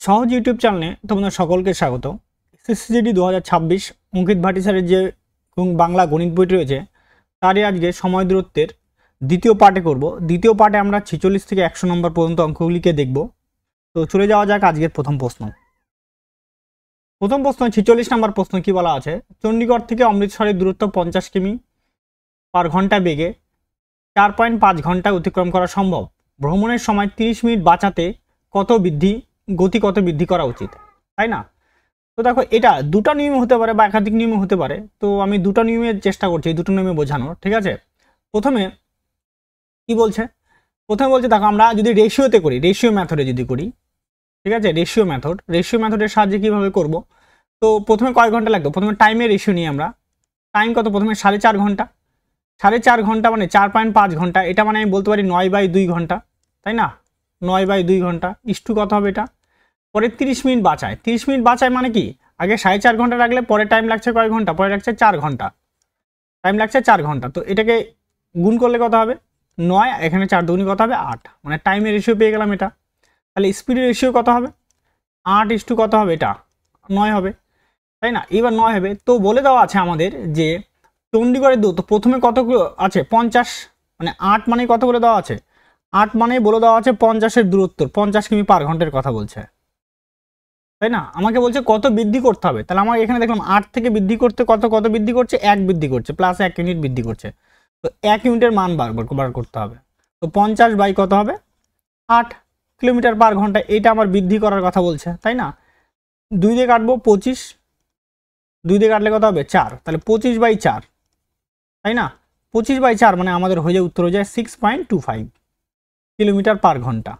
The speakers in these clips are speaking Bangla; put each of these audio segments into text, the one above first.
সহজ ইউটিউব চ্যানেলে তোমাদের সকলকে স্বাগত। এসএসসিজিডি 2026 অঙ্কিত ভাটি স্যারের যে বাংলা গণিত বইটি রয়েছে তারই আজকে সময় দূরত্বের দ্বিতীয় পার্টে করব। দ্বিতীয় পার্টে আমরা 46 থেকে 100 নম্বর পর্যন্ত অঙ্কগুলিকে দেখব। তো চলে যাওয়া যাক আজকের প্রথম প্রশ্ন। প্রথম প্রশ্ন 46 নম্বর প্রশ্ন কি বলা আছে, চণ্ডীগড় থেকে অমৃতসরের দূরত্ব 50 কিমি পার ঘন্টা বেগে 4.5 ঘন্টায় অতিক্রম করা সম্ভব। ভ্রমণের সময় 30 মিনিট বাঁচাতে গতি কত বৃদ্ধি করা উচিত, তাই না? তো দেখো, এটা দুটো নিয়মে হতে পারে বা একাধিক নিয়মে হতে পারে। তো আমি দুটো নিয়মের চেষ্টা করছি, দুটো নিয়মে বোঝানোর, ঠিক আছে? প্রথমে কি বলছে, প্রথমে বলছে দেখো, আমরা যদি রেশিওতে করি, রেশিও মেথডে যদি করি, ঠিক আছে, রেশিও মেথডের সাহায্যে কিভাবে করব। তো প্রথমে কয় ঘন্টা লাগবে, প্রথমে টাইমের রেশিও নিই আমরা। টাইম কত, প্রথমে 4.5 ঘন্টা। 4.5 ঘন্টা মানে 4.5 ঘন্টা, এটা মানে আমি বলতে পারি 9/2 ঘন্টা, তাই না? 9/2 ঘন্টা ইস্টু কত হবে এটা, পরে 30 মিনিট বাঁচায়। 30 মিনিট বাঁচায় মানে কি, আগে 4.5 ঘন্টা রাখলে পরে টাইম লাগছে কয় ঘন্টা, পরে লাগছে 4 ঘন্টা, টাইম লাগছে 4 ঘন্টা। তো এটাকে গুণ করলে কত হবে 9, এখানে 4 দুগুণে কত হবে 8, মানে টাইমের রেশিও পেয়ে গেলাম এটা। তাহলে স্পিডের রেশিও কত হবে, 8 ইস্টু কত হবে, এটা 9 হবে, তাই না? এবার 9 হবে। তো বলে দেওয়া আছে আমাদের যে চণ্ডীগড়ের দূরত্ব প্রথমে কত আছে 50, মানে 8 মানে কত বলে দেওয়া আছে, 8 মানে বলে দেওয়া আছে 50-এর দূরত্ব, 50 কিমি পার ঘন্টার কথা বলছে, তাই না? আমাকে বলছে কত বৃদ্ধি করতে হবে। তাহলে আমার এখানে দেখলাম 8 থেকে বৃদ্ধি করতে কত বৃদ্ধি করছে, 1 বৃদ্ধি করছে, প্লাস 1 ইউনিট বৃদ্ধি করছে। তো 1 ইউনিটের মান বার করতে হবে। তো 50 বাই কত হবে 8 কিলোমিটার পার ঘন্টা, এটা আমার বৃদ্ধি করার কথা বলছে, তাই না? 2 দিয়ে কাটবো 25, 2 দিয়ে কাটলে কত হবে 4, তাহলে 25/4, তাই না? 25/4 মানে আমাদের হয়ে যায়, উত্তর হয়ে যায় 6.25 কিলোমিটার পার ঘন্টা।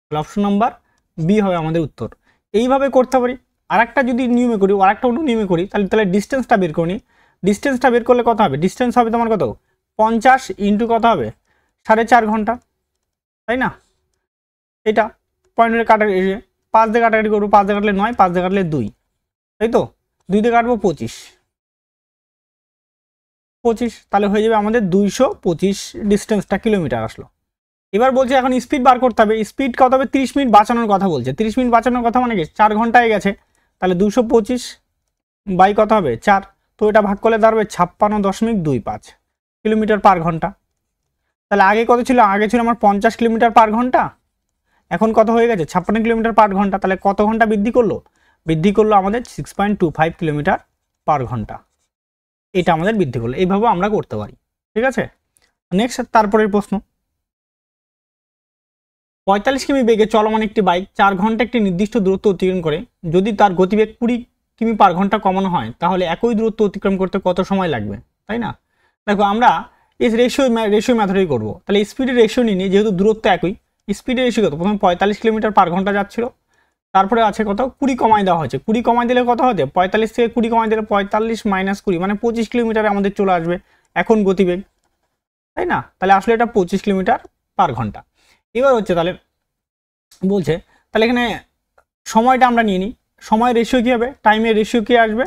তাহলে অপশন নাম্বার বি হবে আমাদের উত্তর। এইভাবে করতে পারি। আর একটা যদি নিয়মে করি, আর একটা অন্য নিয়মে করি, তাহলে ডিস্টেন্সটা বের করি। ডিস্টেন্সটা বের করলে কত হবে, ডিস্টেন্স হবে তোমার কত, 50 ইন্টু কত হবে 4.5 ঘন্টা, তাই না? এটা পয়েন্টের কাটাকাটি, 5 দিয়ে কাটাকাটি করবো, 5 দিয়ে কাটলে 9, 5 দিয়ে কাটলে 2, তাই তো? 2 দিয়ে কাটবো 25, তাহলে হয়ে যাবে আমাদের 225 ডিস্টেন্সটা কিলোমিটার আসলো। এবার বলছে এখন স্পিড বার করতে হবে। স্পিড কত হবে, 30 মিনিট বাঁচানোর কথা বলছে। 30 মিনিট বাঁচানোর কথা মানে কি 4 ঘন্টায় গেছে, তাহলে 225 বাই কত হবে 4, তো এটা ভাগ করলে দাঁড়াবে 56.25 কিলোমিটার পার ঘন্টা। তাহলে আগে কত ছিল, আগে ছিল আমার 50 কিলোমিটার পার ঘন্টা, এখন কত হয়ে গেছে 56 কিলোমিটার পার ঘন্টা। তাহলে কত ঘন্টা বৃদ্ধি করলো, আমাদের 6.25 কিলোমিটার পার ঘন্টা, এটা আমাদের বৃদ্ধি করলো। এইভাবে আমরা করতে পারি, ঠিক আছে? নেক্সট তারপরের প্রশ্ন, 45 কিমি বেগে চলমান একটি বাইক 4 ঘন্টা একটি নির্দিষ্ট দূরত্ব অতিক্রম করে। যদি তার গতিবেগ 20 কিমি পার ঘন্টা কমানো হয়, তাহলে একই দূরত্ব অতিক্রম করতে কত সময় লাগবে, তাই না? দেখো, আমরা এই রেশিও মেথডেই করবো। তাহলে স্পিডের রেশিও নিয়ে, যেহেতু দূরত্ব একই, স্পিডের রেশিও কত, প্রথমে 45 কিলোমিটার পার ঘন্টা যাচ্ছিল, তারপরে আছে কত 20 কমাই দেওয়া হয়েছে। 20 কমাই দিলে কত হবে, 45 থেকে 20 কমাই দিলে 45 মাইনাস 20 মানে 25 কিলোমিটারে আমাদের চলে আসবে এখন গতিবেগ, তাই না? তাহলে আসলে এটা 25 কিলোমিটার পার ঘন্টা। এবার হচ্ছে তাহলে বলছে, তাহলে এখানে সময়টা আমরা নিয়ে নিই। সময়ের রেশিও কী হবে, টাইমের রেশিও কী আসবে,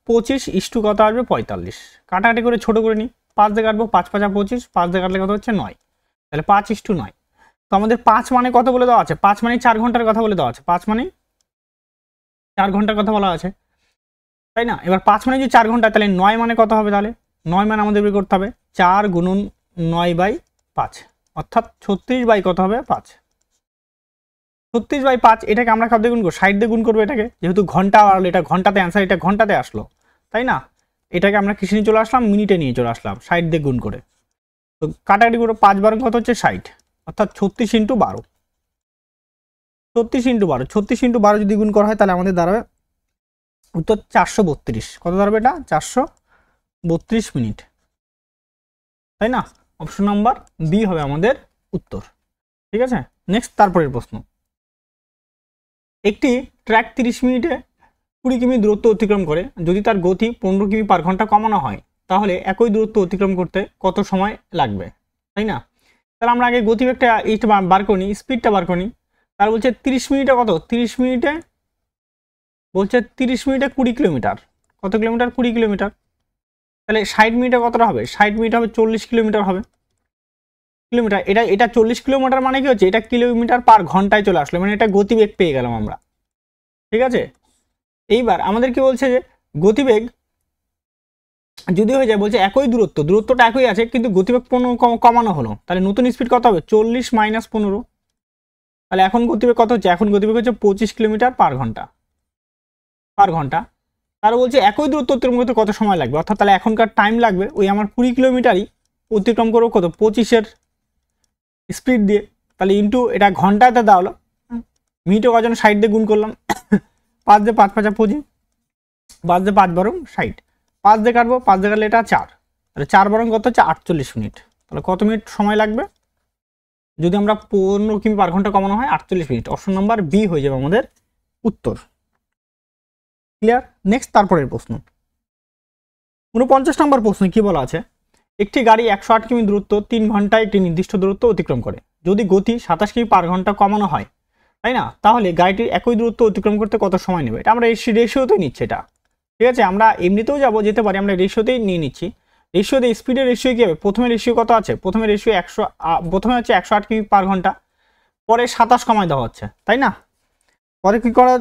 25 ইস্টু কত আসবে 45, কাটাকাটি করে ছোটো করে নিই, 5 দিয়ে কাটবো, 5 5 25, 5 দিয়ে কাটলে কত হচ্ছে 9, তাহলে 5:9। তো আমাদের 5 মানে কত বলে দেওয়া আছে, 5 মানে 4 ঘন্টার কথা বলে দেওয়া আছে, 5 মানে 4 ঘন্টার কথা বলা আছে, তাই না? এবার 5 মানে যদি 4 ঘন্টা, তাহলে 9 মানে কত হবে, তাহলে 9 মানে আমাদের বের করতে হবে 4 গুণন 9/5, অর্থাৎ 36 বাই কত হবে 5, 36/5। এটাকে আমরা কত দিয়ে গুণ করবো, 60 দিয়ে গুণ করবো এটাকে, যেহেতু ঘন্টা আসলো, এটা ঘন্টাতে অ্যান্সার, এটা ঘন্টাতে আসলো, তাই না? এটাকে আমরা কিসে নিয়ে চলে আসলাম, মিনিটে নিয়ে চলে আসলাম 60 দিয়ে গুণ করে। তো কাটাকাটি করবো, 5 বার কত হচ্ছে 60, অর্থাৎ 36 ইন্টু 12, 36 ইন্টু 12 যদি গুণ করা হয়, তাহলে আমাদের দাঁড়াবে উত্তর 432। কত দাঁড়াবে এটা, 432 মিনিট, তাই না? অপশন নাম্বার বি হবে আমাদের উত্তর, ঠিক আছে? নেক্সট তারপরের প্রশ্ন, একটি ট্র্যাক 30 মিনিটে 20 কিমি দূরত্ব অতিক্রম করে। যদি তার গতি 15 কিমি পার ঘন্টা কমানো হয়, তাহলে একই দূরত্ব অতিক্রম করতে কত সময় লাগবে, তাই না? তাহলে আমরা আগে গতিবেগটা এইটা বার করি, স্পিডটা বার করি। তার বলছে 30 মিনিটে কত, 30 মিনিটে বলছে 30 মিনিটে 20 কিলোমিটার, কত কিলোমিটার, 20 কিলোমিটার। তাহলে 60 মিনিটে কতটা হবে, 60 মিনিট হবে 40 কিলোমিটার হবে, কিলোমিটার। এটা 40 কিলোমিটার মানে কি হচ্ছে, এটা কিলোমিটার পার ঘন্টায় চলে আসলো, মানে এটা গতিবেগ পেয়ে গেলাম আমরা, ঠিক আছে। এইবার আমাদের কি বলছে যে গতিবেগ যদি হয়ে যায়, বলছে একই দূরত্বটা একই আছে কিন্তু গতিবেগ 15 কমানো হলো, তাহলে নতুন স্পিড কত হবে 40 - 15। তাহলে এখন গতিবেগ কত হচ্ছে, এখন গতিবেগ হচ্ছে 25 কিলোমিটার পার ঘন্টা। তার বলছে একই দূরত্ব অতিক্রম করতে কত সময় লাগবে, অর্থাৎ তাহলে এখনকার টাইম লাগবে ওই আমার 20 কিলোমিটারই অতিক্রম করবো কত 25-এর স্পিড দিয়ে, তাহলে ইন্টু এটা ঘন্টাতে দেওয়া হলো, মিনিটে কজন 60 দিয়ে গুণ করলাম 5 দিয়ে 5 5 25, 5 দিয়ে 5 12 60, 5 দিয়ে কাটবো, 5 দিয়ে কাটলে এটা 4, তাহলে 4 বরং কত হচ্ছে 48 মিনিট। তাহলে কত মিনিট সময় লাগবে যদি আমরা 15 কিমি পার ঘন্টা কমানো হয় 48 মিনিট। অপশন নাম্বার বি হয়ে যাবে আমাদের উত্তর। ক্লিয়ার। নেক্সট তারপরের প্রশ্ন 49 নম্বর প্রশ্নে কি বলা আছে, একটি গাড়ি 108 কিমি দূরত্ব 3 ঘন্টায় একটি নির্দিষ্ট দূরত্ব অতিক্রম করে, যদি গতি 27 কিমি পার ঘন্টা কমানো হয়, তাই না, তাহলে গাড়িটির একই দূরত্ব অতিক্রম করতে কত সময় নেবে। এটা আমরা রেশিওতেই নিচ্ছি এটা, ঠিক আছে, আমরা এমনিতেও যেতে পারি, আমরা রেশিওতেই নিয়ে নিচ্ছি। রেশিওতে স্পিডের রেশিও কি হবে, প্রথমে রেশিও কত আছে, প্রথমে রেশিও 100, প্রথমে হচ্ছে 108 কিমি পার ঘন্টা, পরে 27 কমায় দেওয়া হচ্ছে, তাই না, পরে কি করা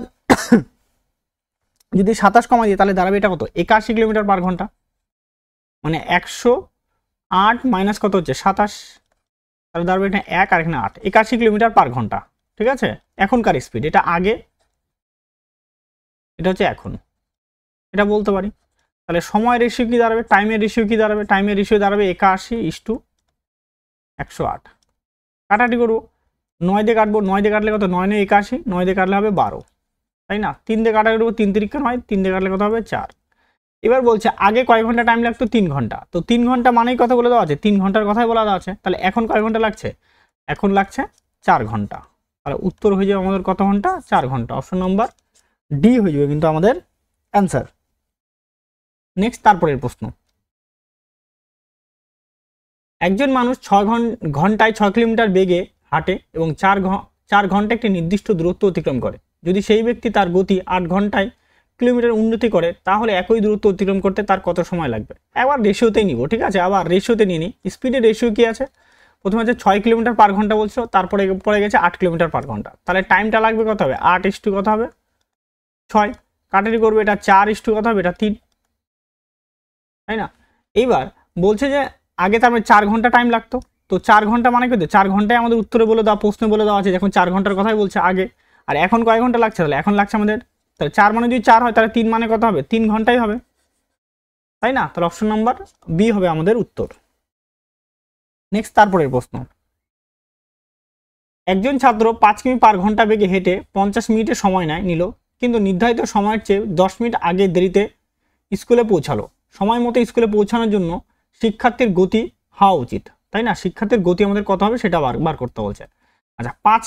যদি 27 কমাই দিই তাহলে দাঁড়াবে এটা কত 81 কিলোমিটার পার ঘন্টা, মানে 108 মাইনাস কত হচ্ছে 27, তাহলে দাঁড়াবে এটা 1 আর এখানে 8, 81 কিলোমিটার পার ঘন্টা। ঠিক আছে, এখনকার স্পিড, এটা আগে, এটা হচ্ছে এখন, এটা বলতে পারি। তাহলে সময় রেশিও কি দাঁড়াবে, টাইমের রেশিও কি দাঁড়াবে, টাইমের রেশিও দাঁড়াবে 81:108, কাটাটি করবো 9 দিয়ে কাটবো, 9 দিয়ে কাটলে কত 9 9 81, 9 দিয়ে কাটলে হবে 12, তাই না, 3 দিয়ে কাটা করবো, 3 তিরিক্ষা 9, 3 দিয়ে কাটলে কত হবে 4। এবার বলছে আগে কয় ঘন্টা টাইম লাগতো 3 ঘন্টা, তো 3 ঘন্টা মানেই কথা বলে দেওয়া আছে, 3 ঘন্টার কথাই বলা দেওয়া আছে, তাহলে এখন কয় ঘন্টা লাগছে, এখন লাগছে 4 ঘন্টা। তাহলে উত্তর হয়ে যাবে আমাদের কত ঘন্টা 4 ঘন্টা, অপশন নম্বর ডি হয়ে যাবে কিন্তু আমাদের অ্যান্সার। নেক্সট তারপরের প্রশ্ন, একজন মানুষ 6 ঘন্টায় 6 কিলোমিটার বেগে হাঁটে এবং 4 ঘন্টা একটি নির্দিষ্ট দূরত্ব অতিক্রম করে, যদি সেই ব্যক্তি তার গতি 8 ঘন্টায় কিলোমিটার উন্নতি করে, তাহলে একই দূরত্ব অতিক্রম করতে তার কত সময় লাগবে। একবার রেশিওতেই নিব, ঠিক আছে, আবার রেশিওতে নিয়ে নিই। স্পিডের রেশিও কি আছে, প্রথমে হচ্ছে 6 কিলোমিটার পার ঘন্টা বলছো, তারপরে পরে গেছে 8 কিলোমিটার পার ঘন্টা, তাহলে টাইমটা লাগবে কত হবে 8 কত হবে 6, কাটারি করবে, এটা 4 কত হবে এটা 3, তাই না। এইবার বলছে যে আগে তার 4 ঘন্টা টাইম লাগতো, তো 4 ঘন্টা মানে কিন্তু 4 ঘন্টায় আমাদের উত্তরে বলে দেওয়া, প্রশ্নে বলে দেওয়া আছে যখন 4 ঘন্টার কথাই বলছে আগে, আর এখন কয় ঘন্টা লাগছে, তাহলে এখন লাগছে আমাদের, তাহলে 4 মানে যদি 4 হয় তাহলে 3 মানে কত হবে 3 ঘন্টাই হবে, তাই না, তাহলে অপশন নাম্বার বি হবে আমাদের উত্তর। নেক্সট তারপরের প্রশ্ন, একজন ছাত্র 5 কিমি পার ঘন্টা বেগে হেঁটে 50 মিনিটের সময় নিল, কিন্তু নির্ধারিত সময়ের চেয়ে 10 মিনিট আগে দেরিতে স্কুলে পৌঁছালো, সময় মতো স্কুলে পৌঁছানোর জন্য শিক্ষার্থীর গতি হওয়া উচিত, তাই না, শিক্ষার্থীর গতি আমাদের কত হবে সেটা বার করতে বলছে। আচ্ছা 5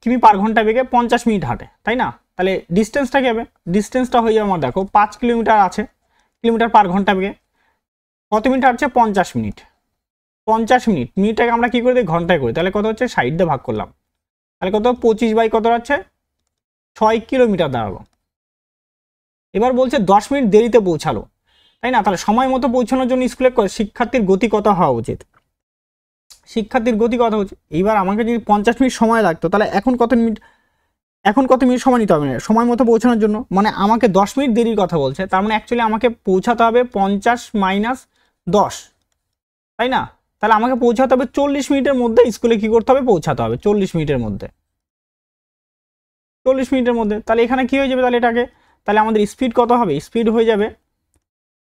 কিমি পার ঘন্টা বেগে 50 মিনিট হাঁটে, তাই না, তাহলে ডিস্টেন্সটা কি হবে, ডিস্টেন্সটা হয়ে যাবে আমার, দেখো 5 কিলোমিটার আছে, কিলোমিটার পার ঘন্টা বেগে কত মিনিট হাঁটছে 50 মিনিট, 50 মিনিট, মিনিটটাকে আমরা কি করে দিই ঘন্টায় করি, তাহলে কত হচ্ছে 60 দিয়ে ভাগ করলাম, তাহলে কত 25 বাই কত হচ্ছে 6 কিলোমিটার দাঁড়ালো। এবার বলছে 10 মিনিট দেরিতে পৌঁছালো, তাই না, তাহলে সময় মতো পৌঁছানোর জন্য স্কুলে শিক্ষার্থীর গতি কত হওয়া উচিত, শিক্ষার্থীর গতি কত হচ্ছে। এইবার আমাকে যদি 50 মিনিট সময় লাগতো, তাহলে এখন কত মিনিট সময় নিতে হবে সময় মতো পৌঁছানোর জন্য, মানে আমাকে 10 মিনিট দেরির কথা বলছে, তার মানে অ্যাকচুয়ালি আমাকে পৌঁছাতে হবে 50 - 10, তাই না, তাহলে আমাকে পৌঁছাতে হবে 40 মিনিটের মধ্যে, স্কুলে কি করতে হবে পৌঁছাতে হবে 40 মিনিটের মধ্যে, 40 মিনিটের মধ্যে। তাহলে এখানে কি হয়ে যাবে, তাহলে এটাকে, তাহলে আমাদের স্পিড কত হবে, স্পিড হয়ে যাবে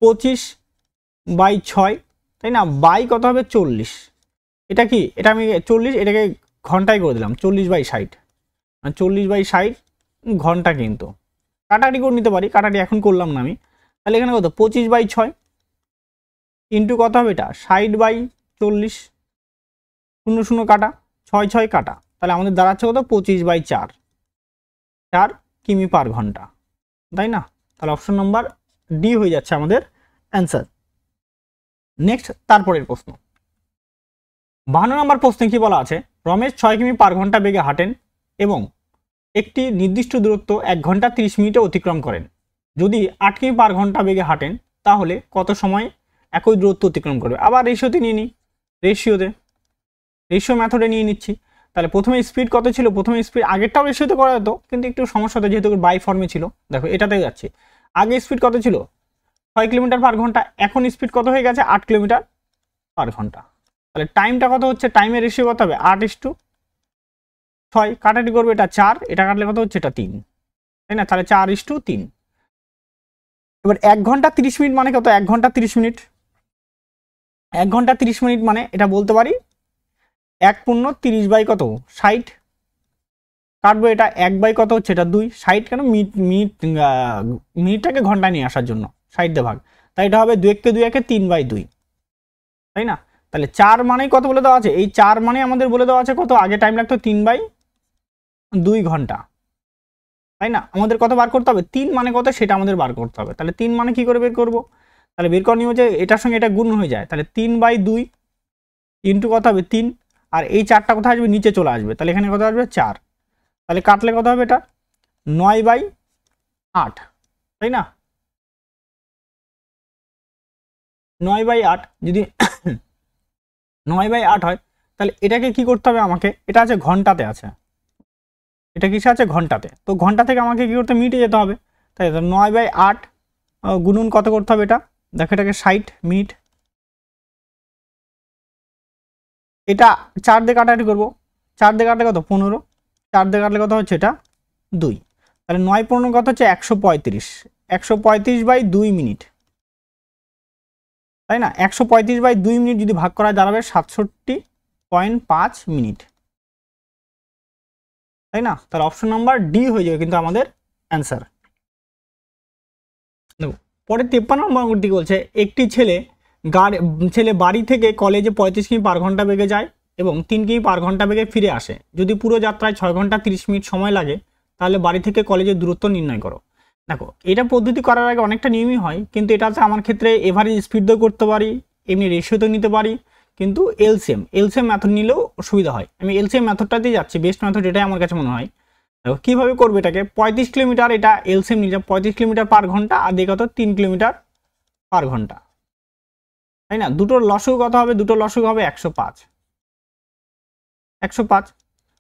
25/6, তাই না, বাই কত হবে 40, এটা কি, এটা আমি 40 এটাকে ঘন্টায় করে দিলাম 40/60, 40/60 ঘন্টা, কিন্তু কাটাকাটি করে নিতে পারি, কাটাটি এখন করলাম না আমি, তাহলে এখানে কত 25/6 ইন্টু কত হবে এটা 60/40, 0 কাটা 6 6 কাটা, তাহলে আমাদের দাঁড়াচ্ছে কত 25/4, 4 কিমি পার ঘন্টা, তাই না, তাহলে অপশন নাম্বার ডি হয়ে যাচ্ছে আমাদের অ্যান্সার। নেক্সট তারপরের প্রশ্ন 52 নম্বর প্রশ্নে কি বলা আছে, রমেশ 6 কিমি পার ঘন্টা বেগে হাঁটেন এবং একটি নির্দিষ্ট দূরত্ব 1 ঘন্টা 30 মিনিটে অতিক্রম করেন, যদি 8 কিমি পার ঘন্টা বেগে হাঁটেন তাহলে কত সময় একই দূরত্ব অতিক্রম করবে। আবার রেশিওতে নিয়ে নিই, রেশিও মেথডে নিয়ে নিচ্ছি, তাহলে প্রথমে স্পিড কত ছিল, প্রথমে স্পিড আগেরটাও রেশিওতে করা যেত, কিন্তু একটু সমস্যা হতো যেহেতু বাই ফর্মে ছিল। দেখো এটাতে যাচ্ছে, আগে স্পিড কত ছিল 6 কিলোমিটার পার ঘন্টা, এখন স্পিড কত হয়ে গেছে 8 কিলোমিটার পার ঘন্টা। তাহলে টাইমটা কত হচ্ছে, টাইমের রেশিও কত হবে 8:6, কাটাটি করবে এটা 4, এটা কাটলে কত হচ্ছে এটা 3, তাই না? তাহলে 4:3। এবার 1 ঘন্টা 30 মিনিট মানে কত, 1 ঘন্টা 30 মিনিট, 1 ঘন্টা 30 মিনিট মানে এটা বলতে পারি 1 × 30 বাই কত 60, কাটবো এটা 1 বাই কত হচ্ছে এটা 2, 60 কেন মিনিটটাকে ঘন্টায় নিয়ে আসার জন্য 60 দিয়ে ভাগ, তাই এটা হবে 2 × 2 = 3/2, তাই না? তাহলে 4 মানেই কত বলে দেওয়া আছে, এই 4 মানে আমাদের বলে দেওয়া আছে কত, আগে টাইম লাগতো 3/2 ঘন্টা, তাই না? আমাদের কত বার করতে হবে, 3 মানে কত সেটা আমাদের বার করতে হবে। তাহলে 3 মানে কি করে বের করব, তাহলে বের করার নিয়ম হচ্ছে এটার সঙ্গে এটা গুণ হয়ে যায়, তাহলে 3/2 ইন্টু কত হবে 3, আর এই 4টা কোথায় আসবে, নিচে চলে আসবে, তাহলে এখানে কত আসবে 4, তাহলে কাটলে কত হবে এটা 9/8, তাই না? 9/8 যদি 9/8 হয়, তাহলে এটাকে কি করতে হবে আমাকে, এটা আছে ঘন্টাতে আছে, এটা কিসে আছে ঘন্টাতে, তো ঘন্টা থেকে আমাকে কি করতে মিনিটে যেতে হবে, তাই তো 9/8 গুণন কত করতে হবে এটা, দেখো এটাকে 60 মিনিট, এটা 4 দিয়ে কাটাকাটি করবো, 4 দিয়ে কাটলে কত 15, 4 দিয়ে কাটলে কত হচ্ছে এটা 2, তাহলে 9×15 কত হচ্ছে 135, 135/2 মিনিট, তাই না? 135/2 মিনিট যদি ভাগ করা দাঁড়াবে 67.5 মিনিট, তাই না? তাহলে অপশন নাম্বার ডি হয়ে যাবে কিন্তু আমাদের অ্যান্সার। দেখো পরে 53 নম্বর দিকে বলছে, একটি ছেলে বাড়ি থেকে কলেজে 35 কিমি পার ঘন্টা বেগে যায় এবং 3 কিমি পার ঘন্টা বেগে ফিরে আসে, যদি পুরো যাত্রায় 6 ঘন্টা 30 মিনিট সময় লাগে, তাহলে বাড়ি থেকে কলেজের দূরত্ব নির্ণয় করো। দেখো এটা পদ্ধতি করার আগে অনেকটা নিয়মই হয়, কিন্তু এটাতে আমার ক্ষেত্রে এভারেজ স্পিড দিয়েও করতে পারি, এমনি রেশিওতেও নিতে পারি, কিন্তু এলসিএম মেথড নিলেও সুবিধা হয়। আমি এলসিএম মেথডটাতেই যাচ্ছি, বেস্ট মেথড এটাই আমার কাছে মনে হয়। দেখো কীভাবে করবে এটাকে, 35 কিলোমিটার এটা এলসিএম নিয়ে যাবে 35 কিলোমিটার পার ঘন্টা, আর দিকে কত 3 কিলোমিটার পার ঘন্টা, তাই না? দুটোর লসগু কত হবে, দুটোর লসগু হবে 105,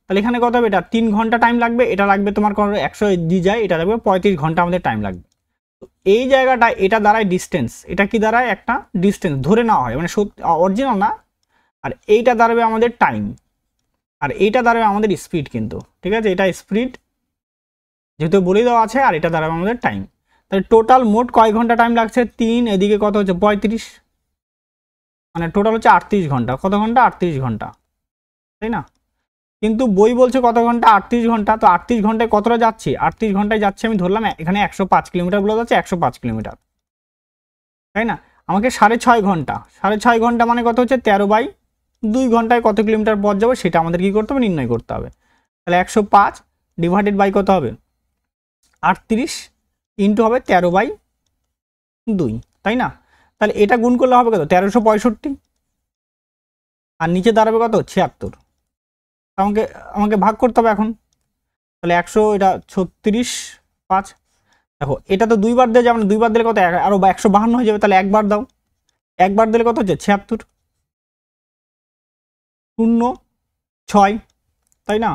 তাহলে এখানে কত হবে, এটা 3 ঘন্টা টাইম লাগবে, এটা লাগবে তোমার 100 দিয়ে যায়, এটা লাগবে 35 ঘন্টা আমাদের টাইম লাগবে। তো এই জায়গাটা এটা দাঁড়ায় ডিস্টেন্স, এটা কি দাঁড়ায় একটা ডিস্টেন্স ধরে নেওয়া হয়, মানে অরিজিনাল না, আর এইটা দাঁড়াবে আমাদের টাইম, আর এইটা দাঁড়াবে আমাদের স্পিড, কিন্তু ঠিক আছে এটা স্পিড যেহেতু বলে দেওয়া আছে, আর এটা দাঁড়াবে আমাদের টাইম। তাহলে টোটাল মোট কয় ঘন্টা টাইম লাগছে 3, এদিকে কত হচ্ছে 35, মানে টোটাল হচ্ছে 38 ঘন্টা, কত ঘন্টা 38 ঘন্টা, তাই না? কিন্তু বই বলছে কত ঘন্টা 38 ঘন্টা, তো 38 ঘন্টায় কতটা যাচ্ছি, 38 ঘন্টায় যাচ্ছে আমি ধরলাম এখানে 105 কিলোমিটার বলে যাচ্ছে, 105 কিলোমিটার, তাই না? আমাকে 6.5 ঘন্টা, 6.5 ঘন্টা মানে কত হচ্ছে 13/2 ঘন্টায় কত কিলোমিটার পথ যাবো সেটা আমাদের কি করতে হবে, নির্ণয় করতে হবে। তাহলে 105 ডিভাইডেড বাই কত হবে 38 ইন্টু হবে 13/2, তাই না? তাহলে এটা গুণ করলে হবে কত 1365, আর নিচে দাঁড়াবে কত 76, আমাকে ভাগ করতে হবে এখন, তাহলে 100 এটা 36/5, দেখো এটা তো 2 বার দিয়ে যাবে না, 2 বার দিলে কত আরো 152 হয়ে যাবে, তাহলে একবার দাও, একবার দিলে কত হচ্ছে 76, 0 6, তাই না?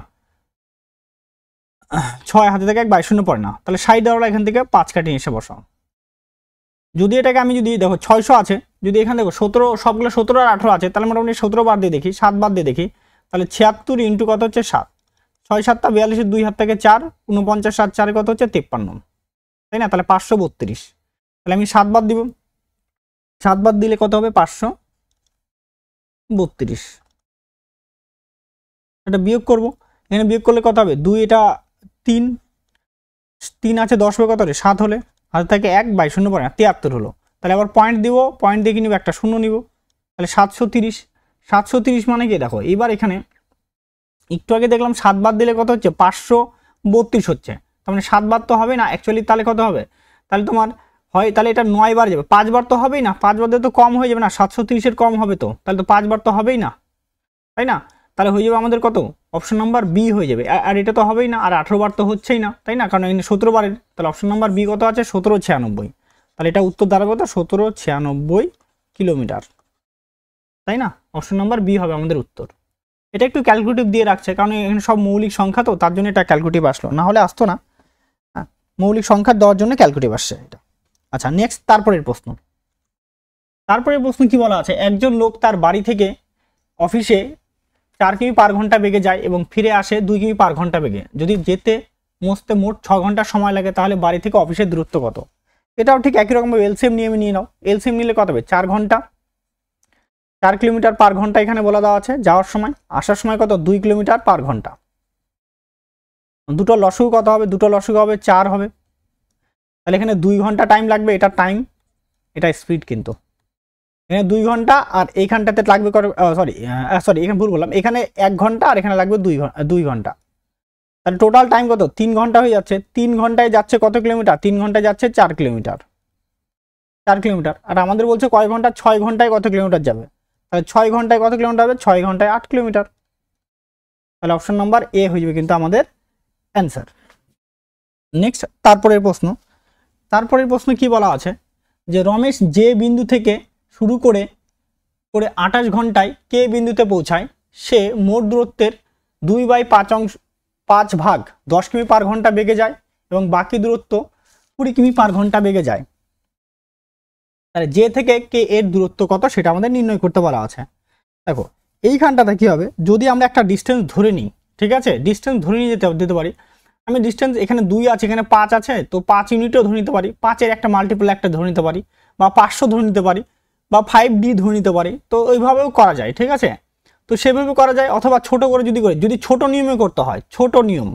6 হাতে থেকে 1 0 পড়ে না, তাহলে 60 দেওয়ার এখান থেকে 5 কাটিয়ে এসে বসাও। যদি এটাকে আমি যদি দেখো 600 আছে, যদি এখানে দেখো 17 সবগুলো 17 আর 18 আছে, তাহলে মোটামুটি 17 বার দিয়ে দেখি, 7 বার দিয়ে দেখি, তাহলে 76 ইন্টু কত হচ্ছে 7, 6 7 42, 2 হাত থেকে 4, 49 7 4 কত হচ্ছে 53, তাই না? তাহলে 532, তাহলে আমি 7 বার দিব, 7 বার দিলে কত হবে 532, এটা বিয়োগ করব, এখানে বিয়োগ করলে কত হবে 2, এটা 3 আছে 10 হবে কত হলে 7 হলে, হাতে থেকে 1 বাই 0 পড়ে না 73 হলো, তাহলে আবার পয়েন্ট দিব, পয়েন্ট দিয়ে নিব একটা 0 নিব, তাহলে 730 মানে কি দেখো এবার এখানে একটু আগে দেখলাম 7 বার দিলে কত হচ্ছে 532 হচ্ছে, তার মানে 7 বার তো হবে না অ্যাকচুয়ালি, তাহলে কত হবে, তাহলে তোমার হয় তাহলে এটা 9 বার যাবে, 5 বার তো হবেই না, 5 বার দিয়ে তো কম হয়ে যাবে না, 730-এর কম হবে, তো তাহলে তো 5 বার তো হবেই না, তাই না? তাহলে হয়ে যাবে আমাদের কত অপশন নাম্বার বি হয়ে যাবে, আর এটা তো হবেই না, আর 18 বার তো হচ্ছেই না, তাই না? কারণ এখানে 17 বারের, তাহলে অপশন নাম্বার বি কত আছে 1796, তাহলে এটা উত্তর দাঁড়াবে কত 1796 কিলোমিটার, তাই না? অপশন নাম্বার বি হবে আমাদের উত্তর। এটা একটু ক্যালকুলেটিভ দিয়ে রাখছে, কারণ এখানে সব মৌলিক সংখ্যা, তো তার জন্য এটা ক্যালকুলেটিভ আসলো, না হলে আসতো না। হ্যাঁ, মৌলিক সংখ্যা দেওয়ার জন্য ক্যালকুলেটিভ আসছে এটা। আচ্ছা, নেক্সট তারপরের প্রশ্ন কি বলা আছে, একজন লোক তার বাড়ি থেকে অফিসে 4 কিমি পার ঘন্টা বেগে যায় এবং ফিরে আসে 2 কিমি পার ঘন্টা বেগে। যদি যেতে মোট 6 ঘন্টা সময় লাগে, তাহলে বাড়ি থেকে অফিসের দূরত্ব কত? এটাও ঠিক একই রকমভাবে এলসিএম নিয়মে নিয়ে নাও। এলসিএম নিলে কত হবে? 4 ঘন্টা, 4 কিলোমিটার পার ঘন্টা এখানে বলা দেওয়া আছে যাওয়ার সময়, আসার সময় কত? 2 কিলোমিটার পার ঘন্টা। দুটো লসগু কত হবে? দুটো লসগু হবে 4 হবে, তাহলে এখানে 2 ঘন্টা টাইম লাগবে। এটা টাইম, এটা স্পিড, কিন্তু এখানে 2 ঘন্টা আর এইখানটাতে লাগবে সরি এখানে ভুল বললাম, এখানে 1 ঘন্টা আর এখানে লাগবে 2 ঘন্টা। তাহলে টোটাল টাইম কত? 3 ঘন্টা হয়ে যাচ্ছে। 3 ঘন্টায় যাচ্ছে কত কিলোমিটার? 3 ঘন্টায় যাচ্ছে 4 কিলোমিটার। 4 কিলোমিটার, আর আমাদের বলছে কয় ঘন্টা? 6 ঘন্টায় কত কিলোমিটার যাবে? তাহলে 6 ঘন্টায় কত কিলোমিটার হবে? 6 ঘন্টায় 8 কিলোমিটার। তাহলে অপশন নাম্বার এ হয়ে যাবে কিন্তু আমাদের অ্যান্সার। নেক্সট তারপরের প্রশ্ন কি বলা আছে, যে রমেশ যে বিন্দু থেকে শুরু করে 28 ঘন্টায় কে বিন্দুতে পৌঁছায়, সে মোট দূরত্বের 2/5 ভাগ 10 কিমি পার ঘন্টা বেগে যায় এবং বাকি দূরত্ব 20 কিমি পার ঘন্টা বেগে যায়। তাহলে যে থেকে কে এর দূরত্ব কত সেটা আমাদের নির্ণয় করতে বলা আছে। দেখো এইখানটাতে কি হবে, যদি আমরা একটা ডিস্টেন্স ধরে নিই, ঠিক আছে, ডিস্টেন্স ধরে নিয়ে দিতে পারি। আমি ডিস্টেন্স এখানে 2 আছে, এখানে 5 আছে, তো 5 ইউনিটও ধরে নিতে পারি, 5-এর একটা মাল্টিপল একটা ধরে নিতে পারি, বা 500 ধরে নিতে পারি, বা 5D ধরে নিতে পারি। তো ওইভাবেও করা যায়, ঠিক আছে, তো সেভাবে করা যায়। অথবা ছোট করে যদি ছোট নিয়মে করতে হয়, ছোট নিয়ম,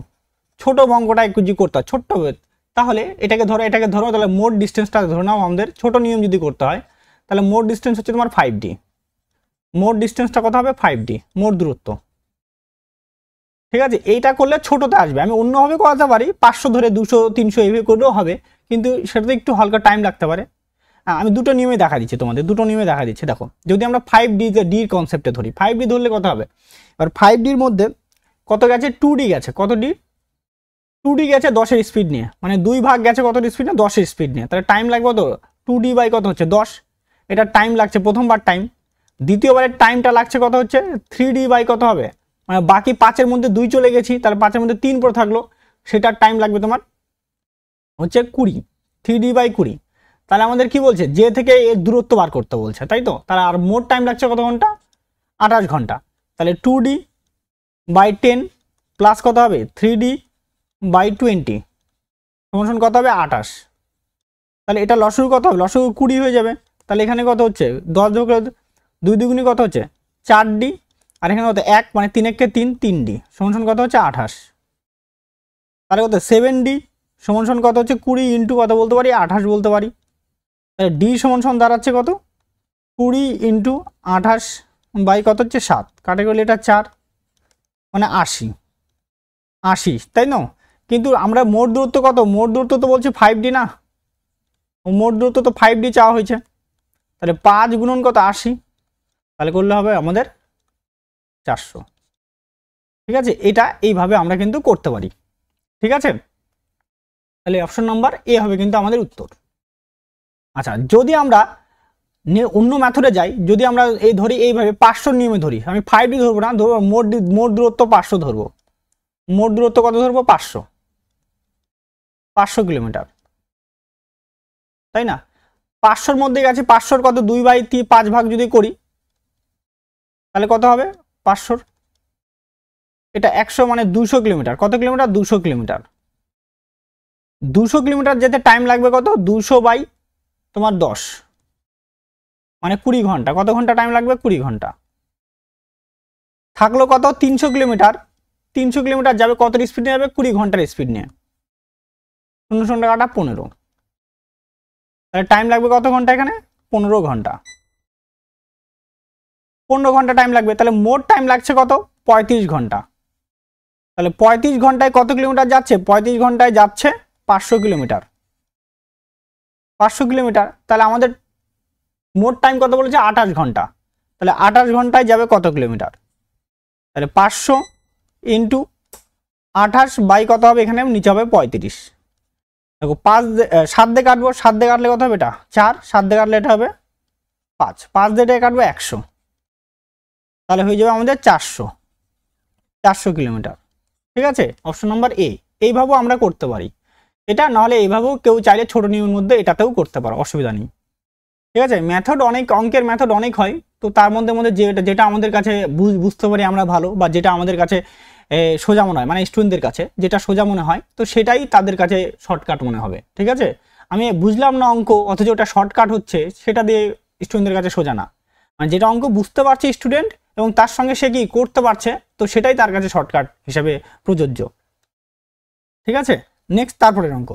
ছোট অঙ্কটা যদি করতে হয় ছোট্ট, তাহলে এটাকে ধরো, তাহলে মোট ডিস্টেন্সটা ধরে নাও। আমাদের ছোট নিয়ম যদি করতে হয়, তাহলে মোট ডিস্টেন্স হচ্ছে তোমার 5D। মোট ডিস্টেন্সটা কত হবে? 5D মোট দূরত্ব, ঠিক আছে। এইটা করলে ছোটতে আসবে। আমি অন্যভাবে করাতে পারি, 500 ধরে 200 300 এইভাবে করলেও হবে, কিন্তু সেটাতে একটু হালকা টাইম লাগতে পারে। আমি দুটো নিয়মে দেখা দিচ্ছি তোমাদের, দেখো, যদি আমরা 5D কনসেপ্টে ধরি, 5D ধরলে কত হবে? এবার 5Dর মধ্যে কত গেছে? 2D গেছে। কত ডি? 2D গেছে 10-এর স্পিড নিয়ে, মানে 2 ভাগ গেছে কত স্পিড নিয়ে? 10-এর স্পিড নিয়ে। তাহলে টাইম লাগবে কত? 2D বাই কত হচ্ছে? 10। এটা টাইম লাগছে প্রথমবার টাইম। দ্বিতীয়বারের টাইমটা লাগছে কত হচ্ছে? 3D বাই কত হবে? মানে বাকি 5-এর মধ্যে 2 চলে গেছি, তাহলে 5-এর মধ্যে 3 পড়ে থাকলো, সেটার টাইম লাগবে তোমার হচ্ছে 20, 3D বাই 20। তাহলে আমাদের কি বলছে? যে থেকে এর দূরত্ব বার করতে বলছে, তাই তো। তাহলে আর মোট টাইম লাগছে কত ঘন্টা? 28 ঘন্টা। তাহলে 2D বাই 10 প্লাস কত হবে? 3D বাই 20 সমান কত হবে? 28। তাহলে এটা লসগু কত হবে? লসগু 20 হয়ে যাবে। তাহলে এখানে কত হচ্ছে? 10 যোগ 2 দুগুণে কত হচ্ছে? 4D, আর এখানে কত? 1, মানে 3 1 3, 3D সমান কত হচ্ছে? 28। তাহলে কত? 7D সমান কত হচ্ছে? 20 ইন্টু কত বলতে পারি? 28 বলতে পারি। তাহলে D সমান দাঁড়াচ্ছে কত? 20 ইন্টু 28 বাই কত হচ্ছে? 7, কাটে গেলে এটা 4, মানে 80, তাই না? কিন্তু আমরা মোট দূরত্ব কত? মোট দূরত্ব তো বলছে 5D না, মোট দূরত্ব তো 5D চাওয়া হয়েছে। তাহলে 5 গুণন কত? 80, তাহলে করলে হবে আমাদের 400, ঠিক আছে। এটা এইভাবে আমরা কিন্তু করতে পারি, ঠিক আছে। তাহলে অপশন নাম্বার এ হবে কিন্তু আমাদের উত্তর। আচ্ছা, যদি আমরা অন্য মেথডে যাই, যদি আমরা এই ধরি এইভাবে 500 নিয়মে ধরি, আমি 5D ধরবো না, ধরবো মোট দূরত্ব 500 ধরবো। মোট দূরত্ব কত ধরবো? 500 কিলোমিটার, তাই না। 500-র মধ্যে গেছে, 500-র কত? 2/5 ভাগ যদি করি, তাহলে কত হবে? 500, এটা 100, মানে 200 কিলোমিটার। কত কিলোমিটার? 200 কিলোমিটার। 200 কিলোমিটার যেতে টাইম লাগবে কত? 200 বাই তোমার 10, মানে 20 ঘন্টা। কত ঘন্টা টাইম লাগবে? 20 ঘন্টা। থাকলো কত? 300 কিলোমিটার। 300 কিলোমিটার যাবে কত স্পিড নিয়ে যাবে? 20 ঘন্টার স্পিড নিয়ে। 0 কাটা 15, তাহলে টাইম লাগবে কত ঘন্টা? এখানে 15 ঘন্টা। 15 ঘন্টা টাইম লাগবে, তাহলে মোট টাইম লাগছে কত? 35 ঘন্টা। তাহলে 35 ঘন্টায় কত কিলোমিটার যাচ্ছে? 35 ঘন্টায় যাচ্ছে 500 কিলোমিটার। 500 কিলোমিটার, তাহলে আমাদের মোট টাইম কত বলেছে? 28 ঘন্টা। তাহলে 28 ঘন্টায় যাবে কত কিলোমিটার? তাহলে 500 ইন্টু 28 বাই কত হবে? এখানে নিচে হবে 35। দেখো 7 দিয়ে কাটবো, 7 দিয়ে কাটলে কত হবে? এটা 4, 7 দিয়ে কাটলে এটা হবে 5, 5 দিয়ে কাটবো 100, তাহলে হয়ে যাবে আমাদের 400। 400 কিলোমিটার। ঠিক আছে, অপশন নাম্বার এ। এইভাবেও আমরা করতে পারি এটা, নাহলে এইভাবেও কেউ চাইলে ছোট নিয়মের মধ্যে এটাতেও করতে পারো, অসুবিধা নেই। ঠিক আছে, মেথড অনেক, অঙ্কের মেথড অনেক হয়, তো তার মধ্যে যেটা আমাদের কাছে বুঝতে পারি আমরা ভালো, বা যেটা আমাদের কাছে সোজা মনে হয়, মানে স্টুডেন্টদের কাছে যেটা সোজা মনে হয়, তো সেটাই তাদের কাছে শর্টকাট মনে হবে। ঠিক আছে, আমি বুঝলাম না অঙ্ক, অথচ ওটা শর্টকাট হচ্ছে, সেটা দিয়ে স্টুডেন্টদের কাছে সোজা না। মানে যেটা অঙ্ক বুঝতে পারছে স্টুডেন্ট এবং তার সঙ্গে সে কি করতে পারছে, তো সেটাই তার কাছে শর্টকাট হিসেবে প্রযোজ্য। ঠিক আছে, নেক্সট তারপরের অঙ্ক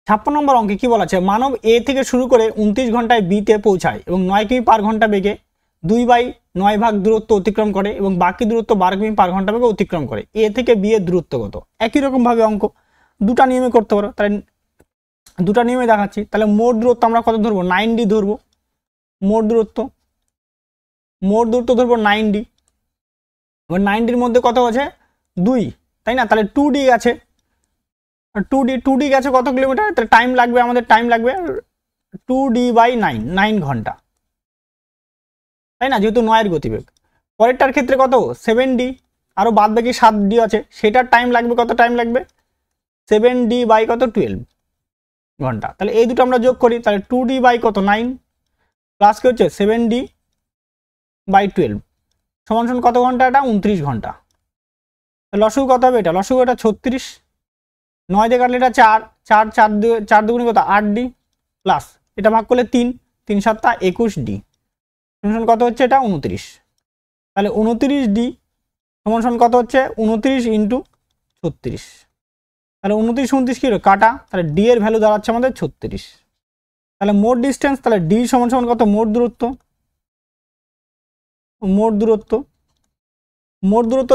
56 নম্বর অঙ্কে কি বলা আছে, মানব এ থেকে শুরু করে 29 ঘন্টায় বিতে পৌঁছায় এবং 9 কিমি পার ঘন্টা বেগে 2/9 দূরত্ব অতিক্রম করে এবং বাকি দূরত্ব 12 কিমি পার ঘন্টা বেগে অতিক্রম করে। এ থেকে বি এর দূরত্ব কত? একই রকম ভাবে অঙ্ক দুটা নিয়মে করতে পারো, তাহলে দুটা নিয়মে দেখাচ্ছি। তাহলে মোট দূরত্ব আমরা কত ধরবো? 9d ধরবো। মোট দূরত্ব ধরবো 9d। এবার 9dর মধ্যে কত আছে? 2, তাই না? তাহলে 2d আছে, 2d গেছে কত কিলোমিটার? তাহলে টাইম লাগবে, আমাদের টাইম লাগবে 2d/9, 9 ঘন্টা, তাই না, যেহেতু 9 এর গতিবেগ। পরেরটার ক্ষেত্রে কত? 7d, আরো বাদ বাকি 7d আছে, সেটার টাইম লাগবে, কত টাইম লাগবে? 7d/কত? 12 ঘন্টা। তাহলে এই দুটো আমরা যোগ করি, তাহলে 2d/কত? 9 প্লাস কি হচ্ছে 7d/12 সমান কত ঘন্টা? এটা 29 ঘন্টা। লসগু কত হবে? এটা লসগু এটা 36, 9 দিয়ে কাটলে এটা 4, 4 দুগুণে কত? 8d প্লাস এটা ভাগ করলে 3, 3 7 21d সমান কত হচ্ছে? এটা 29। তাহলে 29d সমান কত হচ্ছে? 29 ইন্টু 36। তাহলে 29 29 কি হলো? কাটা, তাহলে d এর ভ্যালু দাঁড়াচ্ছে আমাদের 36। তাহলে মোট ডিস্টেন্স, তাহলে d সমান কত? মোট দূরত্ব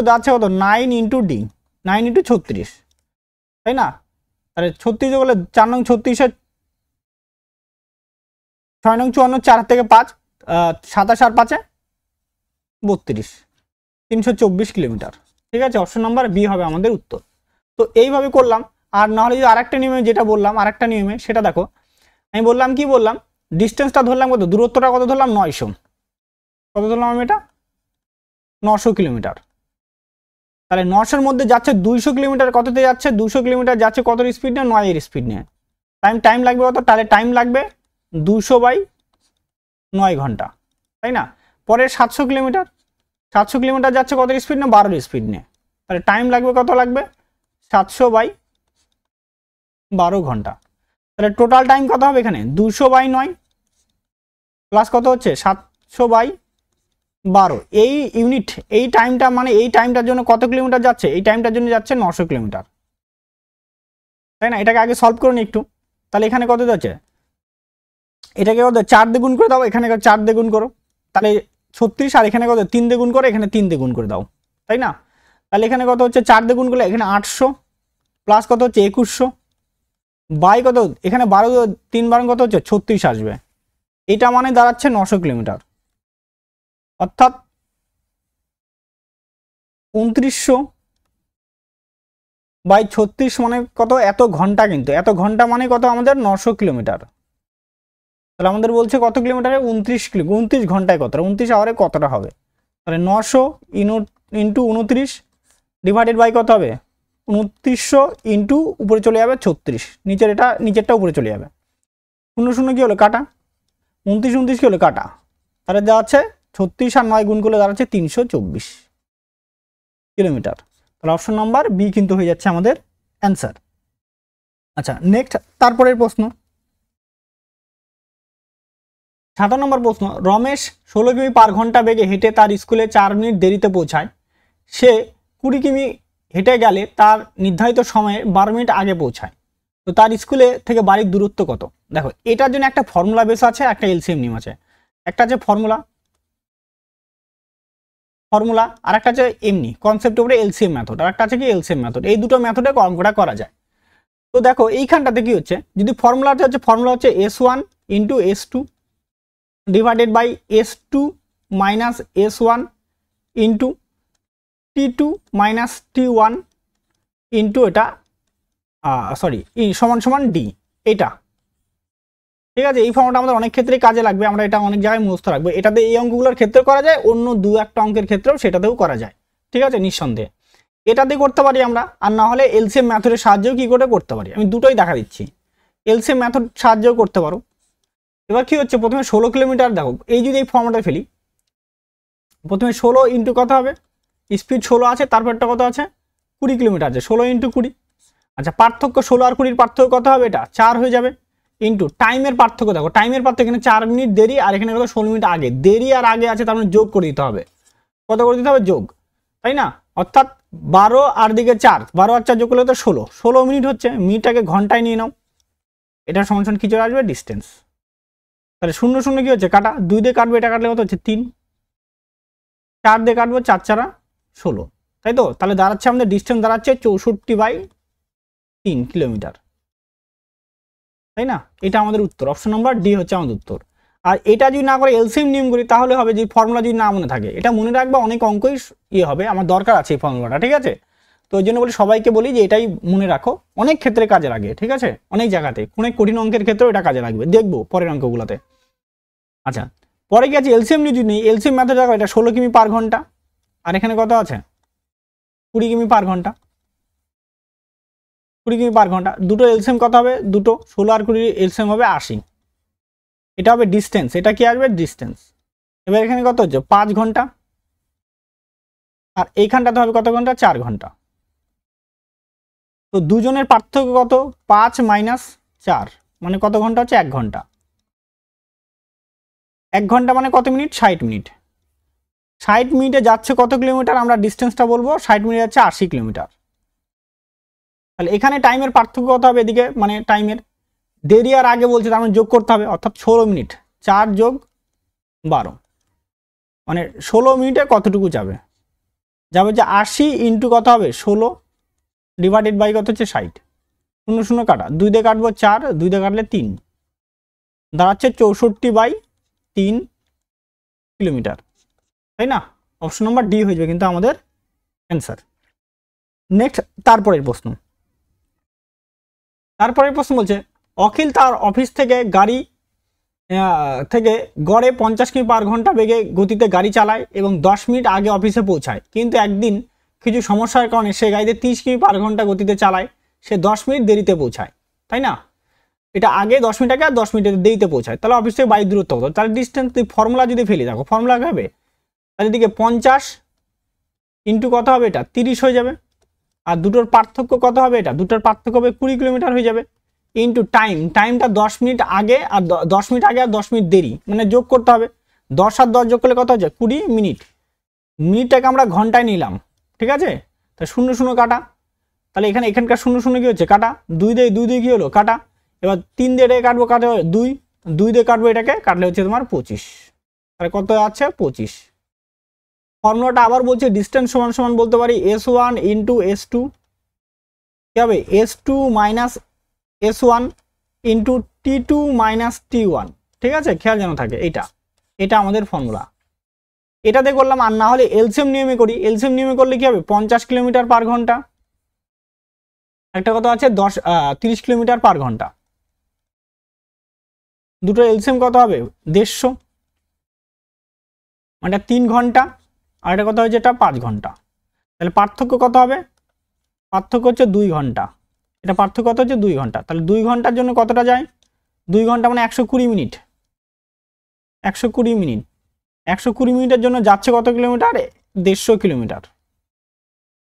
যাচ্ছে কত? 9 ইন্টু d, 9 ইন্টু 36, তাই না? তাহলে 36 বলে 4 নং 36, 6 নং 54, 4 থেকে 5, 27 আর 5 32, 324 কিলোমিটার। ঠিক আছে, অপশন নাম্বার বি হবে আমাদের উত্তর। তো এইভাবে করলাম। আর নাহলে যদি আরেকটা নিয়মে যেটা বললাম, আরেকটা নিয়মে সেটা দেখো, আমি বললাম কি বললাম, ডিস্টেন্সটা ধরলাম কত? দূরত্বটা কত ধরলাম? 900। কত ধরলাম আমি? এটা 900 কিলোমিটার। তাহলে 900-র মধ্যে যাচ্ছে 200 কিলোমিটার, কততে যাচ্ছে? 200 কিলোমিটার যাচ্ছে কত স্পিড নিয়ে? 9 এর স্পিড নিয়ে। টাইম লাগবে কত? তাহলে টাইম লাগবে 200/9 ঘন্টা, তাই না? পরে 700 কিলোমিটার যাচ্ছে কত স্পিড নিয়ে? 12 স্পিড নিয়ে। তাহলে টাইম লাগবে কত? লাগবে 700/12 ঘন্টা। তাহলে টোটাল টাইম কত হবে এখানে? 200/9 প্লাস কত হচ্ছে? 700/12। এই ইউনিট, এই টাইমটা, মানে এই টাইমটার জন্য কত কিলোমিটার যাচ্ছে? এই টাইমটার জন্য যাচ্ছে 900 কিলোমিটার, তাই না? এটাকে আগে সলভ করুন একটু। তাহলে এখানে কত যাচ্ছে? এটাকে কত? 4 দিয়ে গুণ করে দাও, এখানে 4 দিয়ে গুণ করো, তাহলে 36, আর এখানে কত? 3 দিয়ে গুণ করে, এখানে 3 দিয়ে গুণ করে দাও, তাই না? তাহলে এখানে কত হচ্ছে? 4 দিয়ে গুণ করলে এখানে 800 প্লাস কত হচ্ছে? 2100 বাই কত? এখানে 12, 3 12 কত হচ্ছে? 36 আসবে। এটা মানে দাঁড়াচ্ছে 900 কিলোমিটার, অর্থাৎ 2900/36 মানে কত? এত ঘন্টা। কিন্তু এত ঘন্টা মানে কত? আমাদের 900 কিলোমিটার। তাহলে আমাদের বলছে কত কিলোমিটারে? 29 ঘন্টায় কতটা? 29 আওয়ারে কতটা হবে? তাহলে 900 ইন্টু 29 ডিভাইডেড বাই কত হবে? 2900 ইন্টু উপরে চলে যাবে 36, নিচেরটা উপরে চলে যাবে। 0 0 কি হলো? কাটা। 29 29 কি হলো? কাটা। তাহলে দাঁড়াচ্ছে 36 আর 9 গুণ করলে দাঁড়াচ্ছে 324 কিলোমিটার। তাহলে অপশন নাম্বার বি কিন্তু হয়ে যাচ্ছে আমাদের অ্যান্সার। আচ্ছা, নেক্সট তারপরের প্রশ্ন 57 নম্বর প্রশ্ন, রমেশ 16 কিমি পার ঘন্টা বেগে হেঁটে তার স্কুলে 4 মিনিট দেরিতে পৌঁছায়। সে 20 কিমি হেঁটে গেলে তার নির্ধারিত সময়ে 12 মিনিট আগে পৌঁছায়। তো তার স্কুলে থেকে বাড়ির দূরত্ব কত? দেখো, এটার জন্য একটা ফর্মুলা বেস আছে, একটা এলসিএম নিয়ম আছে। একটা আছে ফর্মুলা, আর একটা আছে এমনি কনসেপ্ট উপরে এলসিএম মেথড, আর একটা আছে কি এলসিএম মেথড। এই দুটো মেথডে অঙ্কটা করা যায়। তো দেখো এইখানটাতে কি হচ্ছে, যদি ফর্মুলা হচ্ছে S1 into S2 divided by S2 minus S1 into T2 minus T1 into এটা সমান ডি। এটা ঠিক আছে, এই ফর্মটা আমাদের অনেক ক্ষেত্রে কাজে লাগবে, আমরা এটা অনেক জায়গায় মুখস্থ রাখবো। এটাতে এই অঙ্কগুলোর ক্ষেত্রে করা যায়, অন্য 2-1টা অঙ্কের ক্ষেত্রেও সেটাতেও করা যায়। ঠিক আছে, নিঃসন্দেহে এটা দিয়ে করতে পারি আমরা, আর না হলে এলসিএম মেথডের সাহায্যেও কি করে করতে পারি, আমি দুটোই দেখা দিচ্ছি। এলসিএম মেথড সাহায্যেও করতে পারো। এবার কি হচ্ছে, প্রথমে 16 কিলোমিটার দেখো, এই যদি এই ফর্মটা ফেলি, প্রথমে 16 ইন্টু কত হবে, স্পিড 16 আছে, তারপরটা কত আছে 20 কিলোমিটার আছে, 16 ইন্টু 20। আচ্ছা, পার্থক্য 16 আর 20 পার্থক্য কত হবে, এটা 4 হয়ে যাবে। ইন্টু টাইমের পার্থক্য দেখো, টাইমের পার্থক্য এখানে 4 মিনিট দেরি, আর এখানে কত 16 মিনিট আগে, দেরি আর আগে আছে, তার মানে যোগ করে দিতে হবে। কত করে দিতে হবে, যোগ, তাই না? অর্থাৎ 12 আর দিকে 4, 12 আর 4 যোগ করলে তো 16 মিনিট হচ্ছে, মিনিটটাকে ঘন্টায় নিয়ে নাও, এটা সমান কি চলে আসবে, ডিস্টেন্স। তাহলে 0 0 কি হচ্ছে কাটা, 2 দিয়ে কাটবো, এটা কাটলে কত হচ্ছে 3, 4 দিয়ে কাটবো, 4 4 16, তাই তো? তাহলে দাঁড়াচ্ছে আমাদের ডিস্টেন্স দাঁড়াচ্ছে 64/3 কিলোমিটার, তাই না? এটা আমাদের উত্তর, অপশন নাম্বার ডি হচ্ছে আমাদের উত্তর। আর এটা যদি না করে এলসিএম নিয়ম করি, তাহলে হবে যে ফর্মুলা যদি না মনে থাকে, এটা মনে রাখবা, অনেক অঙ্কই হবে, আমার দরকার আছে এই ফর্মুলাটা, ঠিক আছে? তো ওই জন্য বলি, সবাইকে বলি যে এটাই মনে রাখো, অনেক ক্ষেত্রে কাজে লাগে, ঠিক আছে? অনেক জায়গাতে, অনেক কঠিন অঙ্কের ক্ষেত্রেও এটা কাজে লাগবে, দেখবো পরের অঙ্কগুলোতে। আচ্ছা, পরে কি আছে, এলসিএম যদি নেই, এলসিএম মেথড দেখো, এটা 16 কিমি পার ঘন্টা, আর এখানে কত আছে 20 কিমি পার ঘন্টা, 20 কিমি পার ঘন্টা, দুটো এলসিএম কত হবে, দুটো 16 আর 20 এলসিএম হবে 80, এটা হবে ডিস্টেন্স, এটা কি আসবে, ডিস্টেন্স। এবার এখানে কত হচ্ছে 5 ঘন্টা, আর এইখানটাতে হবে কত ঘন্টা, 4 ঘন্টা। তো দুজনের পার্থক্য কত, 5 - 4, মানে কত ঘন্টা হচ্ছে, 1 ঘন্টা। 1 ঘন্টা মানে কত মিনিট, 60 মিনিট। 60 মিনিটে যাচ্ছে কত কিলোমিটার, আমরা ডিস্টেন্সটা বলবো, 60 মিনিট যাচ্ছে 80 কিলোমিটার। তাহলে এখানে টাইমের পার্থক্য কত হবে, এদিকে মানে টাইমের দেরি আর আগে বলছে, তার মানে যোগ করতে হবে, অর্থাৎ 16 মিনিট, 4 যোগ 12, মানে 16 মিনিটে কতটুকু যাবে, যাবে যে 80 ইন্টু কত হবে 16 ডিভাইডেড বাই কত হচ্ছে 60, 0 0 কাটা, 2 দিয়ে কাটবো 4, 2 দিয়ে কাটলে 3, দাঁড়াচ্ছে 64/3 কিলোমিটার, তাই না? অপশন নাম্বার ডি হয়ে যাবে কিন্তু আমাদের অ্যান্সার। নেক্সট, তারপরের প্রশ্ন বলছে, অখিল তার অফিস থেকে গড়ে 50 কিমি পার ঘন্টা বেগে গতিতে গাড়ি চালায় এবং 10 মিনিট আগে অফিসে পৌঁছায়, কিন্তু একদিন কিছু সমস্যার কারণে সে গাড়িতে 30 কিমি পার ঘন্টা গতিতে চালায়, সে 10 মিনিট দেরিতে পৌঁছায়, তাই না? এটা আগে 10 মিনিট আগে আর 10 মিনিট দেরিতে পৌঁছায়, তাহলে অফিস থেকে বাড়ির দূরত্ব কত, তাহলে ডিস্টেন্স ফর্মুলা যদি ফেলি, দেখো ফর্মুলা হবে, তাহলে এদিকে 50 ইন্টু কত হবে, এটা 30 হয়ে যাবে, আর দুটোর পার্থক্য কত হবে, এটা দুটোর পার্থক্য হবে 20 কিলোমিটার হয়ে যাবে, ইন্টু টাইমটা 10 মিনিট আগে আর 10 মিনিট আগে আর 10 মিনিট দেরি, মানে যোগ করতে হবে, 10 আর 10 যোগ করলে কত হচ্ছে 20 মিনিট, মিনিটটাকে আমরা ঘন্টায় নিলাম, ঠিক আছে? তা 0 0 কাটা, তাহলে এখানকার 0 0 কি হচ্ছে কাটা, 2 দিয়ে কি হলো কাটা, এবার 3 দিয়ে এটাকে কাটবো, কাটা 2 দিয়ে কাটবো, এটাকে কাটলে হচ্ছে তোমার 25, তাহলে কত আছে 25। ফর্মুলাটা আবার বলছে, ডিস্টেন্স সমান সমান বলতে পারি S1 ইন্টু S2, কি হবে S2 minus S1 into T2 minus T1, ঠিক আছে? খেয়াল যেন থাকে, এটা আমাদের ফর্মুলা, এটাতে করলাম, আর না হলে এলসিএম নিয়মে করি, এলসিএম নিয়মে করলে কি হবে 50 কিলোমিটার পার ঘন্টা, একটা কত আছে 30 কিলোমিটার পার ঘন্টা, দুটো এলসিএম কত হবে 150, মানে 3 ঘন্টা, আর এটা কত হচ্ছে, এটা 5 ঘন্টা, তাহলে পার্থক্য কত হবে, পার্থক্য হচ্ছে 2 ঘন্টা, এটা পার্থক্য কত হচ্ছে 2 ঘন্টা, তাহলে 2 ঘন্টার জন্য কতটা যায়, 2 ঘন্টা মানে 120 মিনিট, 120 মিনিট, 120 মিনিটের জন্য যাচ্ছে কত কিলোমিটার, 150 কিলোমিটার।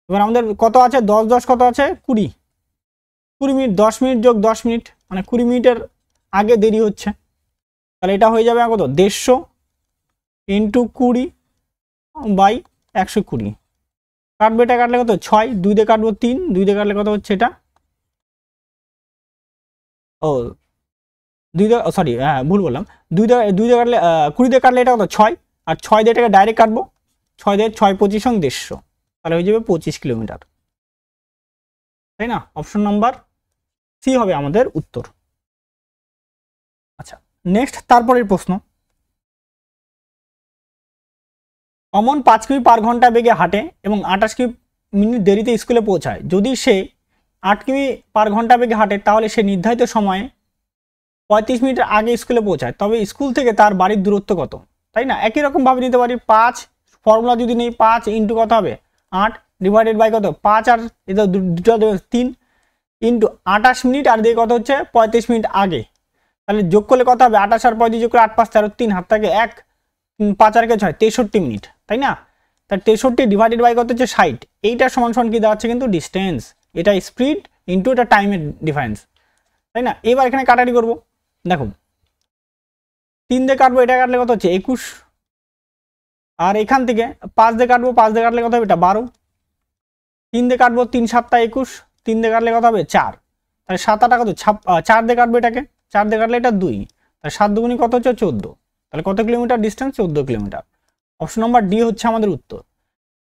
এবার আমাদের কত আছে, 10 10 কত আছে 20 মিনিট, 10 মিনিট যোগ 10 মিনিট, মানে 20 মিনিটের আগে দেরি হচ্ছে, তাহলে এটা হয়ে যাবে কত 150 ইন্টু 20/120, কাটবে, এটা কাটলে কত 6, 2 দিয়ে কাটবো 3, 2 দিয়ে কাটলে কত হচ্ছে এটা, ও 2 দিয়ে, সরি হ্যাঁ ভুল বললাম, 2 দিয়ে কাটলে 20 দিয়ে কাটলে এটা কত 6, আর 6 দিয়ে এটাকে ডাইরেক্ট কাটবো, 6 দিয়ে 6 25 150, তাহলে হয়ে যাবে 25 কিলোমিটার, তাই না? অপশন নাম্বার সি হবে আমাদের উত্তর। আচ্ছা, নেক্সট তারপরের প্রশ্ন, অমন 5 কিমি পার ঘন্টা বেগে হাঁটে এবং 28 মিনিট দেরিতে স্কুলে পৌঁছায়, যদি সে 8 কিমি পার ঘন্টা বেগে হাঁটে, তাহলে সে নির্ধারিত সময়ে 35 মিনিটের আগে স্কুলে পৌঁছায়, তবে স্কুল থেকে তার বাড়ির দূরত্ব কত, তাই না? একই রকম ভাবে নিতে পারি, 5 ফর্মুলা যদি নেই, 5 ইন্টু কত হবে 8 ডিভাইডেড বাই কত 5 আর এটা দুটো 3 ইন্টু 28 মিনিট আর দিয়ে কত হচ্ছে 35 মিনিট আগে, তাহলে যোগ করলে কত হবে 28 আর 35 যোগ করে 8 5 13 3 হাত থেকে 1 5 আর কে 6 63 মিনিট, তাই না? তার 63 ডিভাইডেড বাই কত হচ্ছে 60, এইটা সমান সমান কি দেওয়া হচ্ছে কিন্তু ডিস্টেন্স, এটা স্পিড ইন্টু এটা টাইমের ডিফারেন্স, তাই না? এবার এখানে কাটাকাটি করবো, দেখো 3 দিয়ে কাটবো, এটা কাটলে কত হচ্ছে 21, আর এখান থেকে 5 দিয়ে কাটবো, 5 দিয়ে কাটলে কত হবে এটা 12, 3 দিয়ে কাটবো 3 7 21, 3 দিয়ে কাটলে কত হবে 4, তাহলে 7 8 কত 4 দিয়ে কাটবো এটাকে, 4 দিয়ে কাটলে এটা 2, তাহলে 7 দুগুণী কত হচ্ছে 14, তাহলে কত kilometre distance 14 kilometre. Option number D হচ্ছে আমাদের উত্তর।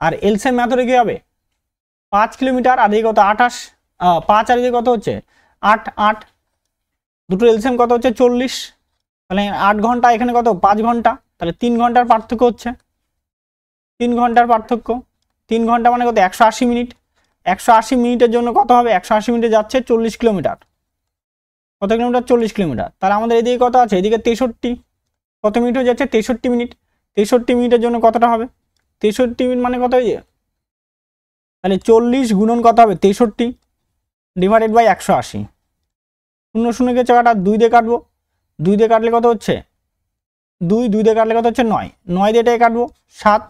আর এলসিএম মেথডে কি হবে 5 কিলোমিটার আর এই কত 28, 5 আর এই কত হচ্ছে 8 8, দুটো এলসিএম কত হচ্ছে 40, তাহলে 8 ঘন্টা এখানে কত 5 ঘন্টা, তাহলে 3 ঘন্টার পার্থক্য হচ্ছে, 3 ঘন্টার পার্থক্য, 3 ঘন্টা মানে কত 180 মিনিট, 180 মিনিটের জন্য কত হবে 180 মিনিটে যাচ্ছে 40 কিলোমিটার, কত কিলোমিটার 40 কিলোমিটার, তাহলে আমাদের এদিকে কত আছে এদিকে 63, কত মিনিট হয়ে যাচ্ছে 63 মিনিট, 63 মিনিটের জন্য কতটা হবে 63 মিনিট মানে কত হয়ে, তাহলে 40 গুণন কত হবে 63 ডিভাইডেড বাই 180, 0 0 কে চাকাটা 2 দিয়ে কাটবো, 2 দিয়ে কাটলে কত হচ্ছে 2 2 দিয়ে কাটলে কত হচ্ছে 9, 9 দিয়ে এটাকে কাটবো 7,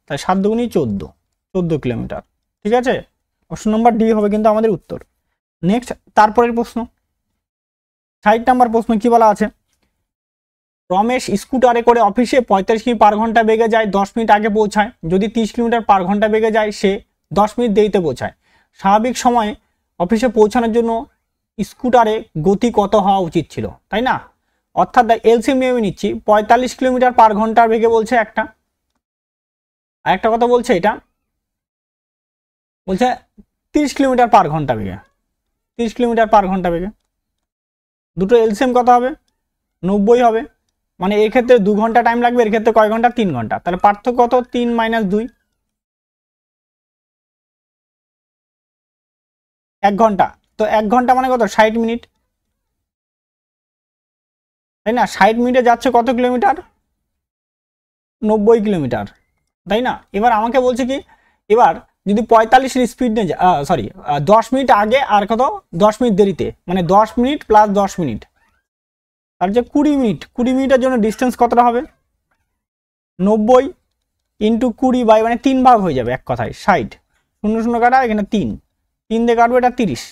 তাহলে 7 দুগুণী 14 কিলোমিটার, ঠিক আছে? অপশন নাম্বার ডি হবে কিন্তু আমাদের উত্তর। নেক্সট তারপরের প্রশ্ন 60 নাম্বার প্রশ্ন কি বলা আছে, রমেশ স্কুটারে করে অফিসে 45 কিমি পার ঘন্টা বেগে যায়, 10 মিনিট আগে পৌঁছায়, যদি 30 কিলোমিটার পার ঘন্টা বেগে যায় সে 10 মিনিট দেরিতে পৌঁছায়, স্বাভাবিক সময়ে অফিসে পৌঁছানোর জন্য স্কুটারে গতি কত হওয়া উচিত ছিল, তাই না? অর্থাৎ এলসিএম নিয়ে আমি নিচ্ছি 45 কিলোমিটার পার ঘন্টার বেগে বলছে একটা, আর একটা কথা বলছে এটা বলছে 30 কিলোমিটার পার ঘন্টা বেগে, 30 কিলোমিটার পার ঘন্টা বেগে, দুটো এলসিএম কত হবে 90 হবে, মানে এর ক্ষেত্রে 2 ঘন্টা টাইম লাগবে, এর ক্ষেত্রে কয় ঘন্টা 3 ঘন্টা, তাহলে পার্থক্য কত 3 - 2, 1 ঘন্টা, তো 1 ঘন্টা মানে কত 60 মিনিট, তাই না? 60 মিনিটে যাচ্ছে কত কিলোমিটার 90 কিলোমিটার, তাই না? এবার আমাকে বলছে কি, এবার যদি 45 স্পিড নিয়ে যায়, সরি 10 মিনিট আগে আর কত 10 মিনিট দেরিতে, মানে 10 মিনিট প্লাস 10 মিনিট, আর যে 20 মিনিট, 20 মিনিটের জন্য ডিস্টেন্স কতটা হবে 90 ইন্টু 20 বাই মানে 3 ভাগ হয়ে যাবে, এক কথায় 60, 0 0 কাটা এখানে 3 দিয়ে কাটবো এটা 30,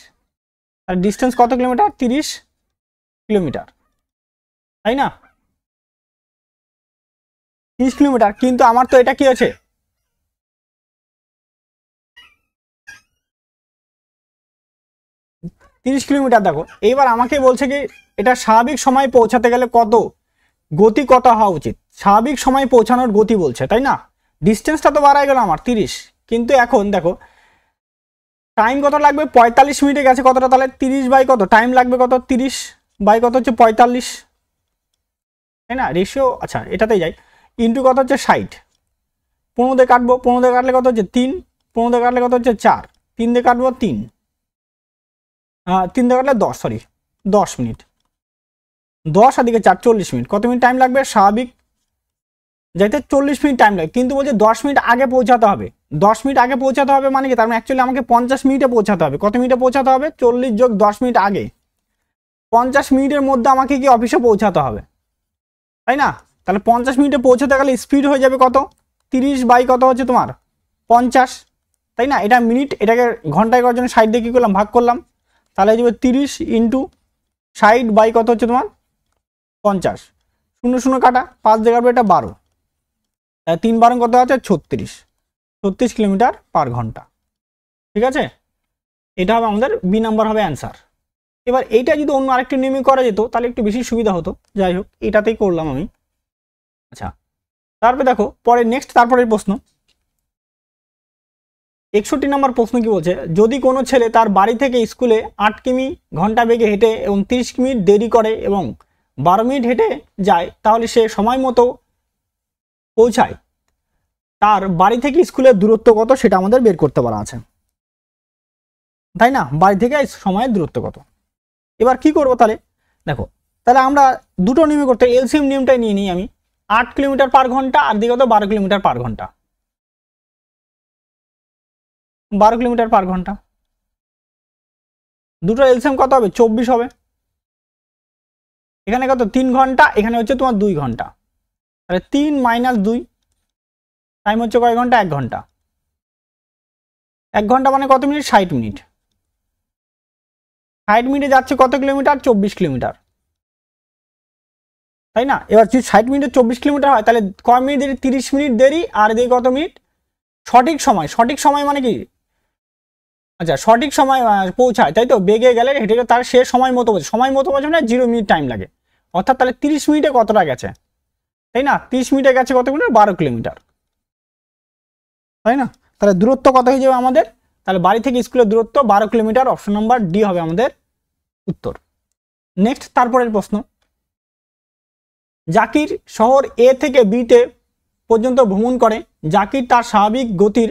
আর ডিস্টেন্স কত কিলোমিটার 30 কিলোমিটার, তাই না? 30 কিলোমিটার, কিন্তু আমার তো এটা কি আছে 30 কিলোমিটার, দেখো এইবার আমাকে বলছে কি এটা স্বাভাবিক সময় পৌঁছাতে গেলে কত গতি কত হওয়া উচিত, স্বাভাবিক সময় পৌঁছানোর গতি বলছে, তাই না? ডিস্টেন্সটা তো বাড়াই গেল আমার 30, কিন্তু এখন দেখো টাইম কত লাগবে 45 মিনিটে গেছে কতটা, তাহলে 30 বাই কত টাইম লাগবে কত 30 বাই কত হচ্ছে 45, তাই না? রেশিও আচ্ছা এটাতেই যাই, ইন্টু কত হচ্ছে 60, 15 দিয়ে কাটবো, 15 দিয়ে কাটলে কত হচ্ছে 3, 15 দিয়ে কাটলে কত হচ্ছে 4, 3 দিয়ে কাটবো 3, 3 দিয়ে কাটলে 10, সরি 10 মিনিট, 10 আর দিকে 4 40 মিনিট, কত মিনিট টাইম লাগবে স্বাভাবিক যাইতে 40 মিনিট টাইম লাগে, কিন্তু বলছে 10 মিনিট আগে পৌঁছাতে হবে, 10 মিনিট আগে পৌঁছাতে হবে মানে কি, তার মানে অ্যাকচুয়ালি আমাকে 50 মিনিটে পৌঁছাতে হবে, কত মিনিটে পৌঁছাতে হবে 40 যোগ 10 মিনিট আগে, 50 মিনিটের মধ্যে আমাকে কি অফিসে পৌঁছাতে হবে, তাই না? তাহলে 50 মিনিটে পৌঁছাতে গেলে স্পিড হয়ে যাবে কত 30 বাই কত হচ্ছে তোমার 50, তাই না? এটা মিনিট, এটাকে ঘন্টায় করার জন্য 60 দিয়ে কী করলাম ভাগ করলাম, তাহলে হয়ে যাবে 30 ইন্টু 60 বাই কত হচ্ছে তোমার 50, 0 0 কাটা 5 দিয়ে কাটবে এটা 12, 3 12 কত আছে 36 কিলোমিটার পার ঘন্টা, ঠিক আছে? এটা হবে আমাদের বি নাম্বার হবে অ্যান্সার। এবার এইটা যদি অন্য আরেকটি নিয়মে করা যেত তাহলে একটু বেশি সুবিধা হতো, যাই হোক এটাতেই করলাম আমি। আচ্ছা তারপরে দেখো পরে নেক্সট তারপরের প্রশ্ন 61 নম্বর প্রশ্ন কি বলছে, যদি কোনো ছেলে তার বাড়ি থেকে স্কুলে 8 কিমি ঘন্টা বেগে হেঁটে এবং 30 মিনিট দেরি করে এবং 12 মিনিট হেঁটে যায়, তাহলে সে সময় মতো পৌঁছায়, তার বাড়ি থেকে স্কুলের দূরত্ব কত সেটা আমাদের বের করতে বলা আছে, তাই না? বাড়ি থেকে সময়ের দূরত্ব কত। এবার কি করব তাহলে দেখো, তাহলে আমরা দুটো নিয়মে করতে এলসিএম নিয়মটাই নিয়ে নিই আমি, 8 কিলোমিটার পার ঘন্টা আর দিকে 12 কিলোমিটার পার ঘন্টা, 12 কিলোমিটার পার ঘন্টা। দুটো এলসিএম কত হবে? 24 হবে। এখানে কত? 3 ঘন্টা, এখানে হচ্ছে তোমার 2 ঘন্টা, তাহলে 3 - 2, টাইম হচ্ছে কয় ঘন্টা? 1 ঘন্টা। 1 ঘন্টা মানে কত মিনিট? 60 মিনিট। 60 মিনিটে যাচ্ছে কত কিলোমিটার? 24 কিলোমিটার, তাই না? এবার যদি 60 মিনিটে 24 কিলোমিটার হয়, তাহলে কয় মিনিট দেরি? 30 মিনিট দেরি, আর এদিকে কত মিনিট? সঠিক সময়। সঠিক সময় মানে কি? আচ্ছা, সঠিক সময় পৌঁছায়, তাই তো? বেগে গেলে হেঁটে গেলে তার সে সময় মতো বোঝে। সময় মতো বোঝে না, 0 মিনিট টাইম লাগে। অর্থাৎ তাহলে 30 মিনিটে কতটা গেছে, তাই না? 30 মিনিটে গেছে কত কিলোমিটার? 12 কিলোমিটার, তাই না? তাহলে দূরত্ব কত হয়ে যাবে আমাদের? তাহলে বাড়ি থেকে স্কুলের দূরত্ব 12 কিলোমিটার। অপশন নাম্বার ডি হবে আমাদের উত্তর। নেক্সট, তারপরের প্রশ্ন। জাকির শহর এ থেকে বিতে পর্যন্ত ভ্রমণ করে। জাকির তার স্বাভাবিক গতির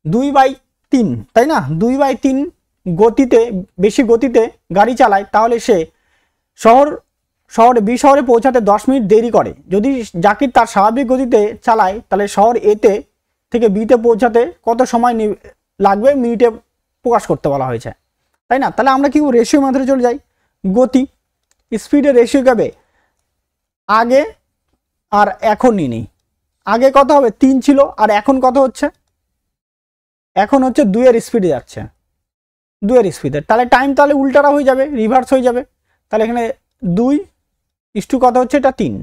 2/3, তাই না? 2/3 গতিতে, বেশি গতিতে গাড়ি চালায়, তাহলে সে শহরে বি শহরে পৌঁছাতে 10 মিনিট দেরি করে। যদি জাকির তার স্বাভাবিক গতিতে চালায়, তাহলে শহর এতে থেকে বিতে পৌঁছাতে কত সময় লাগবে মিনিটে প্রকাশ করতে বলা হয়েছে, তাই না? তাহলে আমরা কি রেশিও মেথডে চলে যাই। গতি, স্পিডের রেশিও কবে? আগে আর এখন নিয়ে নিই। আগে কত হবে? 3 ছিল, আর এখন কত হচ্ছে? এখন হচ্ছে 2 এর স্পিডে যাচ্ছে, 2 এর স্পিডে। তাহলে টাইম তাহলে উল্টাটা হয়ে যাবে, রিভার্স হয়ে যাবে। তাহলে এখানে 2 কত হচ্ছে? এটা 3।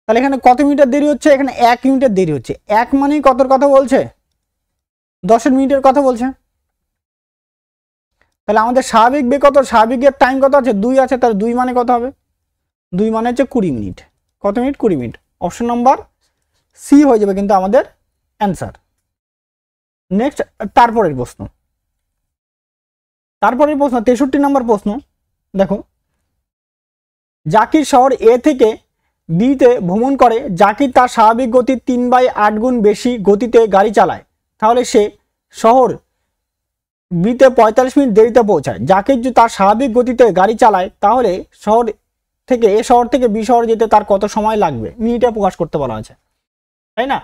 তাহলে এখানে কত মিনিটের দেরি হচ্ছে? এখানে 1 মিনিটের দেরি হচ্ছে। 1 মানেই কতর কথা বলছে? 10 মিনিটের কথা বলছে। তাহলে আমাদের স্বাভাবিক বেগ কত? স্বাভাবিকের টাইম কত আছে? 2 আছে, তাহলে 2 মানে কত হবে? 2 মানে হচ্ছে 20 মিনিট। কত minute? 20 minute. Option number C হয়ে যাবে কিন্তু আমাদের অ্যান্সার। নেক্সট, তারপরের প্রশ্ন। 63 নম্বর প্রশ্ন। দেখো, জাকির শহর এ থেকে বিতে ভ্রমণ করে। জাকির তার স্বাভাবিক গতির 3/8 গুণ বেশি গতিতে গাড়ি চালায়, তাহলে সে শহর বিতে 45 মিনিট দেরিতে পৌঁছায়। জাকির যদি তার স্বাভাবিক গতিতে গাড়ি চালায়, তাহলে শহর থেকে বি শহরে যেতে তার কত সময় লাগবে মিনিটে প্রকাশ করতে বলা হয়েছে, তাই না?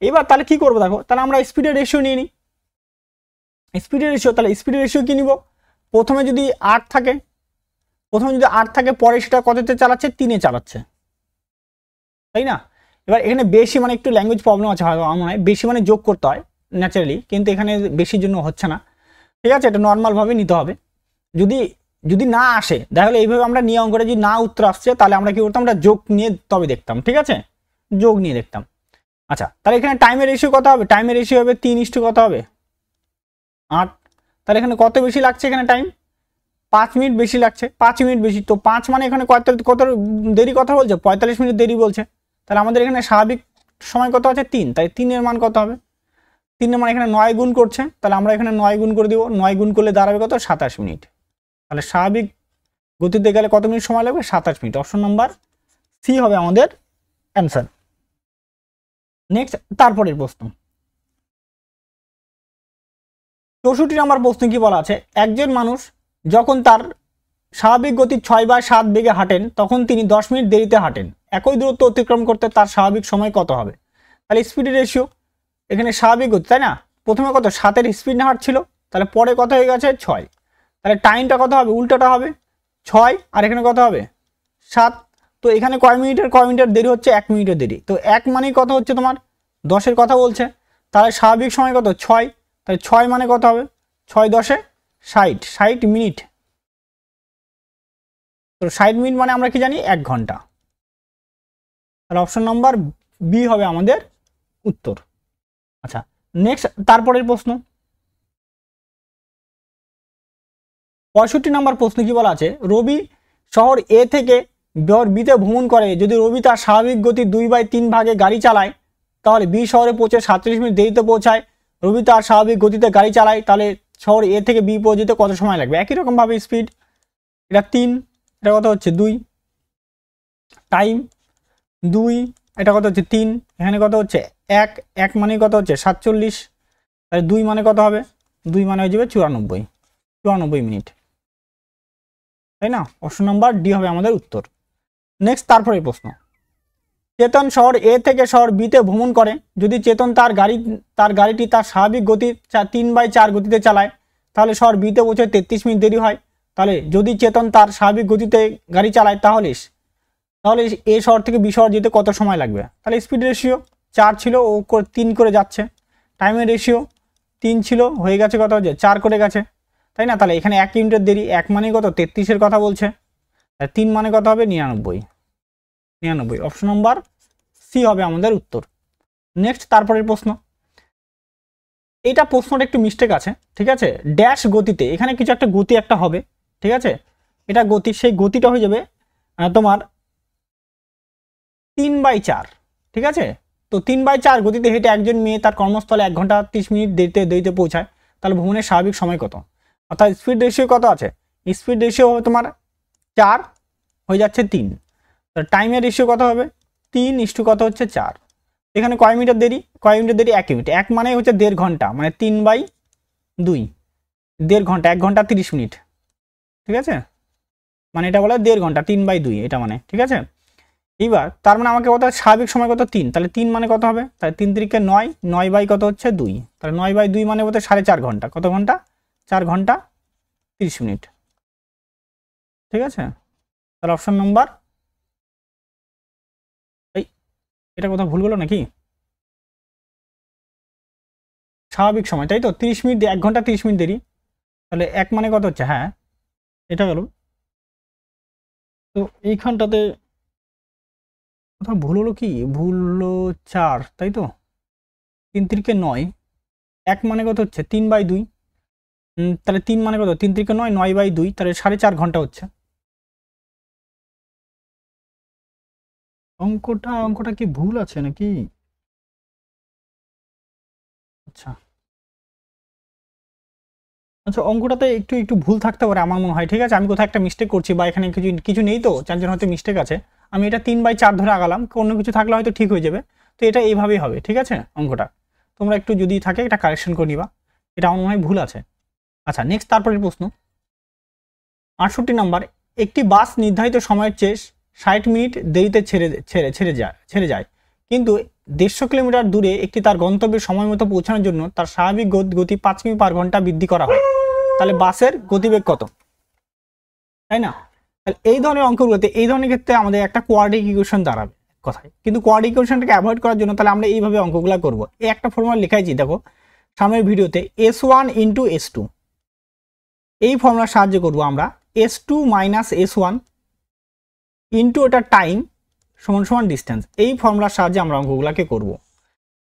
এবার তাহলে কি করবো? দেখো, তাহলে আমরা স্পিডের রেশিও নিয়ে নিই। স্পিডের রেশিও, তাহলে স্পিডের রেশিও কি নিব? প্রথমে যদি 8 থাকে, পরে সেটা কততে চালাচ্ছে? 3-এ চালাচ্ছে, তাই না? এবার এখানে বেশি মানে একটু ল্যাঙ্গুয়েজ প্রবলেম আছে, হয়তো আমার মনে হয় বেশি মানে যোগ করতে হয় ন্যাচারালি, কিন্তু এখানে বেশির জন্য হচ্ছে না। ঠিক আছে, এটা নর্মালভাবে নিতে হবে। যদি না আসে, তাহলে এইভাবে আমরা নিয়ে অঙ্কটা যদি না উত্তর আসছে, তাহলে আমরা কি করতাম? আমরা যোগ নিয়ে তবে দেখতাম, ঠিক আছে? যোগ নিয়ে দেখতাম। আচ্ছা, তাহলে এখানে টাইমের রেশিও কত হবে? টাইমের রেশিও হবে 3 কত হবে? 8। তাহলে এখানে কত বেশি লাগছে? এখানে টাইম 5 মিনিট বেশি লাগছে, 5 মিনিট বেশি। তো 5 মানে এখানে কত দেরি কথা বলছে? 45 মিনিট দেরি বলছে। তাহলে আমাদের এখানে স্বাভাবিক সময় কত আছে? 3। তাই 3 এর মান কত হবে? 3 এর মান এখানে 9 গুণ করছে, তাহলে আমরা এখানে 9 গুণ করে দিব। 9 গুণ করলে দাঁড়াবে কত? 27 মিনিট। তাহলে স্বাভাবিক গতিতে গেলে কত মিনিট সময় লাগবে? 27 মিনিট। অপশন নাম্বার সি হবে আমাদের অ্যান্সার। নেক্সট, তারপরের প্রশ্ন। 64 নম্বর প্রশ্ন কি বলা আছে? একজন মানুষ যখন তার স্বাভাবিক গতির 6/7 বেগে হাঁটেন, তখন তিনি 10 মিনিট দেরিতে হাঁটেন। একই দূরত্ব অতিক্রম করতে তার স্বাভাবিক সময় কত হবে? তাহলে স্পিডের রেশিও, এখানে স্বাভাবিক গতি, তাই না? প্রথমে কত? 7-এর স্পিড না হাঁটছিল, তাহলে পরে কত হয়ে গেছে? 6। তাহলে টাইমটা কত হবে? উল্টোটা হবে, 6 আর এখানে কত হবে? 7। তো এখানে কয় মিনিটের দেরি হচ্ছে? 1 মিনিটের দেরি। তো 1 মানেই কত হচ্ছে? তোমার 10-এর কথা বলছে। তাহলে স্বাভাবিক সময় কত? 6। তাহলে 6 মানে কত হবে? 6×10 = 60 মিনিট। তো 60 মিনিট মানে আমরা কি জানি? 1 ঘন্টা। তাহলে অপশন নাম্বার বি হবে আমাদের উত্তর। আচ্ছা, নেক্সট, তারপরের প্রশ্ন। 65 নম্বর প্রশ্ন কি বলা আছে? রবি শহর এ থেকে বিতে ভ্রমণ করে। যদি রবি তার স্বাভাবিক গতি 2/3 ভাগে গাড়ি চালায়, তাহলে বি শহরে পৌঁছে 37 মিনিট দেরিতে পৌঁছায়। রবি তার স্বাভাবিক গতিতে গাড়ি চালায়, তাহলে শহর এ থেকে বি পৌঁছতে কত সময় লাগবে? একই রকমভাবে স্পিড, এটা 3, এটা কত হচ্ছে? 2। টাইম 2, এটা কত হচ্ছে? 3। এখানে কত হচ্ছে? 1 মানে কত হচ্ছে? 47। তাহলে 2 মানে কত হবে? 2 মানে হয়ে যাবে 94 মিনিট, তাই না? অপশন নাম্বার ডি হবে আমাদের উত্তর। নেক্সট, তারপরে প্রশ্ন। চেতন শহর এ থেকে শহর বিতে ভ্রমণ করে। যদি চেতন তার গাড়িটি তার স্বাভাবিক গতি 3/4 গতিতে চালায়, তাহলে শহর বিতে পৌঁছে 33 মিনিট দেরি হয়। তাহলে যদি চেতন তার স্বাভাবিক গতিতে গাড়ি চালায় তাহলে এ শহর থেকে বি শহর যেতে কত সময় লাগবে? তাহলে স্পিড রেশিও 4 ছিল, ও 3 করে যাচ্ছে। টাইমের রেশিও 3 ছিল, হয়ে গেছে কত হচ্ছে 4 করে গেছে, তাই না? তাহলে এখানে 1 মিনিটের দেরি, 1 মানে কত 33-এর কথা বলছে, 3 মানে কত হবে 99। অপশন নাম্বার সি হবে আমাদের উত্তর। নেক্সট তারপরের প্রশ্ন, এটা প্রশ্নটা একটু মিস্টেক আছে, ঠিক আছে? ড্যাশ গতিতে, এখানে কিছু একটা গতি একটা হবে, ঠিক আছে? এটা গতি, সেই গতিটা হয়ে যাবে তোমার 3/4, ঠিক আছে? তো 3/4 গতিতে হেঁটে একজন মেয়ে তার কর্মস্থলে 1 ঘন্টা 30 মিনিট দেরিতে পৌঁছায়, তাহলে ভ্রমণের স্বাভাবিক সময় কত? অর্থাৎ স্পিড রেশিও কত আছে? স্পিড রেশিও হবে তোমার 4, হয়ে যাচ্ছে 3। তো টাইমের রেশিও কত হবে? 3 কত হচ্ছে 4। এখানে কয় মিটার দেরি? 1 মিনিট। 1 মানে হচ্ছে 1.5 ঘন্টা, মানে 3/2, 1.5 ঘন্টা, 1 ঘন্টা 30 মিনিট, ঠিক আছে? মানে এটা বলে 1.5 ঘন্টা, 3/2 এটা মানে, ঠিক আছে? এইবার তার মানে আমাকে কত স্বাভাবিক সময় কত 3, তাহলে 3 মানে কত হবে? তাহলে 3 তিরিকে 9, 9 বাই কত হচ্ছে 2, তাহলে 9/2 মানে হচ্ছে 4.5 ঘন্টা। কত ঘন্টা? 4 ঘন্টা 30 মিনিট, ঠিক আছে? তাহলে অপশন নম্বর, এটা কোথাও ভুল গেল নাকি? স্বাভাবিক সময়, তাই তো? 30 মিনিট, 1 ঘন্টা 30 মিনিট দেরি, তাহলে 1 মানে কত হচ্ছে? হ্যাঁ, এটা গেল। তো এইখানটাতে কোথাও ভুল হলো কি? ভুল হলো 4, তাই তো? 3 তিরিকে 9, 1 মানে কত হচ্ছে 3/2, তাহলে 3 মানে কত? 3 তিরিকে 9, 9/2, তাহলে 4.5 ঘন্টা হচ্ছে। অঙ্কটা কি ভুল আছে নাকি? আচ্ছা আচ্ছা, অঙ্কটাতে একটু ভুল থাকতে পারে আমার মনে হয়, ঠিক আছে? আমি কোথাও একটা মিস্টেক করছি, বা এখানে কিছু নেই, তো যার জন্য হয়তো মিস্টেক আছে। আমি এটা 3/4 ধরে আগালাম, অন্য কিছু থাকলে হয়তো ঠিক হয়ে যাবে। তো এটা এইভাবেই হবে, ঠিক আছে? অঙ্কটা তোমরা একটু যদি থাকে এটা কারেকশন করে নিবা, এটা আমার মনে হয় ভুল আছে। আচ্ছা, নেক্সট তারপরের প্রশ্ন, 68 নাম্বার, একটি বাস নির্ধারিত সময়ের চেয়ে 60 মিনিট দেরিতে ছেড়ে যায়, কিন্তু 150 কিলোমিটার দূরে একটি তার গন্তব্যে সময় মতো পৌঁছানোর জন্য তার স্বাভাবিক গতি 5 কিমি পার ঘন্টা বৃদ্ধি করা হয়, তাহলে বাসের গতিবেগ কত? তাই না? তাহলে এই ধরনের অঙ্কগুলোতে, এই ধরনের ক্ষেত্রে আমাদের একটা কোয়াড্রিক ইকুয়েশন দাঁড়াবে কথায়, কিন্তু কোয়াড্রিক ইকুয়েশনটাকে অ্যাভয়েড করার জন্য তাহলে আমরা এইভাবে অঙ্কগুলো করবো। এই একটা ফর্মুলা লেখাইছি, দেখো সামনের ভিডিওতে, S1 ইন্টু S2, এই ফর্মুলার সাহায্যে করবো আমরা S2 মাইনাস S1 ইন্টু এটা টাইম সমান ডিস্টেন্স, এই ফর্মুলার সাহায্যে আমরা অঙ্কগুলোকে করব।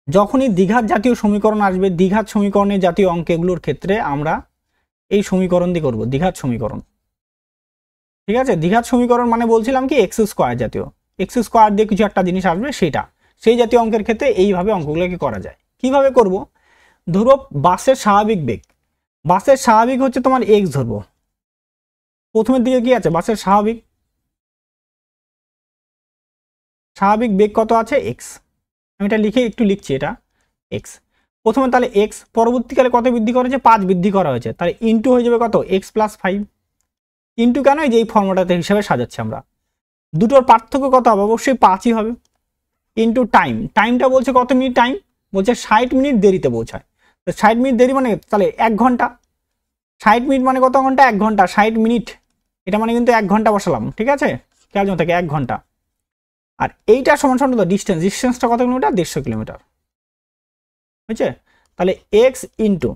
যখনই দ্বিঘাত জাতীয় সমীকরণ আসবে, দ্বিঘাত সমীকরণের জাতীয় অঙ্কগুলোর ক্ষেত্রে আমরা এই সমীকরণ দিয়ে করবো, দ্বিঘাত সমীকরণ, ঠিক আছে? দ্বিঘাত সমীকরণ মানে বলছিলাম কি এক্স স্কোয়ার জাতীয়, এক্স স্কোয়ার দিয়ে কিছু একটা জিনিস আসবে, সেটা সেই জাতীয় অঙ্কের ক্ষেত্রে এইভাবে অঙ্কগুলোকে করা যায়। কিভাবে করব? ধরো বাসের স্বাভাবিক হচ্ছে তোমার এক্স ধরবো, প্রথমের দিকে কি আছে? বাসের স্বাভাবিক বেগ কত আছে? এক্স। আমি এটা লিখছি এটা এক্স প্রথমে, তাহলে এক্স পরবর্তীকালে কত বৃদ্ধি করা হয়েছে? 5 বৃদ্ধি করা হয়েছে, তাহলে ইন্টু হয়ে যাবে কত? এক্স প্লাস 5 ইন্টু, কেন? এই যে এই ফর্মুলাতে হিসাবে সাজাচ্ছি আমরা, দুটোর পার্থক্য কত হবে? অবশ্যই 5ই হবে, ইন্টু টাইমটা বলছে কত মিনিট টাইম? বলছে 60 মিনিট দেরিতে পৌঁছায়, তো 60 মিনিট দেরি মানে তাহলে 1 ঘন্টা, 60 মিনিট মানে কত ঘন্টা? 1 ঘন্টা, 60 মিনিট এটা মানে কিন্তু 1 ঘন্টা বসালাম, ঠিক আছে? খেয়াল জন্য থাকে 1 ঘন্টা। আর এইটা সমান তো ডিস্টেন্সটা কত কিলোমিটার? 150 কিলোমিটার, বুঝছে? তাহলে এক্স ইন্টু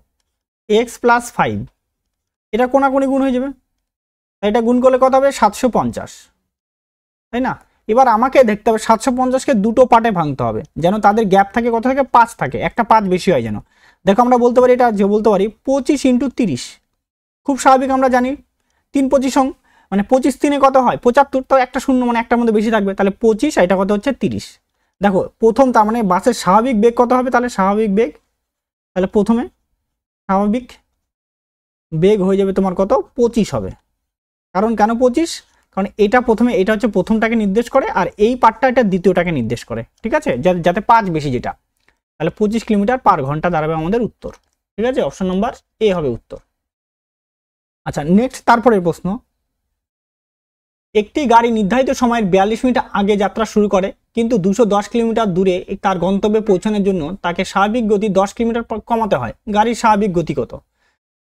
এক্স প্লাস 5, এটা কোনাকুনি গুণ হয়ে যাবে, এটা গুণ করলে কত হবে? 750, তাই না? এবার আমাকে দেখতে হবে 750কে দুটো পার্টে ভাঙতে হবে, যেন তাদের গ্যাপ থাকে কত থাকে? 5 থাকে, একটা 5 বেশি হয় যেন। দেখো আমরা বলতে পারি, এটা যে বলতে পারি 25 ইন্টু 30, খুব স্বাভাবিক, আমরা জানি 3×25 মানে 25 3 কত হয়? 75, তো একটা শূন্য মানে একটার মধ্যে বেশি থাকবে, তাহলে 25, এটা কত হচ্ছে? 30। দেখো প্রথম, তার মানে বাসের স্বাভাবিক বেগ কত হবে? তাহলে স্বাভাবিক বেগ, তাহলে প্রথমে স্বাভাবিক বেগ হয়ে যাবে তোমার কত? 25 হবে। কারণ কেন 25? কারণ এটা প্রথমে, এটা হচ্ছে প্রথমটাকে নির্দেশ করে, আর এই পার্টটা এটা দ্বিতীয়টাকে নির্দেশ করে, ঠিক আছে? যাতে 5 বেশি যেটা, তাহলে 25 কিলোমিটার পার ঘন্টা দাঁড়াবে আমাদের উত্তর, ঠিক আছে? অপশন নাম্বার এ হবে উত্তর। আচ্ছা, নেক্সট তারপরের প্রশ্ন, একটি গাড়ি নির্ধারিত সময়ের 42 মিনিট আগে যাত্রা শুরু করে, কিন্তু 210 কিলোমিটার দূরে তার গন্তব্যে পৌঁছানোর জন্য তাকে স্বাভাবিক গতি 10 কিলোমিটার কমাতে হয়। গাড়ির স্বাভাবিক গতি কত?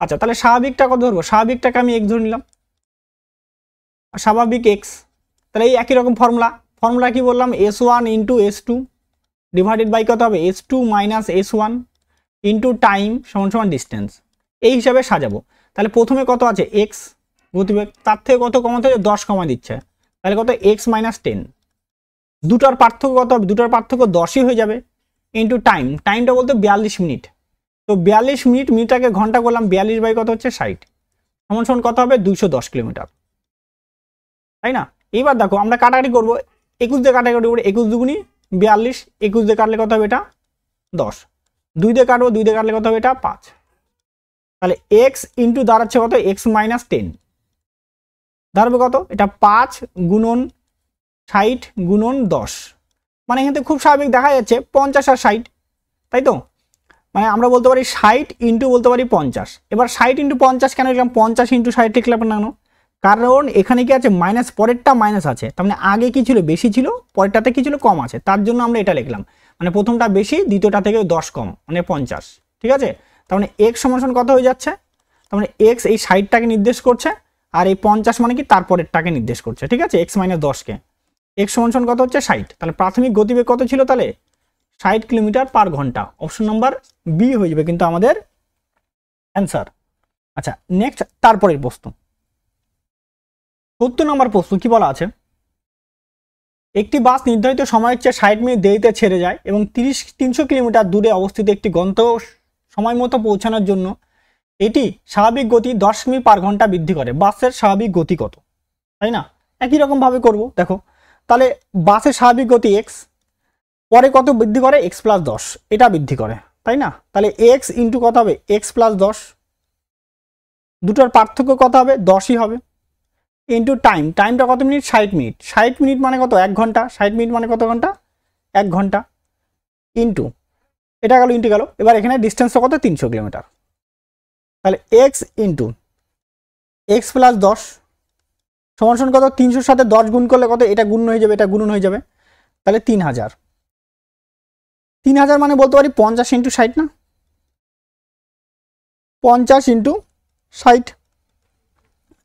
আচ্ছা, তাহলে স্বাভাবিকটা কত ধরবো? স্বাভাবিকটাকে আমি x ধরে নিলাম, স্বাভাবিক x। তাহলে এই একই রকম ফর্মুলা কি বললাম? s1 into s2 divided by কত হবে? s2 minus s1 into time সমান সমান ডিস্টেন্স। এই হিসাবে সাজাবো। তাহলে প্রথমে কত আছে? x গতিবেগ, তার থেকে কত কমাতে হবে? 10 কমা দিচ্ছে, তাহলে কত? x minus 10। দুটার পার্থক্য কত হবে? দুটার পার্থক্য 10ই হয়ে যাবে, ইন্টু টাইমটা বলতে 42 মিনিট। তো 42 মিনিট, মিনিটটাকে ঘন্টা করলাম, 42 বাই কত হচ্ছে? 60 সমান সমান কত হবে? 210 কিলোমিটার, তাই না? এইবার দেখো আমরা কাটাকাটি করবো, 21 দিয়ে কাটাকাটি করবো, 21 দুগুনি 42, 21 দিয়ে কাটলে কত হবে? এটা 10, 2 দিয়ে কাটবো, 2 দিয়ে কাটলে কত হবে? এটা 5। তাহলে x ইন্টু দাঁড়াচ্ছে কত? x মাইনাস 10 দাঁড়াবে কত? এটা 5 গুণন 60 গুণন 10, মানে এখান থেকে খুব স্বাভাবিক দেখা যাচ্ছে 50 আর 60, তাই তো? মানে আমরা বলতে পারি 60 ইন্টু বলতে পারি 50। এবার 60 ইন্টু 50 কেন লিখলাম? 50 ইন্টু 60 লিখলাম না কেন? কারণ এখানে কি আছে? মাইনাস, পরেরটা মাইনাস আছে, তার মানে আগে কি ছিল? বেশি ছিল, পরেরটাতে কি ছিল? কম আছে, তার জন্য আমরা এটা লিখলাম। মানে প্রথমটা বেশি, দ্বিতীয়টা থেকে 10 কম, মানে 50, ঠিক আছে? তার মানে x সমান কত হয়ে যাচ্ছে? তার মানে x এই 60টাকে নির্দেশ করছে, আর এই 50 মানে কি? তারপরেরটাকে নির্দেশ করছে, ঠিক আছে? x মাইনাস 10কে, x সমান কত হচ্ছে? 60। তাহলে প্রাথমিক গতিবেগ কত ছিল তাহলে? 60 কিলোমিটার পার ঘন্টা। অপশন নাম্বার বি হয়ে যাবে কিন্তু আমাদের অ্যান্সার। আচ্ছা, নেক্সট তারপরের প্রশ্ন, 70 নম্বর প্রশ্ন কি বলা আছে? একটি বাস নির্ধারিত সময়ের চেয়ে 60 মিনিট দেরিতে ছেড়ে যায় এবং 300 কিলোমিটার দূরে অবস্থিত একটি গন্তব্য সময় মতো পৌঁছানোর জন্য এটি স্বাভাবিক গতি 10 কিমি পার ঘন্টা বৃদ্ধি করে। বাসের স্বাভাবিক গতি কত? তাই না? একই রকম ভাবে করব। দেখো, তাহলে বাসের স্বাভাবিক গতি x, পরে কত বৃদ্ধি করে? x প্লাস 10, এটা বৃদ্ধি করে, তাই না? তাহলে x ইন্টু কত হবে? x প্লাস 10, দুটোর পার্থক্য কত হবে? 10ই হবে, ইন্টু টাইমটা কত মিনিট? 60 মিনিট। 60 মিনিট মানে কত? 1 ঘন্টা। 60 মিনিট মানে কত ঘন্টা? 1 ঘন্টা, ইন্টু এটা গেল, ইন্টু গেল। এবার এখানে ডিস্টেন্সটা কত? 300 কিলোমিটার। তাহলে x ইন্টু x প্লাস 10 সমান কত? 300-র সাথে 10 গুণ করলে কত? এটা গুণ হয়ে যাবে, এটা গুণন হয়ে যাবে, তাহলে 3000। 3000 মানে বলতে পারি 50 ইন্টু 60 না? 50 ইন্টু 60,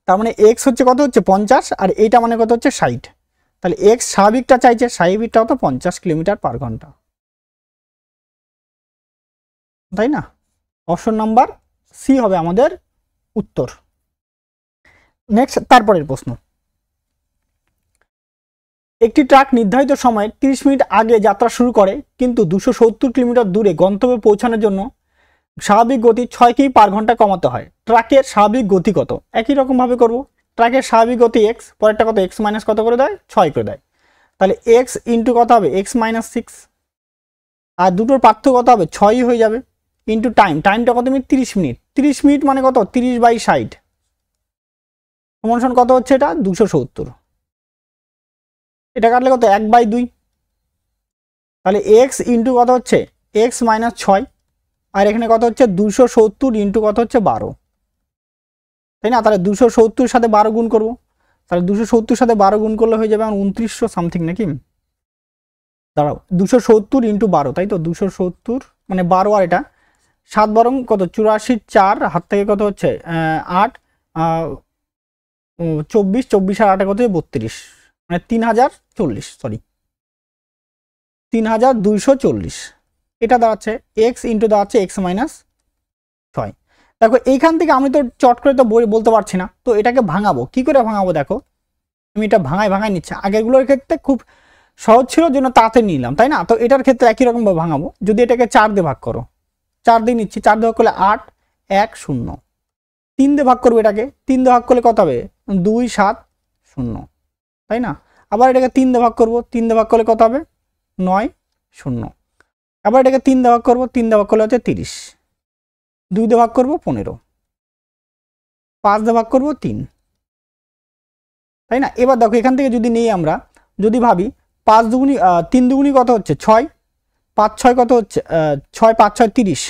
তার মানে x হচ্ছে কত? হচ্ছে 50, আর এইটা মানে কত? হচ্ছে 60। তাহলে x স্বাভাবিকটা চাইছে, স্বাভাবিকটা কত? 50 কিলোমিটার পার ঘন্টা, তাই না? অপশন নাম্বার সি হবে আমাদের উত্তর। নেক্সট তারপরের প্রশ্ন, একটি ট্রাক নির্ধারিত সময়ে 30 মিনিট আগে যাত্রা শুরু করে কিন্তু 270 কিলোমিটার দূরে গন্তব্যে পৌঁছানোর জন্য স্বাভাবিক গতি 6 কিমি পার ঘন্টা কমাতে হয়। ট্রাকের স্বাভাবিক গতি কত? একই রকম ভাবে করব। ট্রাকের স্বাভাবিক গতি x, পরেরটা কত? x মাইনাস কত করে দেয়? 6 করে দেয়। তাহলে x ইন্টু কত হবে? x মাইনাস 6, আর দুটোর পার্থক্য কত হবে? 6ই হয়ে যাবে, ইন্টু টাইমটা কত মিনিট? 30 মিনিট। 30 মিনিট মানে কত? 30 বাই 60 সমান কত হচ্ছে? এটা 270। এটা কাটলে কত? 1/2। তাহলে x ইন্টু কত হচ্ছে? x মাইনাস 6, আর এখানে কত হচ্ছে? 270 ইন্টু কত হচ্ছে? 12, তাই না? তাহলে 270 সাথে 12 গুণ করবো, তাহলে 270 সাথে 12 গুণ করলে হয়ে যাবে 2900 সামথিং নাকি? দাঁড়াও, 270 ইন্টু 12, তাই তো? 270 মানে 12, আর এটা 7 বরং কত? 84, 4 হাত থেকে কত হচ্ছে? 8, 24, 24 আর 8 কত? 32, মানে 3040, সরি 3240। এটা দাঁড়াচ্ছে x ইন্টু দাঁড়াচ্ছে x মাইনাস 6। দেখো এইখান থেকে আমি তো চট করে তো বলতে পারছি না, তো এটাকে ভাঙাবো। কি করে ভাঙাবো? দেখো আমি এটা ভাঙাই নিচ্ছি। আগেরগুলোর ক্ষেত্রে খুব সহজ ছিল জন্য তাড়াতাড়ি নিলাম, তাই না? তো এটার ক্ষেত্রে একই রকম ভাবে ভাঙাবো। যদি এটাকে 4 দিয়ে ভাগ করো, 4 দিয়ে নিচ্ছি, 4 দিয়ে ভাগ করলে 8, 1, 0। 3 দিয়ে ভাগ করবো, এটাকে 3 দিয়ে ভাগ করলে কত হবে? 2, 7, 0, তাই না? আবার এটাকে 3 দিয়ে ভাগ করবো, 3 দিয়ে ভাগ করলে কত হবে? 9, 0। আবার এটাকে 3 দিয়ে ভাগ করবো, 3 দিয়ে ভাগ করলে হচ্ছে 30। 2 দিয়ে ভাগ করবো 15, 5 দিয়ে ভাগ করবো 3, তাই না? এবার দেখো এখান থেকে যদি নিই আমরা, যদি ভাবি 5 দুগুনি 3 দুগুনি কত হচ্ছে? 6, 5 6 কত হচ্ছে? 6 5 6 30,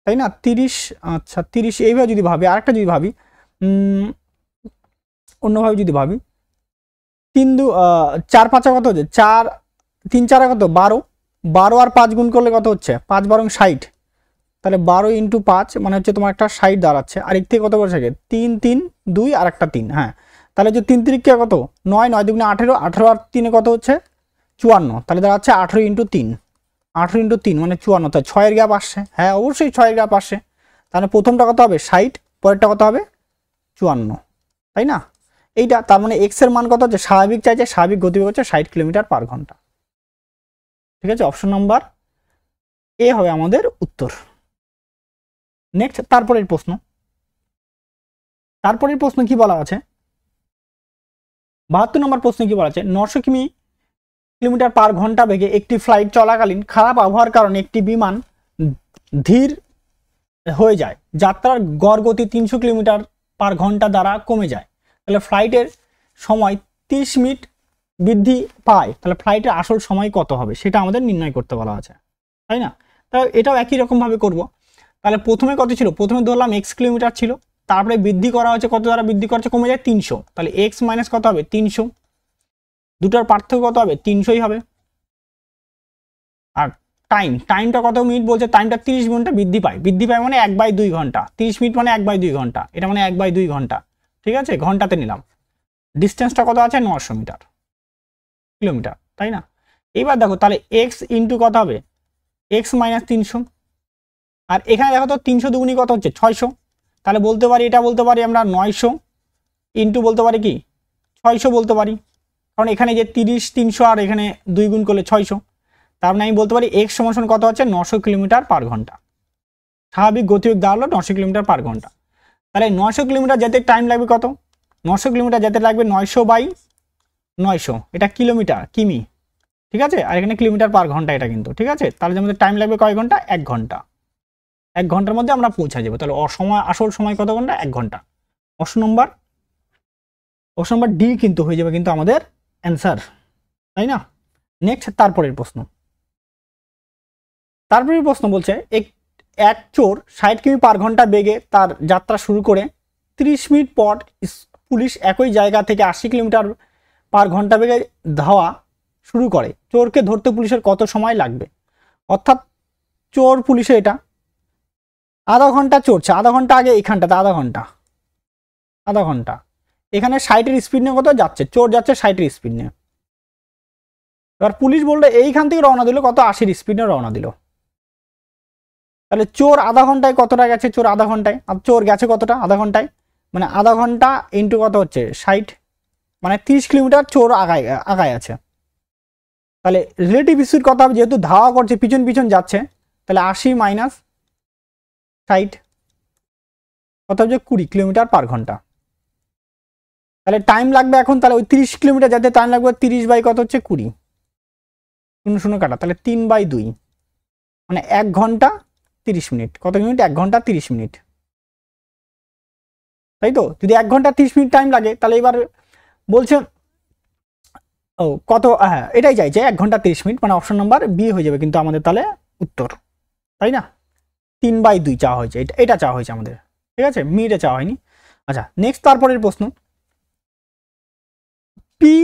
তাই না? 30, আচ্ছা 30। এইভাবে যদি ভাবি, আরেকটা যদি ভাবি, অন্যভাবে যদি ভাবি, 4 5 কত হচ্ছে 4 3 4 কত 12, 12 আর 5 গুণ করলে কত হচ্ছে 5 12 60, তাহলে 12 ইন্টু 5 মানে হচ্ছে তোমার একটা 60 দাঁড়াচ্ছে। আর এর থেকে কত বসে থাকে 3 3 2 আর একটা 3, হ্যাঁ তাহলে যে 3 3 কত 9, 9 দুগুণে 18, 18 আর 3 কত হচ্ছে 54, তাহলে দাঁড়াচ্ছে 18 ইন্টু 3, 18 ইন্টু 3 মানে 54, তাই 6 এর গ্যাপ আসছে, হ্যাঁ অবশ্যই 6 এর গ্যাপ আসছে। তাহলে প্রথমটা কত হবে 60, পরেরটা কত হবে 54, তাই না? এইটা তার মানে এক্স এর মান কত হচ্ছে স্বাভাবিক চাইছে, স্বাভাবিক গতিবেগ হচ্ছে 60 কিলোমিটার পার ঘন্টা। ঠিক আছে, অপশন নাম্বার এ হবে আমাদের উত্তর। নেক্সট তারপরের প্রশ্ন কি বলা আছে 72 নম্বর প্রশ্নে কি বলা আছে 900 কিলোমিটার পার ঘন্টা বেগে একটি ফ্লাইট চলাকালীন খারাপ আবহাওয়ার কারণে একটি বিমান ধীর হয়ে যায়, যাত্রার গড় গতি 300 কিলোমিটার পার ঘন্টা দ্বারা কমে যায়, তাহলে ফ্লাইটের সময় 30 মিনিট বৃদ্ধি পায়, তাহলে ফ্লাইটের আসল সময় কত হবে সেটা আমাদের নির্ণয় করতে বলা আছে, তাই না? তাহলে এটাও একই রকম ভাবে করব। তাহলে প্রথমে কত ছিল, প্রথমে ধরলাম x কিলোমিটার ছিল, তারপরে বৃদ্ধি করা হচ্ছে কত দ্বারা বৃদ্ধি করা হচ্ছে, কমে যায় 300, তাহলে x মাইনাস কত হবে 300, দুটার পার্থক্য কত হবে 300ই হবে। আর টাইমটা কত মিনিট বলছে, টাইমটা 30 ঘন্টা বৃদ্ধি পায় মানে 1/2 ঘন্টা, 30 মিনিট মানে 1/2 ঘন্টা, এটা মানে 1/2 ঘন্টা, ঠিক আছে ঘন্টাতে নিলাম। ডিস্টেন্সটা কত আছে 900 কিলোমিটার, তাই না? এবার দেখো তাহলে x ইন্টু কত হবে x মাইনাস 300, আর এখানে দেখো তো 300 দুগুণী কত হচ্ছে 600, তাহলে বলতে পারি এটা বলতে পারি আমরা 900 ইন্টু বলতে পারি কি 600 বলতে পারি, কারণ এখানে যে 30 300 আর এখানে 2 গুণ করলে 600, তার মানে আমি বলতে পারি x সমান কত হচ্ছে 900 কিলোমিটার পার ঘন্টা। স্বাভাবিক গতিবেগ দেওয়া হলো 900 কিলোমিটার পার ঘন্টা, তাহলে 900 কিলোমিটার যেতে টাইম লাগবে কত, 900 কিলোমিটার যেতে লাগবে 900/900, এটা কিলোমিটার কিমি, ঠিক আছে, আর এখানে কিলোমিটার পার ঘন্টা এটা কিন্তু, ঠিক আছে। তাহলে আমাদের টাইম লাগবে কয় ঘন্টা 1 ঘন্টা, 1 ঘন্টার মধ্যে আমরা পৌঁছে যাবো। তাহলে আসল সময় কত ঘন্টা 1 ঘন্টা। অপশন নম্বর ডি কিন্তু হয়ে যাবে কিন্তু আমাদের অ্যান্সার, তাই না? নেক্সট তারপরের প্রশ্ন বলছে এক চোর 60 কিমি পার ঘন্টা বেগে তার যাত্রা শুরু করে 30 মিনিট পর পুলিশ একই জায়গা থেকে 80 কিলোমিটার পার ঘন্টা বেগে ধাওয়া শুরু করে, চোরকে ধরতে পুলিশের কত সময় লাগবে? অর্থাৎ চোর পুলিশে এটা আধা ঘন্টা চড়ছে, আধা ঘন্টা আগে এখানটাতে আধা ঘন্টা এখানে 60-এর স্পিড নিয়ে কত যাচ্ছে, চোর যাচ্ছে 60-এর স্পিড নিয়ে। এবার পুলিশ বললো এইখান থেকে রওনা দিল কত 80-এর স্পিড নিয়ে রওনা দিল, তাহলে চোর আধা ঘন্টায় কতটা গেছে, চোর আধা ঘন্টায়, আর চোর গেছে কতটা আধা ঘন্টায়, মানে আধা ঘন্টা ইন্টু কত হচ্ছে 60, মানে 30 কিলোমিটার চোর আগায় আছে। তাহলে রিলেটিভ স্পিড কত হবে, যেহেতু ধাওয়া করছে পিছন যাচ্ছে, তাহলে 80 মাইনাস 60 কত হচ্ছে 20 কিলোমিটার পার ঘন্টা। তাহলে টাইম লাগবে এখন, তাহলে ওই 30 কিলোমিটার যেতে টাইম লাগবে 30 বাই কত হচ্ছে 20, 0 কাটা, তাহলে 3/2 মানে 1 ঘন্টা 30 মিনিট, কত মিনিট 1 ঘন্টা 30 মিনিট, তাই তো? যদি 1 ঘন্টা 30 মিনিট টাইম লাগে, তাহলে এবার বলছে ও কত, হ্যাঁ এটাই চাইছে 1 ঘন্টা 30 মিনিট, মানে অপশন নাম্বার বি হয়ে যাবে কিন্তু আমাদের তাহলে উত্তর, তাই না? 3/2 চাওয়া হয়েছে, এটা চাওয়া হয়েছে আমাদের, ঠিক আছে, মিনিটে চাওয়া হয়নি। আচ্ছা নেক্সট তারপরের প্রশ্ন, পি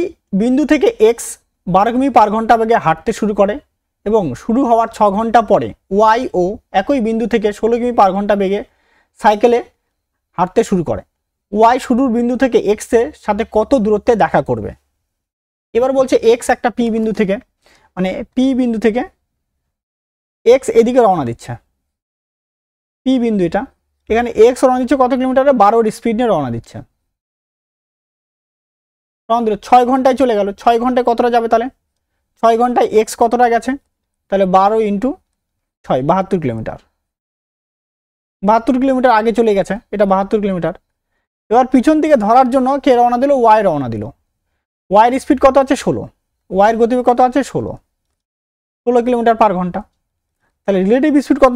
বিন্দু থেকে এক্স 12 কিমি পার ঘন্টা বেগে হাঁটতে শুরু করে এবং শুরু হওয়ার 6 ঘন্টা পরে ওয়াই ও একই বিন্দু থেকে 16 কিমি পার ঘন্টা বেগে সাইকেলে হাঁটতে শুরু করে, ওয়াই শুরুর বিন্দু থেকে এক্স এর সাথে কত দূরত্বে দেখা করবে? এবার বলছে এক্স একটা পি বিন্দু থেকে, মানে পি বিন্দু থেকে এক্স এদিকে রওনা দিচ্ছে, পি বিন্দু এটা, এখানে এক্স রওনা দিচ্ছে কত কিলোমিটারে 12-এর স্পিড নিয়ে রওনা দিচ্ছে, রওনা দিল 6 ঘন্টায় চলে গেল, 6 ঘন্টায় কতটা যাবে, তাহলে 6 ঘন্টায় এক্স কতটা গেছে, তাহলে 12 ইন্টু 6 72 কিলোমিটার, 72 কিলোমিটার আগে চলে গেছে, এটা 72 কিলোমিটার। এবার পিছন দিকে ধরার জন্য কে রওনা দিল, ওয়াই রওনা দিল, ওয়াইয়ের স্পিড কত আছে 16, ওয়াইয়ের গতিবেগ কত আছে 16 কিলোমিটার পার ঘন্টা, তাহলে রিলেটিভ স্পিড কত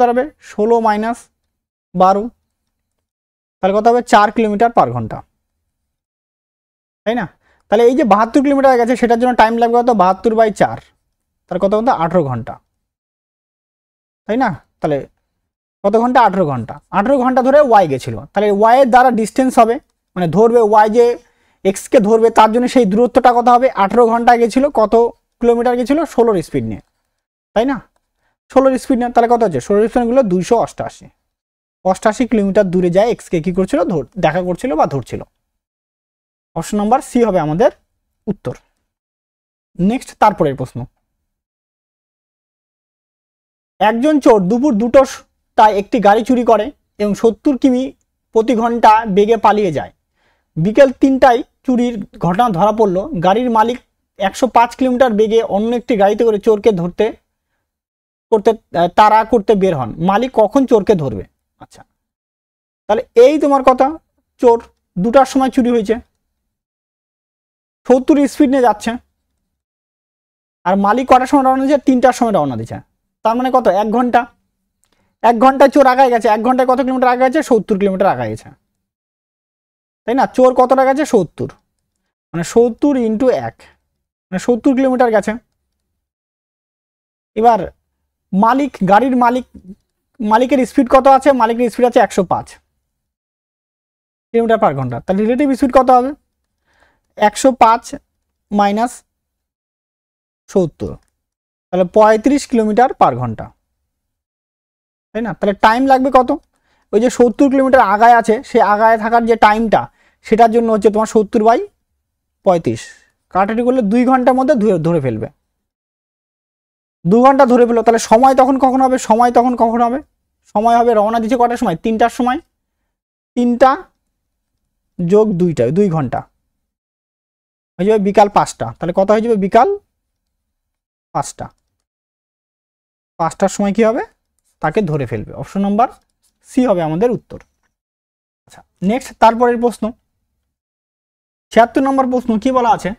দাঁড়াবে, 16 মাইনাস 12, তাহলে কত হবে 4 কিলোমিটার পার ঘন্টা, তাই না? তাহলে এই যে 72 কিলোমিটার গেছে সেটার জন্য টাইম লাগবে কত 72/4, তাহলে কত ঘন্টা 18 ঘন্টা, তাই না? তাহলে কত ঘন্টা 18 ঘন্টা ধরে ওয়াই গেছিল, তাহলে ওয়াই এর দ্বারা ডিস্টেন্স হবে, মানে ধরবে ওয়াই যে এক্সকে ধরবে, তার জন্য সেই দূরত্বটা কত হবে, 18 ঘন্টা গেছিল, কত কিলোমিটার গেছিল, 16 স্পিড নিয়ে, তাই না, 16 স্পিড নিয়ে, তাহলে কত হচ্ছে, 16 স্পিডগুলো 288 কিলোমিটার দূরে যায় এক্সকে কি করছিল, দেখা করছিল বা ধরছিল। অপশন নাম্বার সি হবে আমাদের উত্তর। নেক্সট তারপরের প্রশ্ন, একজন চোর দুপুর 2টায় একটি গাড়ি চুরি করে এবং 70 কিমি প্রতি ঘন্টা বেগে পালিয়ে যায়। বিকেল 3টায় চুরির ঘটনা ধরা পড়ল। গাড়ির মালিক 105 কিলোমিটার বেগে অন্য একটি গাড়িতে করে চোরকে তাড়া করতে বের হন। মালিক কখন চোরকে ধরবে? আচ্ছা, তাহলে এই তোমার কথা, চোর 2টার সময় চুরি হয়েছে, 70 স্পিড নিয়ে যাচ্ছে, আর মালিক কটার সময় রওনা দিচ্ছে, 3টার সময় রওনা দিচ্ছে, তার মানে কত, 1 ঘন্টা, 1 ঘন্টায় চোর আগায় গেছে, 1 ঘন্টায় কত কিলোমিটার আগে গেছে, 70 কিলোমিটার আগে গেছে, তাই না, চোর কতটা গেছে, 70, মানে 70 ইন্টু 1, মানে 70 কিলোমিটার গেছে। এবার গাড়ির মালিকের স্পিড কত আছে, মালিকের স্পিড আছে 105 কিলোমিটার পার ঘন্টা, তাহলে রিলেটিভ স্পিড কত হবে, 105 মাইনাস 70, তাহলে 35 কিলোমিটার পার ঘন্টা, তাই না। তাহলে টাইম লাগবে কত, ওই যে 70 কিলোমিটার আগায় আছে, সে আগায় থাকার যে টাইমটা, সেটার জন্য হচ্ছে তোমার 70/35, কাটাটি করলে 2 ঘন্টার মধ্যে ধরে ফেলবে, 2 ঘন্টা ধরে ফেলো। তাহলে সময় তখন কখন হবে, সময় হবে রওনা দিচ্ছে কটার সময়, 3টার সময়, 3টা যোগ 2টায় 2 ঘন্টা হয়ে যাবে বিকাল 5টা, তাহলে কত হয়ে যাবে, বিকাল 5টার সময় কি হবে, তাকে ধরে ফেলবে। অপশন নাম্বার সি হবে আমাদের উত্তর। আচ্ছা, নেক্সট তারপরের প্রশ্ন, 76 নম্বর প্রশ্ন, কি বলা আছে,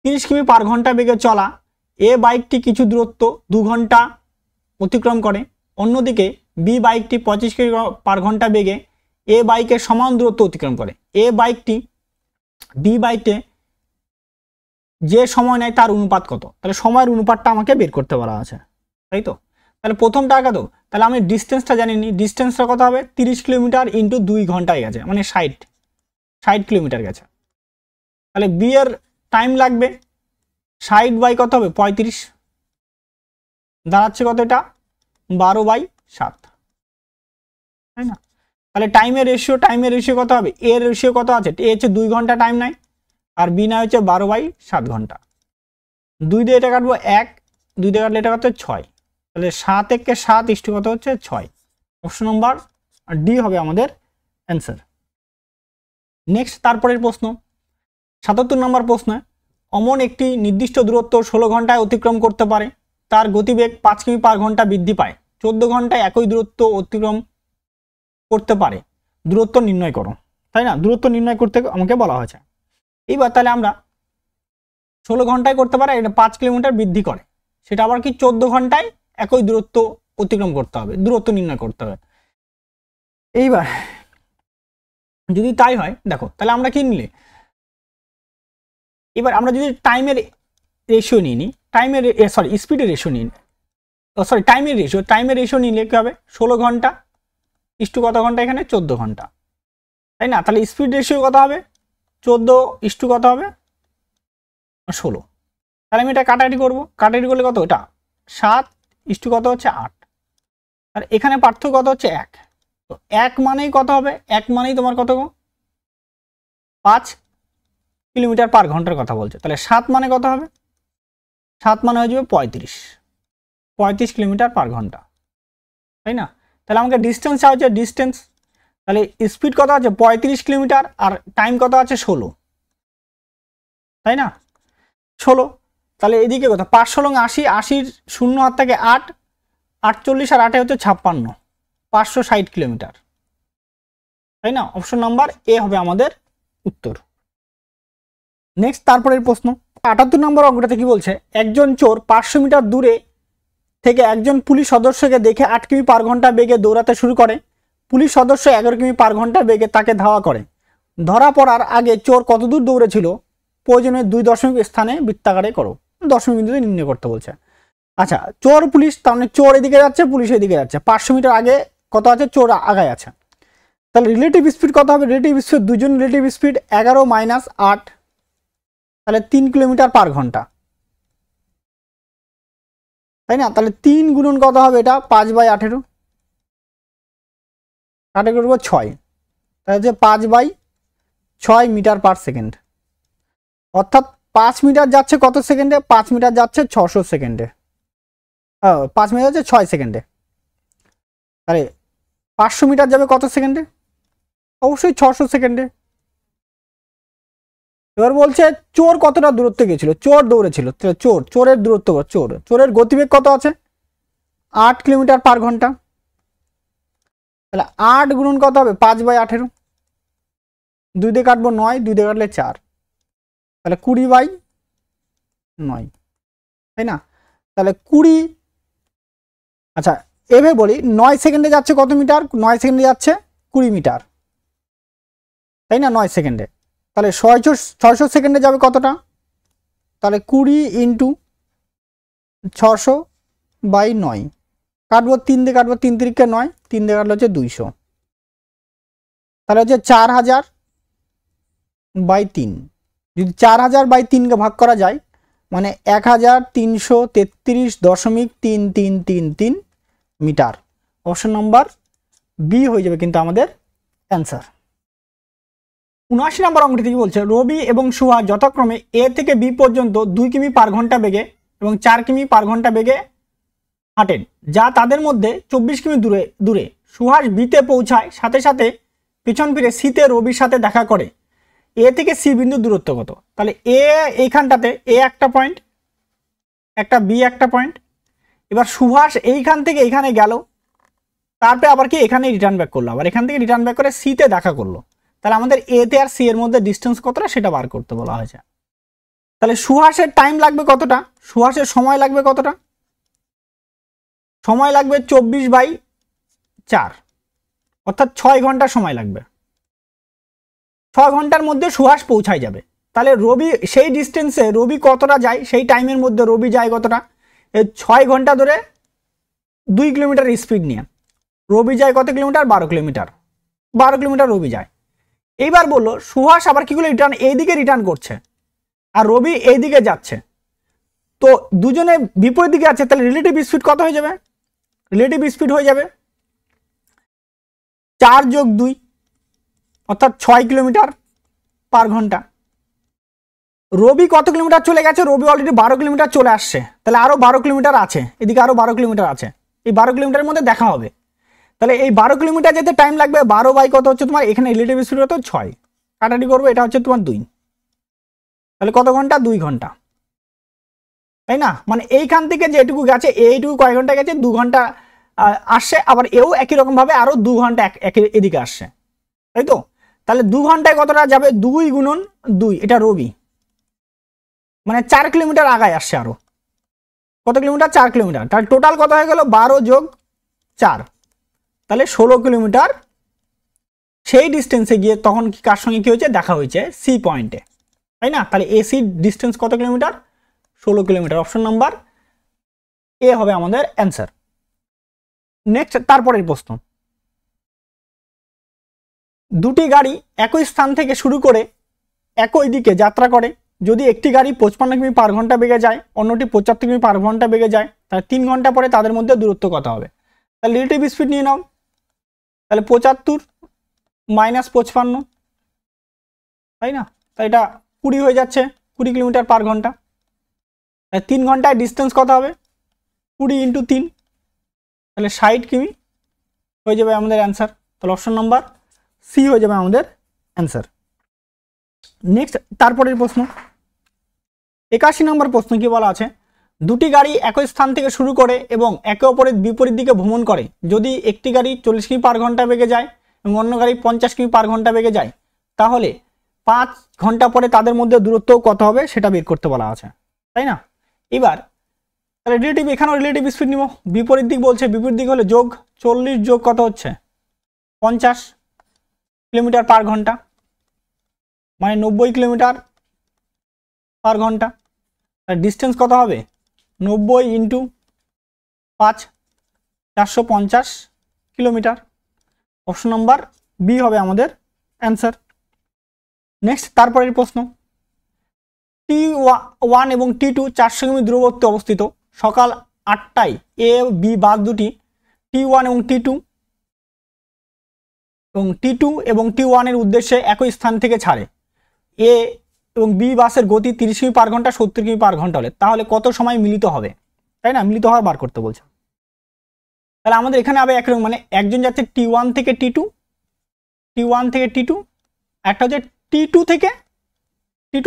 30 কিমি পার ঘন্টা বেগে চলা এ বাইকটি কিছু দূরত্ব 2 ঘন্টা অতিক্রম করে, অন্যদিকে বি বাইকটি 25 কিমি পার ঘন্টা বেগে এ বাইকের সমান দূরত্ব অতিক্রম করে। এ বাইকটি বি বাইকে যে সময় নেয় তার অনুপাত কত, তাহলে সময়ের অনুপাতটা আমাকে বের করতে বলা আছে, তাই তো। তাহলে প্রথমটা কত, তাহলে আমি ডিস্টেন্সটা জানি নি, ডিস্টেন্সটা কত হবে, 30 কিলোমিটার ইন্টু 2 ঘন্টায় গেছে, মানে 60 কিলোমিটার গেছে। তাহলে বি এর টাইম লাগবে 60 বাই কত হবে, 35, দাঁড়াচ্ছে কত, এটা 12/7, তাই না। তাহলে টাইমের রেশিও কত হবে, এর রেশিও কত আছে, এ হচ্ছে 2 ঘন্টা টাইম নেয়, আর বি না হচ্ছে 12/7 ঘন্টা, 2 দিয়ে এটা কাটবো 1, 2 দিয়ে কাটলে এটা কত 6, তাহলে 7 একে 7 ইস্টু কত হচ্ছে 6। অপশন নাম্বার ডি হবে আমাদের অ্যান্সার। নেক্সট তারপরের প্রশ্ন, 77 নম্বর প্রশ্ন, অমন একটি নির্দিষ্ট দূরত্ব 16 ঘন্টায় অতিক্রম করতে পারে, তার গতিবেগ 5 কিমি পার ঘন্টা বৃদ্ধি পায়, 14 ঘন্টায় একই দূরত্ব অতিক্রম করতে পারে, দূরত্ব নির্ণয় করো, তাই না, দূরত্ব নির্ণয় করতে আমাকে বলা হয়েছে। এইবার তাহলে আমরা 16 ঘন্টায় করতে পারে, এটা 5 কিলোমিটার বৃদ্ধি করে, সেটা আবার কি 14 ঘন্টায় একই দূরত্ব অতিক্রম করতে হবে, দূরত্ব নির্ণয় করতে হবে। এইবার যদি তাই হয়, দেখো তাহলে আমরা কি নিলে, এবার আমরা যদি টাইমের রেশিও নিয়ে নিই, স্পিডের রেশিও নিই, টাইমের রেশিও নিলে কি হবে, 16 ঘন্টা ইস্টু কত ঘন্টা, এখানে 14 ঘন্টা, তাই না। তাহলে স্পিড রেশিও কত হবে, 14 ইস্টু কত হবে, 16, তাহলে আমি এটা কাটাকাটি করবো, কাটাকাটি করলে কত, এটা 7 ইস্টু কত হচ্ছে 8, আর এখানে পার্থক্য কত হচ্ছে 1, তো 1 মানেই কত হবে, 1 মানেই তোমার কত, 5 কিলোমিটার পার ঘন্টার কথা বলছে, তাহলে 7 মানে কত হবে, 7 মানে হয়ে যাবে 35 কিলোমিটার পার ঘন্টা, তাই না। তাহলে আমাকে ডিস্টেন্স চাওয়া হচ্ছে, ডিস্টেন্স, তাহলে স্পিড কত আছে 35 কিলোমিটার, আর টাইম কত আছে 16, তাই না, 16, তাহলে এদিকে কত, 5 16 80, 80 শূন্য হাত থেকে 8, 48 আর 8 হচ্ছে 56, 560 কিলোমিটার, তাই না। অপশন নাম্বার এ হবে আমাদের উত্তর। নেক্সট তারপরের প্রশ্ন, 78 নম্বর অঙ্কটাতে কি বলছে, একজন চোর 500 মিটার দূরে থেকে একজন পুলিশ সদস্যকে দেখে 8 কিমি পার ঘন্টা বেগে দৌড়াতে শুরু করে, পুলিশ সদস্য 11 কিমি পার ঘন্টা বেগে তাকে ধাওয়া করে, ধরা পড়ার আগে চোর কত দূর দৌড়েছিল, প্রয়োজনে 2 দশমিক স্থানে বৃত্তাকারে করো, দশমিক বিন্দুতে নির্ণয় করতে বলছে। আচ্ছা, চোর পুলিশ, তার মানে চোর এদিকে যাচ্ছে, পুলিশ এদিকে যাচ্ছে, 500 মিটার আগে কত আছে, চোর আগায় আছে, তাহলে রিলেটিভ স্পিড কত হবে? রিলেটিভ স্পিড দুজন রিলেটিভ স্পিড 11 মাইনাস 8, তাহলে 3 কিলোমিটার পার ঘন্টা, তাই না? তাহলে 3 গুণন কত হবে? এটা 5/18, কাটে করবো 6, তাহলে যে 5/6 মিটার পার সেকেন্ড, অর্থাৎ 5 মিটার যাচ্ছে কত সেকেন্ডে? 5 মিটার যাচ্ছে 600 সেকেন্ডে, 5 মিটার যাচ্ছে 6 সেকেন্ডে, তাহলে 500 মিটার যাবে কত সেকেন্ডে? অবশ্যই 600 সেকেন্ডে। এবার বলছে চোর কতটা দূরত্বে গেছিল? চোর দৌড়েছিল, চোরের দূরত্ব, চোরের গতিবেগ কত আছে? 8 কিলোমিটার পার ঘন্টা, তাহলে 8 গুণন কত হবে? 5/18, 2 দিয়ে কাটবো 9, 2 দিয়ে কাটলে 4, তাহলে 20/9, তাই না? তাহলে 20, আচ্ছা এভাবে বলি, 9 সেকেন্ডে যাচ্ছে কত মিটার? 9 সেকেন্ডে যাচ্ছে 20 মিটার, তাই না? 9 সেকেন্ডে, তাহলে 600 সেকেন্ডে যাবে কতটা? তাহলে 20 ইন্টু 600/9, কাটবো 3 দিয়ে কাটবো, 3 তিরিকে 9, 3 দিয়ে কাটলে হচ্ছে 200, তাহলে হচ্ছে 4000/3, যদি 4000/3কে ভাগ করা যায় মানে 1333.3333 মিটার। অপশন নম্বর বি হয়ে যাবে কিন্তু আমাদের অ্যান্সার। 79 নম্বর অঙ্কটি থেকে বলছে রবি এবং সুহাস যথাক্রমে এ থেকে বি পর্যন্ত 2 কিমি পার ঘন্টা বেগে এবং 4 কিমি পার ঘন্টা বেগে হাঁটেন, যা তাদের মধ্যে 24 কিমি দূরে। সুহাস বিতে পৌঁছায়, সাথে সাথে পিছন ফিরে সিতে রবির সাথে দেখা করে। এ থেকে সি বিন্দু দূরত্ব কত? তাহলে এ এইখানটাতে এ একটা পয়েন্ট, একটা বি একটা পয়েন্ট। এবার সুহাস এইখান থেকে এইখানে গেল, তারপরে আবার কি এখানে রিটার্ন ব্যাক করলো, আবার এখান থেকে রিটার্ন ব্যাক করে সিতে দেখা করলো। তাহলে আমাদের এতে আর সি এর মধ্যে ডিস্টেন্স কতটা সেটা বার করতে বলা হয়েছে। তাহলে সুহাসের টাইম লাগবে কতটা? সুহাসের সময় লাগবে কতটা? সময় লাগবে 24/4, অর্থাৎ 6 ঘন্টা সময় লাগবে। 6 ঘন্টার মধ্যে সুহাস পৌঁছায় যাবে। তাহলে রবি সেই ডিস্টেন্সে রবি কতটা যায়? সেই টাইমের মধ্যে রবি যায় কতটা? 6 ঘন্টা ধরে 2 কিলোমিটার স্পিড নিয়ে রবি যায় কত কিলোমিটার? 12 কিলোমিটার। 12 কিলোমিটার রবি যায়। এইবার বললো সুহাস আবার কি করে রিটার্ন, এইদিকে রিটার্ন করছে আর রবি এইদিকে যাচ্ছে, তো দুজনে বিপরীত দিকে আছে, তাহলে রিলেটিভ স্পিড কত হয়ে যাবে? রিলেটিভ স্পিড হয়ে যাবে 4 + 2, অর্থাৎ 6 কিলোমিটার পার ঘন্টা। রবি কত কিলোমিটার চলে গেছে? রবি অলরেডি 12 কিলোমিটার চলে আসছে, তাহলে আরো 12 কিলোমিটার আছে, এদিকে আরো 12 কিলোমিটার আছে, এই 12 কিলোমিটারের মধ্যে দেখা হবে। তাহলে এই 12 কিলোমিটার যেতে টাইম লাগবে 12 কত হচ্ছে তোমার? এখানে রিলেটিভ স্পিড কত? 6, কাটাটি করবো, এটা হচ্ছে তোমার 2, তাহলে কত ঘন্টা? 2 ঘন্টা, তাই না? মানে এইখান থেকে যেটুকু গেছে এইটুকু কয় ঘন্টা গেছে? 2 ঘন্টা আসছে, আবার এও একই রকম ভাবে আরো 2 ঘন্টা এদিকে আসছে, তাই তো? তাহলে 2 ঘন্টায় কতটা যাবে? 2 গুণন 2, এটা রবি, মানে 4 কিলোমিটার আগায় আসছে আরো। কত কিলোমিটার? 4 কিলোমিটার। তাহলে টোটাল কত হয়ে গেল? 12 + 4, তাহলে 16 কিলোমিটার সেই ডিস্টেন্সে গিয়ে তখন কি কার সঙ্গে কি হয়েছে? দেখা হয়েছে সি পয়েন্টে, তাই না? তাহলে এসি ডিস্টেন্স কত kilometre? 16 kilometre. Option number A হবে আমাদের অ্যান্সার। নেক্সট তারপরের প্রশ্ন, দুটি গাড়ি একই স্থান থেকে শুরু করে একই দিকে যাত্রা করে, যদি একটি গাড়ি 55 কিমি পার ঘন্টা বেগে যায়, অন্যটি 75 কিমি পার ঘন্টা বেগে যায়, তাহলে 3 ঘন্টা পরে তাদের মধ্যে দূরত্ব কত হবে? তাহলে রিলেটিভ স্পিড নিয়ে নাও, তাহলে 75 - 55, তাই না? তাই এটা 20 হয়ে যাচ্ছে, 20 কিলোমিটার পার ঘন্টা। 3 ঘন্টায় ডিস্টেন্স কত হবে? 20 × 3, তাহলে 60 কিমি হয়ে যাবে আমাদের অ্যান্সার। তাহলে অপশন নাম্বার সি হয়ে যাবে আমাদের অ্যান্সার। নেক্সট তারপরের প্রশ্ন, 81 নম্বর প্রশ্ন কি বলা আছে? দুটি গাড়ি একই স্থান থেকে শুরু করে এবং একে অপরের বিপরীত দিকে ভ্রমণ করে, যদি একটি গাড়ি 40 কিমি পার ঘন্টা বেগে যায় এবং অন্য গাড়ি 50 কিমি পার ঘন্টা বেগে যায়, তাহলে 5 ঘন্টা পরে তাদের মধ্যে দূরত্ব কত হবে সেটা বের করতে বলা আছে, তাই না? এবার তাহলে রিলেটিভ, এখানেও রিলেটিভ স্পিড নিব, বিপরীত দিক বলছে, বিপরীত দিক হলে যোগ 40 যোগ কত হচ্ছে? 50 কিলোমিটার পার ঘন্টা, মানে 90 কিলোমিটার পার ঘন্টা। আর ডিস্টেন্স কত হবে? 90 × 5, 450 কিলোমিটার। অপশন নাম্বার বি হবে আমাদের অ্যান্সার। নেক্সট তারপরের প্রশ্ন, T1 এবং T2 400 কিমি দূরবর্তী অবস্থিত। সকাল 8টায় এ বি বাস দুটি T1 এবং T2 এবং T1 এর উদ্দেশ্যে একই স্থান থেকে ছাড়ে। এ এবং বি বাসের গতি 30 কিমি পার ঘন্টা 70 কিমি পার ঘন্টা হলে তাহলে কত সময় মিলিত হবে, তাই না? মিলিত হওয়ার বার করতে বলছে। তাহলে আমাদের এখানে হবে একরকম, মানে একজন যাচ্ছে T1 থেকে T2, একটা হচ্ছে T2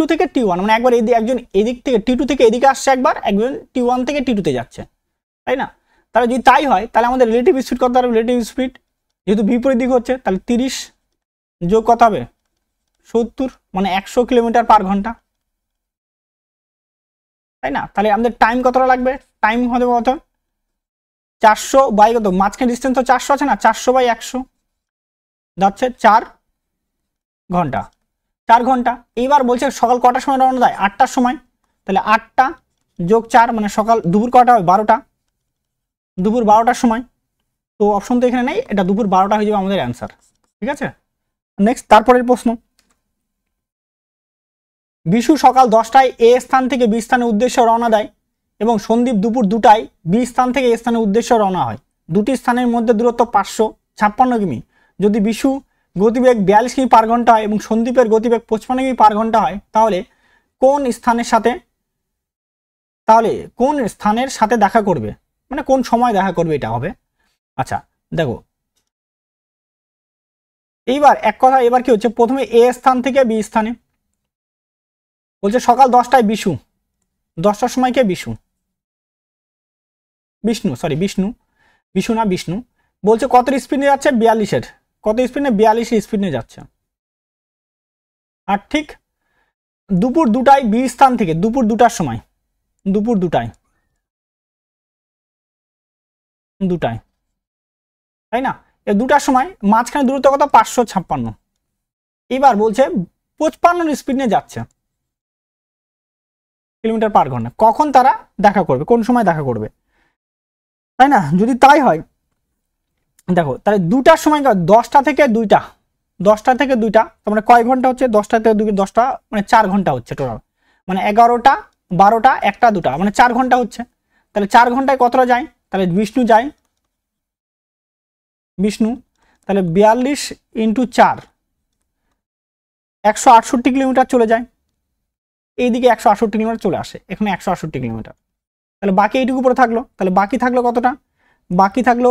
থেকে T1, মানে একবার একজন এদিক থেকে T2 থেকে এদিকে আসছে, একজন T1 থেকে T2 তে যাচ্ছে, তাই না? তাহলে যদি তাই হয় তাহলে আমাদের রিলেটিভ স্পিড কত হবে? রিলেটিভ স্পিড যেহেতু বিপরীত দিক হচ্ছে, তাহলে 30 যোগ কত হবে? 70, মানে 100 কিলোমিটার পার ঘন্টা, তাই না? তাহলে আমাদের টাইম কতটা লাগবে? টাইম হবে কত? 400 বাই কত, মাঝখানে ডিস্টেন্স তো 400 আছে না, 400 বাই 100 যাচ্ছে 4 ঘন্টা। 4 ঘন্টা। এইবার বলছে সকাল কটার সময় রওনা দেয়? 8টার সময়। তাহলে 8টা যোগ 4 মানে সকাল দুপুর কটা হবে? 12টা, দুপুর 12টার সময়। তো অপশন তো এখানে নেই, এটা দুপুর 12টা হয়ে যাবে আমাদের অ্যান্সার, ঠিক আছে? নেক্সট তারপরের প্রশ্ন, বিশু সকাল 10টায় এ স্থান থেকে বি স্থানের উদ্দেশ্যে রওনা দেয় এবং সন্দীপ দুপুর 2টায় বি স্থান থেকে এ স্থানের উদ্দেশ্যে রওনা হয়। দুটি স্থানের মধ্যে দূরত্ব 556 কিমি। যদি বিশু গতিবেগ 42 কিমি পার ঘন্টা হয় এবং সন্দীপের গতিবেগ 55 কিমি পার ঘন্টা হয়, তাহলে কোন স্থানের সাথে দেখা করবে, মানে কোন সময় দেখা করবে এটা হবে। আচ্ছা দেখো, এইবার এক কথা, এবার কি হচ্ছে, প্রথমে এ স্থান থেকে বি স্থানে বলছে সকাল 10টায় বিশু, 10টার সময় কে? বিষ্ণু বলছে কত স্পিড নিয়ে যাচ্ছে? 42-এর। কত স্পিড নিয়ে? 42 স্পিড নিয়ে যাচ্ছে। আর ঠিক দুপুর 2টায় বি স্থান থেকে, দুপুর 2টার সময়, দুপুর 2টায়, তাই না? এই 2টার সময় মাঝখানে দূরত্ব কত? 556। এবার বলছে 55 স্পিড নিয়ে যাচ্ছে কিলোমিটার পার ঘন্টা। কখন তারা দেখা করবে, কোন সময় দেখা করবে, তাই না? যদি তাই হয় দেখো, তাহলে 2টার সময় 10টা থেকে 2টা, তার মানে কয় ঘন্টা হচ্ছে? 10টা থেকে 2, 10টা মানে 4 ঘন্টা হচ্ছে টোটাল, মানে 11টা 12টা 1টা 2টা মানে 4 ঘন্টা হচ্ছে। তাহলে 4 ঘন্টায় কতটা যায়? তাহলে বিষ্ণু যায়, তাহলে 42 × 4 168 কিলোমিটার চলে যায়। এইদিকে 168 কিলোমিটার চলে আসে, এখানে 168 কিলোমিটার। তাহলে বাকি এইটুকু পরে থাকলো, তাহলে বাকি থাকলো কতটা? বাকি থাকলো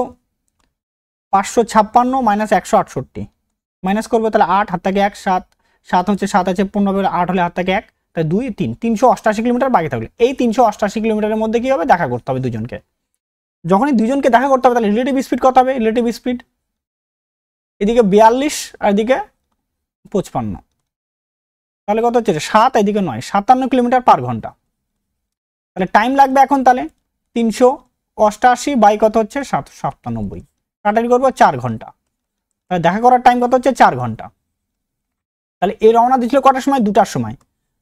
556 মাইনাস 168, মাইনাস করবো, তাহলে 8 হাত থেকে 1, 7 হচ্ছে 7 আছে 15, 8 হলে হাত থেকে 1, তাহলে 2, 3, 388 কিলোমিটার বাকি থাকলো। এই 388 কিলোমিটারের মধ্যে কি হবে? দেখা করতে হবে দুজনকে। যখনই দুজনকে দেখা করতে হবে তাহলে রিলেটিভ স্পিড কত হবে? রিলেটিভ স্পিড এদিকে 42 আর এদিকে 55, তাহলে কত হচ্ছে? 7, এদিকে 9, 57 কিলোমিটার পার ঘন্টা। তাহলে টাইম লাগবে এখন তাহলে 388 বাই কত হচ্ছে? 97, কাটারি করবো 4 ঘন্টা। তাহলে দেখা করার টাইম কত হচ্ছে? 4 ঘন্টা। তাহলে এই রওনা দিচ্ছিল কটার সময়? 2টার সময়,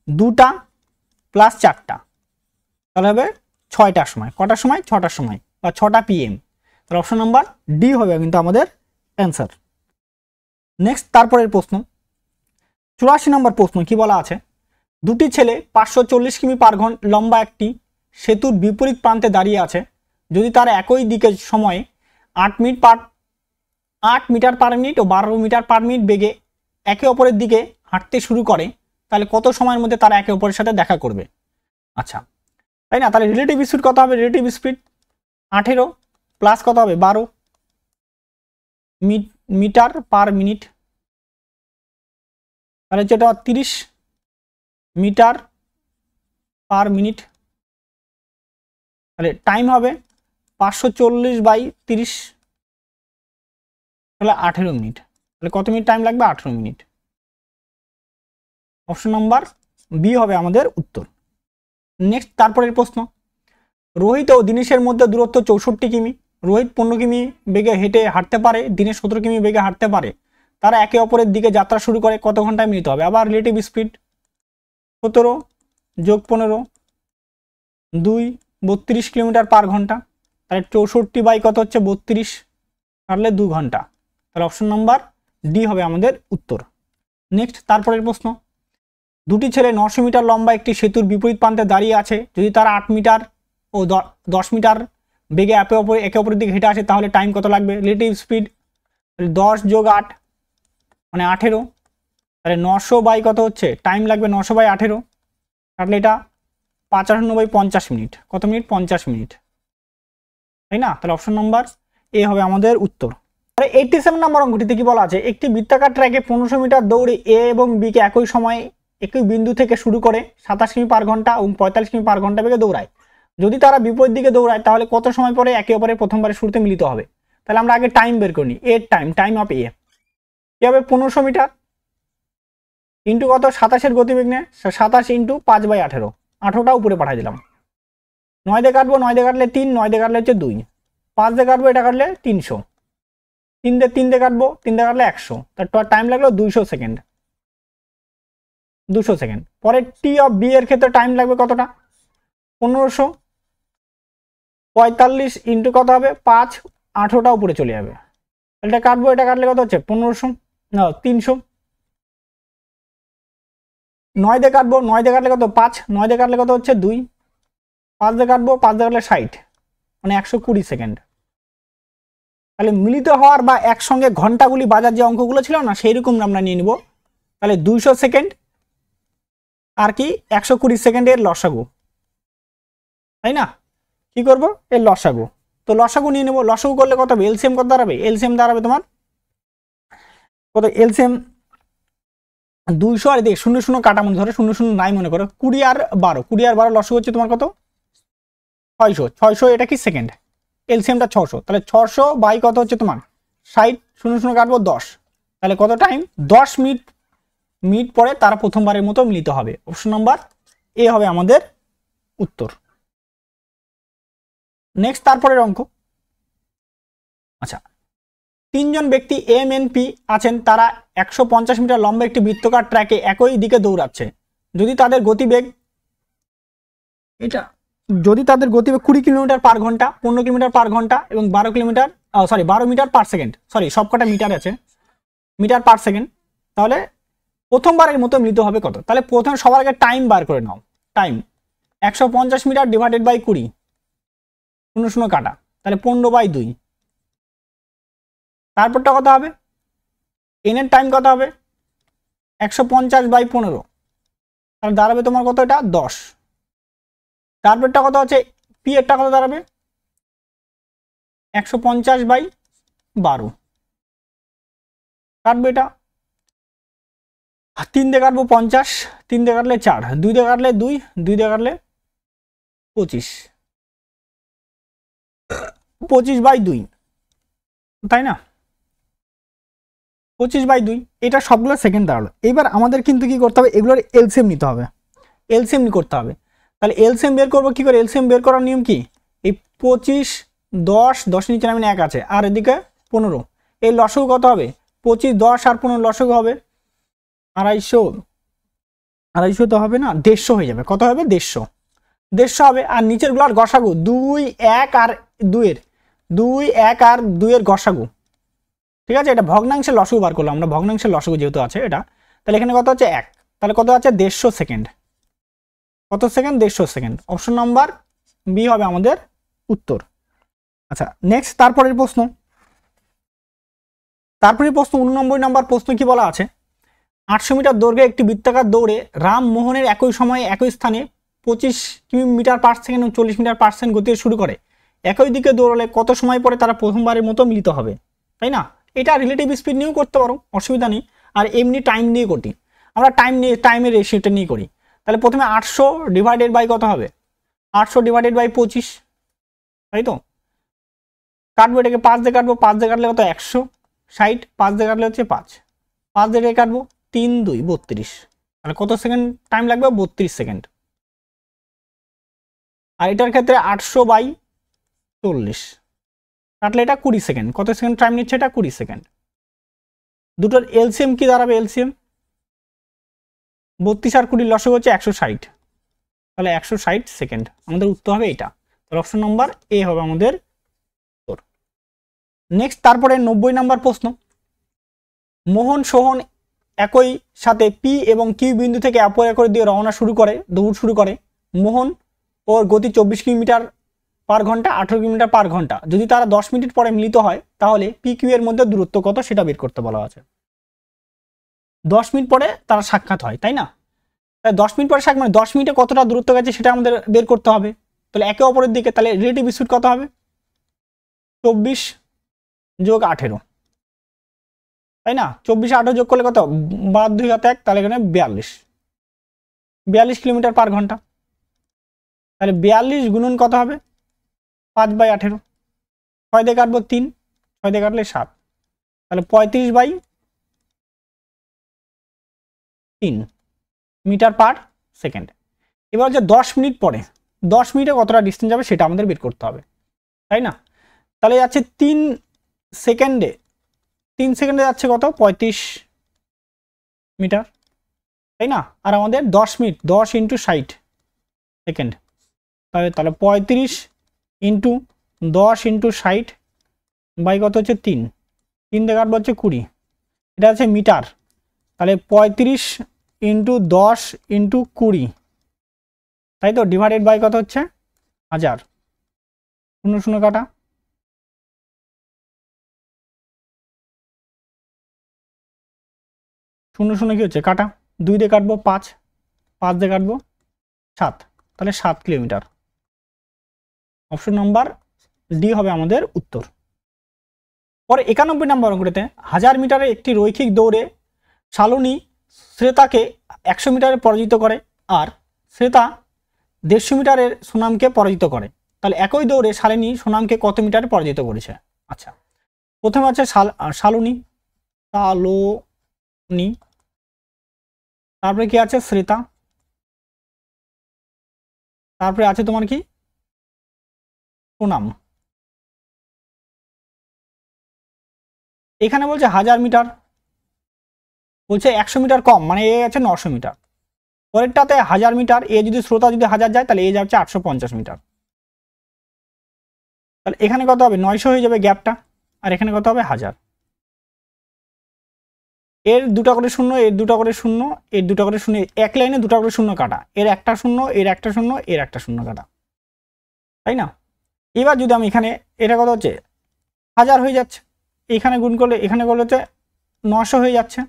2টা প্লাস 4টা, তাহলে হবে 6টার সময়। কটার সময়? 6টার সময় বা 6টা PM। তাহলে অপশন নাম্বার ডি হবে কিন্তু আমাদের অ্যান্সার। নেক্সট তারপরের প্রশ্ন, 84 নম্বর প্রশ্ন কি বলা আছে? দুটি ছেলে 540 কিমি পার ঘন্টা লম্বা একটি সেতুর বিপরীত প্রান্তে দাঁড়িয়ে আছে। যদি তারা একই দিকে সময়ে 8 মিটার পার মিনিট ও 12 মিটার পার মিনিট বেগে একে অপরের দিকে হাঁটতে শুরু করে, তাহলে কত সময়ের মধ্যে তারা একে অপরের সাথে দেখা করবে? আচ্ছা, তাই না? তাহলে রিলেটিভ স্পিড কত হবে? রিলেটিভ স্পিড 18 প্লাস কত হবে? 12 মিটার পার মিনিট, তাহলে যেটা 30 মিটার পার মিনিট। তাহলে টাইম হবে 540 বাই 30, তাহলে 18 মিনিট। তাহলে কত মিনিট টাইম লাগবে? 18 মিনিট। অপশন নাম্বার বি হবে আমাদের উত্তর। নেক্সট তারপরের প্রশ্ন, রোহিত ও দিনেশের মধ্যে দূরত্ব 64 কিমি। রোহিত 15 কিমি বেগে হাঁটতে পারে, দিনেশ 17 কিমি বেগে হাঁটতে পারে। তারা একে অপরের দিকে যাত্রা শুরু করে কত ঘন্টায় মিলিত হবে? আবার রিলেটিভ স্পিড 17 যোগ 15, 2, 32 কিলোমিটার পার ঘন্টা। তাহলে 64 বাই কত হচ্ছে? 32, তাহলে 2 ঘন্টা। তাহলে অপশন নাম্বার ডি হবে আমাদের উত্তর। নেক্সট তারপরের প্রশ্ন, দুটি ছেলে 900 মিটার লম্বা একটি সেতুর বিপরীত প্রান্তে দাঁড়িয়ে আছে। যদি তারা 8 মিটার ও 10 মিটার বেগে একে অপরের দিকে হেঁটে আসে তাহলে টাইম কত লাগবে? রিলেটিভ স্পিড 10 যোগ 8 মানে 18, তাহলে 900 বাই কত হচ্ছে, টাইম লাগবে 900 বাই 18, তাহলে এটা 55 বাই 50 মিনিট। কত মিনিট? 50 মিনিট, তাই না? তাহলে অপশন নাম্বার এ হবে আমাদের উত্তর। 87 নম্বর অঙ্কটিতে কি বলা আছে, একটি বৃত্তাকার ট্র্যাকে 1500 মিটার দৌড়ে এ এবং বি কে একই সময়ে একই বিন্দু থেকে শুরু করে 27 কিমি পার ঘন্টা এবং 45 কিমি পার ঘন্টা বেগে দৌড়ায়। যদি তারা বিপরীত দিকে দৌড়ায় তাহলে কত সময় পরে একে অপরের প্রথমবারের শুরুতে মিলিত হবে? তাহলে আমরা আগে টাইম বের করি, এর টাইম অফ এ কি হবে? 1500 মিটার ইন্টু কত, 27-এর গতিবেগ নেয় 27 ইন্টু 5/18, 18টা উপরে পাঠিয়ে দিলাম। 9 দিয়ে কাটবো, 9 দিয়ে কাটলে 3, 9 দিয়ে কাটলে হচ্ছে 2, 5 দিয়ে কাটবো, এটা কাটলে 300, 3 দিয়ে কাটবো, 3 দিয়ে কাটলে 100, তার টাইম লাগলো 200 সেকেন্ড। 200 সেকেন্ড। পরে টি অফ বি এর ক্ষেত্রে টাইম লাগবে কতটা? 1545 ইন্টু কত হবে 5, 18টা উপরে চলে যাবে। এটা কাটবো, এটা কাটলে কত হচ্ছে 1500 না 300। 9 দিয়ে কাটবো, 9 দিয়ে কাটলে কত 5, 9 দিয়ে কাটলে কত হচ্ছে 2, 5 দিয়ে কাটবো, 5 দিয়ে কাটলে 60 মানে 120 সেকেন্ড। তাহলে মিলিত হওয়ার বা একসঙ্গে ঘন্টাগুলি বাজার যে অঙ্কগুলো ছিল না সেই রকম আমরা নিয়ে নিব। তাহলে 200 সেকেন্ড আর কি 120 সেকেন্ডের লসাগু, তাই না? কি করব? এর লসাগু, তো লসাগু নিয়ে নেব। লসাগু করলে কত হবে? এলসিএম কত দাঁড়াবে? এলসিএম দাঁড়াবে তোমার কত? এলসিএম 200 আর দেখ 0 0 কাটা মনে ধরো 0 0 নাই মনে করো, 20 আর 12, 20 আর 12 লসাগু হচ্ছে তোমার কত? 600, 600 এটা কি সেকেন্ড, এলসিএমটা 600, তাহলে 600 বাই কত হচ্ছে তোমার 60, 0 0 কাটবো 10, তাহলে কত টাইম? 10 মিনিট পরে তারা প্রথমবারের মতো মিলিত হবে। অপশন নাম্বার এ হবে আমাদের উত্তর। নেক্সট তারপরের অঙ্ক, আচ্ছা, 3 জন ব্যক্তি এম এন পি আছেন, তারা 150 মিটার লম্বা একটি বৃত্তাকার ট্র্যাকে একই দিকে দৌড়াচ্ছে। যদি তাদের গতিবেগ 20 কিলোমিটার পার ঘন্টা, 15 কিলোমিটার পার ঘন্টা এবং 12 মিটার পার সেকেন্ড, সবকটা মিটার আছে, মিটার পার সেকেন্ড, তাহলে প্রথমবারের মতো মিলিত হবে কত? তাহলে প্রথম সবার আগে টাইম বার করে নাও। টাইম 150 মিটার ডিভাইডেড বাই 20, 0 0 কাটা, তাহলে 15/2। তারপরটা কত হবে? এন এর টাইম কত হবে? 150/15, তাহলে দাঁড়াবে তোমার কত? এটা 10। তারপরটা কত আছে? পি এরটা কত দাঁড়াবে? 150/12, কাটবে এটা 3 দিয়ে কাটবো 50, 3 দিয়ে কাটলে 4, 2 দিয়ে কাটলে 2, 2 দিয়ে কাটলে 25, 25/2, তাই না? 25/2, এটা সবগুলো সেকেন্ড দাঁড়ালো। এবার আমাদের কিন্তু কি করতে হবে? এগুলোর এলসিএম নিতে হবে, এলসিএম করতে হবে। তাহলে এলসিএম বের করবো কি করে? এলসিএম বের করার নিয়ম কি? এই 25, 10 নিচে নামে 1 আছে, আর এদিকে 15, এই লসাগু কত হবে? 25, 10 আর 15 লসাগু হবে 250 তো হবে না, 150 হয়ে যাবে। কত হবে? 150 হবে। আর নিচের গুলার গসাগু 2, 1 আর 2 এর গসাগু, ঠিক আছে? এটা ভগ্নাংশের লসাগু বার করলাম আমরা, ভগ্নাংশের লসাগু যেহেতু আছে এটা, তাহলে এখানে কত হচ্ছে 1, তাহলে কত আছে? 150 সেকেন্ড। কত second? 150 second. Option number B হবে আমাদের উত্তর। আচ্ছা, নেক্সট তারপরের প্রশ্ন 99 নম্বর প্রশ্ন কি বলা আছে, 800 মিটার দৈর্ঘ্যে একটি বৃত্তাকার দৌড়ে রাম মোহনের একই সময়ে একই স্থানে 25 মিটার পার সেকেন্ড এবং 40 মিটার পার সেকেন্ড গতিতে শুরু করে একই দিকে দৌড়ালে কত সময় পরে তারা প্রথমবারের মতো মিলিত হবে? তাই না? এটা রিলেটিভ স্পিড নিয়েও করতে পারো, অসুবিধা নেই। আর এমনি টাইম নিয়ে করি, আমরা টাইমের রেশিওটা নিয়ে করি। তাহলে প্রথমে 800 ডিভাইডেড বাই কত হবে? 800 ডিভাইডেড বাই 25, তাই তো? কাটবো, এটাকে 5 দিয়ে কাটবো, 5 দিয়ে কাটলে কত? 160, 5 দিয়ে কাটলে হচ্ছে 5 দিয়ে কাটবো, 3 2 32, তাহলে কত সেকেন্ড টাইম লাগবে? 32 সেকেন্ড। আর এটার ক্ষেত্রে 800/40 কাটলে এটা 20 সেকেন্ড। কত সেকেন্ড টাইম নিচ্ছে এটা? 20 সেকেন্ড। দুটোর এলসিএম কি দাঁড়াবে? এলসিএম 32 আর 20 লসাগু হচ্ছে 160, তাহলে 160 সেকেন্ড। আমাদের উত্তর হবে এটা। তাহলে অপশন নাম্বার এ হবে আমাদের উত্তর। নেক্সট তারপরে 90 নম্বর প্রশ্ন, মোহন সোহন একই সাথে পি এবং কিউ বিন্দু থেকে অপর একর দিয়ে রওনা শুরু করে, দৌড় শুরু করে। মোহন ওর গতি 24 কিলোমিটার পার ঘন্টা, 18 কিলোমিটার পার ঘন্টা। যদি তারা 10 মিনিট পরে মিলিত হয় তাহলে পি কিউ এর মধ্যে দূরত্ব কত সেটা বের করতে বলা আছে। 10 মিনিট পরে তারা সাক্ষাৎ হয়, তাই না? তাই 10 মিনিট পরে সাক্ষাৎ মানে 10 মিনিটে কতটা দূরত্ব গেছে সেটা আমাদের বের করতে হবে। তাহলে একে অপরের দিকে, তাহলে রিলেটিভ স্পিড কত হবে? 24 যোগ 18, তাই না? 24 18 যোগ করলে কত? 12 2 1, তাহলে এখানে 42 কিলোমিটার পার ঘন্টা। তাহলে 42 গুণন কত হবে? 5/18। 6 দিয়ে কাটবো 3, 6 দিয়ে কাটলে 7, তাহলে 35/3 মিটার পার সেকেন্ড। এবার হচ্ছে 10 মিনিট পরে 10 মিনিটে কতটা ডিস্টেন্স যাবে সেটা আমাদের বের করতে হবে, তাই না? তাহলে যাচ্ছে 3 সেকেন্ডে যাচ্ছে কত? 35 মিটার, তাই না? আর আমাদের 10 মিনিট 10 × 60 সেকেন্ড, তাহলে 35 × 10 × 60 বাই কত হচ্ছে 3 দিয়ে কাটবো হচ্ছে 20, এটা হচ্ছে মিটার। তাহলে 35 × 10 × 20, তাই তো, ডিভাইডেড বাই কত হচ্ছে 1000। 0 0 কাটা, 0 0 কি হচ্ছে কাটা, 2 দিয়ে কাটবো 5, 5 দিয়ে কাটবো 7, তাহলে 7 কিলোমিটার। অপশন নাম্বার ডি হবে আমাদের উত্তর। পরে 91 নম্বর অঙ্কটিতে 1000 মিটারে একটি রৈখিক দৌড়ে শালনী শ্রেতাকে 100 মিটারে পরাজিত করে আর শ্রেতা 150 মিটারের সুনামকে পরাজিত করে। তাহলে একই দৌড়ে শালিনী সুনামকে কত মিটারে পরাজিত করেছে? আচ্ছা, প্রথমে আছে শালনী, তারপরে কি আছে? শ্রেতা, তারপরে আছে তোমার কি? সুনাম। এখানে বলছে 1000 মিটার, বলছে 100 মিটার কম, মানে এ আছে 900 মিটার। পরেরটাতে 1000 মিটার, এ যদি শ্রোতা যদি 1000 যায় তাহলে এ যাচ্ছে 850 মিটার। তাহলে এখানে কত হবে? 900 হয়ে যাবে গ্যাপটা, আর এখানে কত হবে? 1000। এর দুটা করে শূন্য, এর দুটা করে শূন্য, এর দুটা করে শূন্য, এক লাইনে দুটা করে শূন্য কাটা, এর একটা শূন্য, এর একটা শূন্য, এর একটা শূন্য কাটা, তাই না? এবার যদি আমি এখানে, এটা কত হচ্ছে? 1000 হয়ে যাচ্ছে, এখানে গুণ করলে এখানে করলে হচ্ছে 900 হয়ে যাচ্ছে,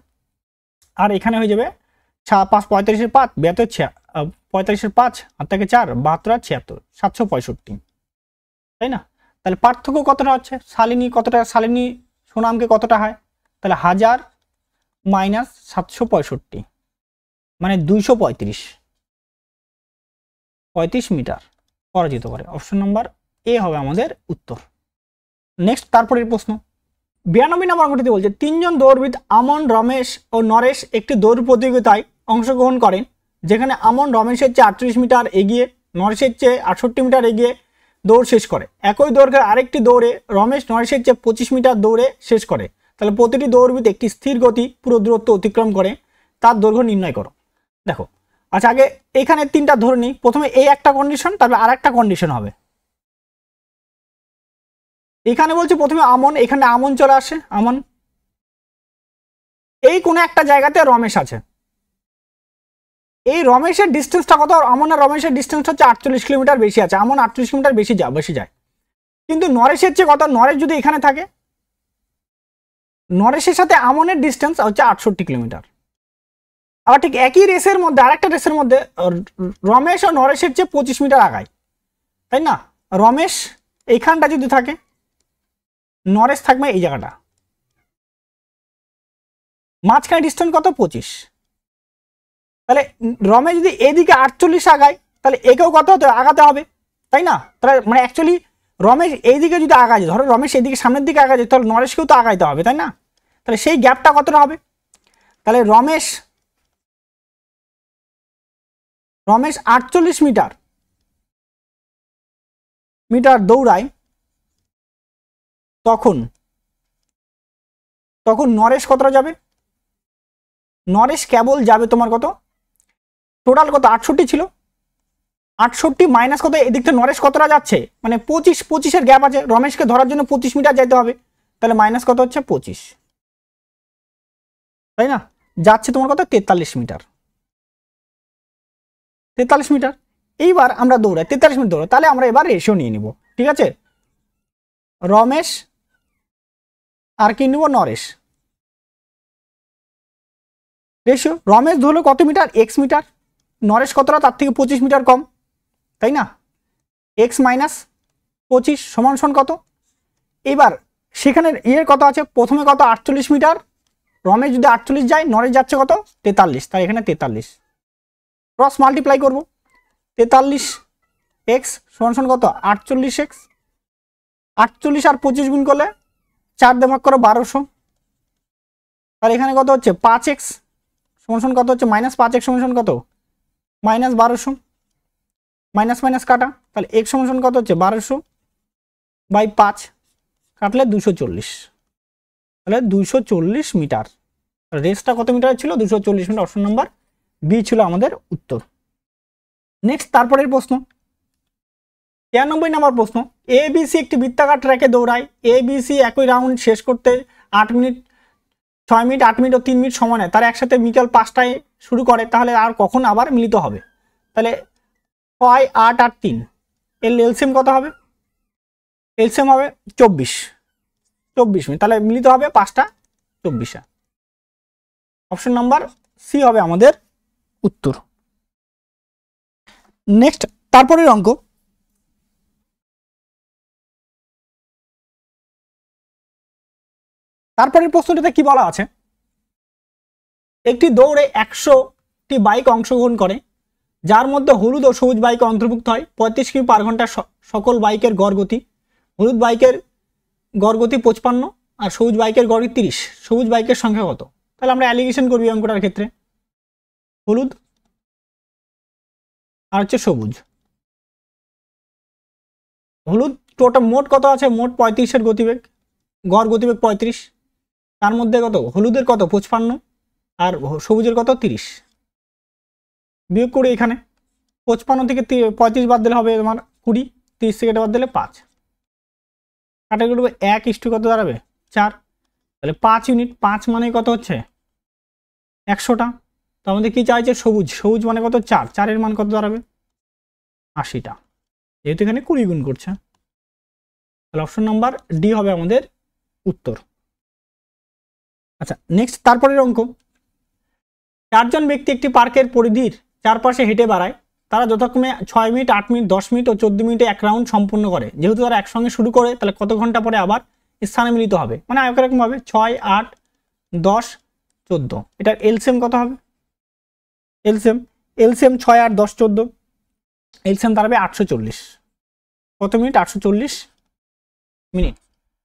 আর এখানে হয়ে যাবে 5 35 5 72 45 5 আর থেকে 4 72 আর 76 765, তাই না? তাহলে পার্থক্য কতটা হচ্ছে? শালিনী কতটা, শালিনী সুনামকে কতটা হয়? তাহলে 1000 মাইনাস 765 মানে 235 মিটার পরাজিত করে। অপশন নাম্বার এ হবে আমাদের উত্তর। নেক্সট, তারপরের প্রশ্ন 92 নম্বর অঙ্কটিতে বলছে 3 জন দৌড়বিদ আমন, রমেশ ও নরেশ একটি দৌড় প্রতিযোগিতায় অংশগ্রহণ করেন, যেখানে আমন রমেশের চেয়ে 38 মিটার এগিয়ে, নরেশের চেয়ে 68 মিটার এগিয়ে দৌড় শেষ করে। একই দৈর্ঘ্যের আরেকটি দৌড়ে রমেশ নরেশের চেয়ে 25 মিটার দৌড়ে শেষ করে। তাহলে প্রতিটি দৌড়বিদ একটি স্থির গতি পুরো দূরত্ব অতিক্রম করে, তার দৈর্ঘ্য নির্ণয় করো। দেখো, আচ্ছা আগে এখানে 3টা ধরে নিই। প্রথমে এই একটা কন্ডিশন, তারপরে আর একটা কন্ডিশন হবে। এখানে বলছে প্রথমে আমন, এখানে আমন চলে আসে, আমন এই কোনো একটা জায়গাতে রমেশ আছে। এই রমেশের ডিস্টেন্সটা কত? আমন আর রমেশের ডিস্টেন্স হচ্ছে 48 কিলোমিটার বেশি আছে, আমন 38 কিলোমিটার বেশি যায়। কিন্তু নরেশের চেয়ে কত? নরেশ যদি এখানে থাকে, নরেশের সাথে আমনের ডিস্টেন্স হচ্ছে 68 কিলোমিটার। আবার ঠিক একই রেসের মধ্যে, আরেকটা রেসের মধ্যে রমেশ ও নরেশের চেয়ে 25 মিটার আগায়, তাই না? রমেশ এইখানটা যদি থাকে, নরেশ থাকবে এই জায়গাটা, মাঝখানে ডিস্টেন্স কত? 25। তাহলে রমেশ যদি এদিকে 48 আগায়, তাহলে একেও কত হতে আগাতে হবে, তাই না? তাহলে মানে অ্যাকচুয়ালি রমেশ এইদিকে যদি আগায়, ধরো রমেশ এইদিকে সামনের দিকে আগায়, তাহলে নরেশকেও তো আগাইতে হবে, তাই না? তাহলে সেই গ্যাপটা কতটা হবে? তাহলে রমেশ 48 মিটার দৌড়ায়, তখন নরেশ কতটা যাবে? নরেশ কেবল যাবে তোমার কত? টোটাল কত? 68 ছিল, 68 মাইনাস কত? এদিকটা নরেশ কতটা যাচ্ছে? মানে 25 গ্যাপ আছে, রমেশকে ধরার জন্য 25 মিটার যেতে হবে, তাহলে মাইনাস কত হচ্ছে? 25। তাই না? যাচ্ছে তোমার কত 43 মিটার, 43 মিটার। এইবার আমরা দৌড়াই 43 মিনিট দৌড়াই, তাহলে আমরা এবার রেশিও নিয়ে নিব। ঠিক আছে, রমেশ আর কি নিব, নরেশ। রেশিও রমেশ ধরলো কত মিটার, এক্স মিটার, নরেশ কতটা তার থেকে 25 মিটার কম, তাই না? এক্স মাইনাস 25 সমান সমান কত? এবার সেখানে ইয়ের কত আছে, প্রথমে কত 48 মিটার, রমেশ যদি 48 যায়, নরেশ যাচ্ছে কত 43, তাই এখানে 43 ক্রস মাল্টিপ্লাই করব, 43 এক্স সমান সমান কত 48 এক্স, 48 আর 25 গুণ করলে 4 দিয়ে ভাগ করো 1200, তাহলে এখানে কত হচ্ছে 5 এক্স সমান সমান কত হচ্ছে মাইনাস 5 এক্স সমান সমান কত মাইনাস 1200, মাইনাস মাইনাস কাটা, তাহলে এক্স সমান সমান কত হচ্ছে 1200 বাই 5 কাটলে 240, তাহলে 240 মিটার। রেসটা কত মিটার ছিল, 240 মিটার। অপশন নাম্বার বি ছিল আমাদের উত্তর। নেক্সট তারপরের প্রশ্ন 93 নম্বর প্রশ্ন, এবিসি একটি বৃত্তাকার ট্র্যাকে দৌড়ায়, এবিসি একই রাউন্ড শেষ করতে 8 মিনিট 6 মিনিট 8 মিনিট ও 3 মিনিট সময় নেয়, তারা একসাথে বিকাল 5টায় শুরু করে, তাহলে আর কখন আবার মিলিত হবে? তাহলে 6 8 আর 3 এর এলসিএম কত হবে? এলসিএম হবে 24 মিনিট, তাহলে মিলিত হবে 5টা 24। অপশন নাম্বার সি হবে আমাদের উত্তর। নেক্সট তারপরের অঙ্ক, তারপরের প্রশ্নটাতে কি বলা আছে, একটি দৌড়ে 100টি বাইক অংশগ্রহণ করে, যার মধ্যে হলুদ ও সবুজ বাইক অন্তর্ভুক্ত হয়। 35 কিমি পার ঘন্টা সকল বাইকের গড় গতি, হলুদ বাইকের গড় গতি 55 আর সবুজ বাইকের গড় 30, সবুজ বাইকের সংখ্যা কত? তাহলে আমরা অ্যালিগেশন করবি অঙ্কটার ক্ষেত্রে, হলুদ আর হচ্ছে সবুজ। হলুদ টোটাল মোট কত আছে, মোট 35-এর গতিবেগ, গড় গতিবেগ 35, তার মধ্যে কত হলুদের কত 55 আর সবুজের কত 30, বিয়োগ করে এখানে 55 থেকে 35 বাদ দিলে হবে তোমার 20, 30 থেকে বাদ দিলে 5, কাটাকুটি 1 কত দাঁড়াবে 4, তাহলে 5 ইউনিট, 5 মানে কত হচ্ছে 100টা। তার মধ্যে কি চাইছে সবুজ, সবুজ মানে কত 4, 4-এর মান কত দাঁড়াবে 80টা, যেহেতু এখানে 20 গুণ করছে, তাহলে অপশন নাম্বার ডি হবে আমাদের উত্তর। আচ্ছা নেক্সট তারপরের অঙ্ক, 4 জন ব্যক্তি একটি পার্কের পরিধির চারপাশে হেঁটে বেড়ায়, তারা যথাক্রমে 6 মিনিট 8 মিনিট 10 মিনিট ও 14 মিনিটে এক রাউন্ড সম্পূর্ণ করে। যেহেতু তারা একসঙ্গে শুরু করে, তাহলে কত ঘন্টা পরে আবার স্থানে মিলিত হবে? মানে একরকম ভাবে 6 8 10 14, এটার এলসিএম কত হবে? এলসিএম 6 8 10 14, এলসিএম দাঁড়াবে 840, কত মিনিট 840 মিনিট,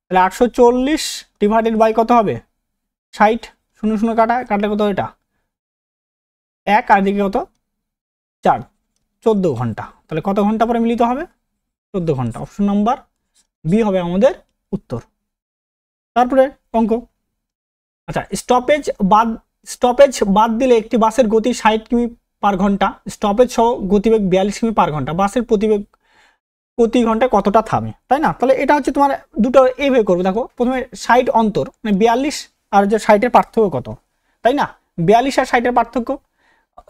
তাহলে 840 ডিভাইডেড বাই কত হবে 60, 0 কাটা, কাটলে কত এটা 1 আর দিকে কত 4, 14 ঘন্টা, তাহলে কত ঘন্টা পরে মিলিত হবে 14 ঘন্টা। অপশন নাম্বার বি হবে আমাদের উত্তর। তারপরে অঙ্ক, আচ্ছা স্টপেজ বাদ দিলে একটি বাসের গতি 60 কিমি পার ঘন্টা, স্টপেজ সহ গতিবেগ 42 কিমি পার ঘন্টা, বাসের প্রতি ঘন্টায় কতটা থামে? তাই না? তাহলে এটা হচ্ছে তোমার দুটো এইভাবে করবে, দেখো প্রথমে 60 অন্তর মানে 42 আর যে 60-এর পার্থক্য কত, তাই না? 42 আর 60-এর পার্থক্য,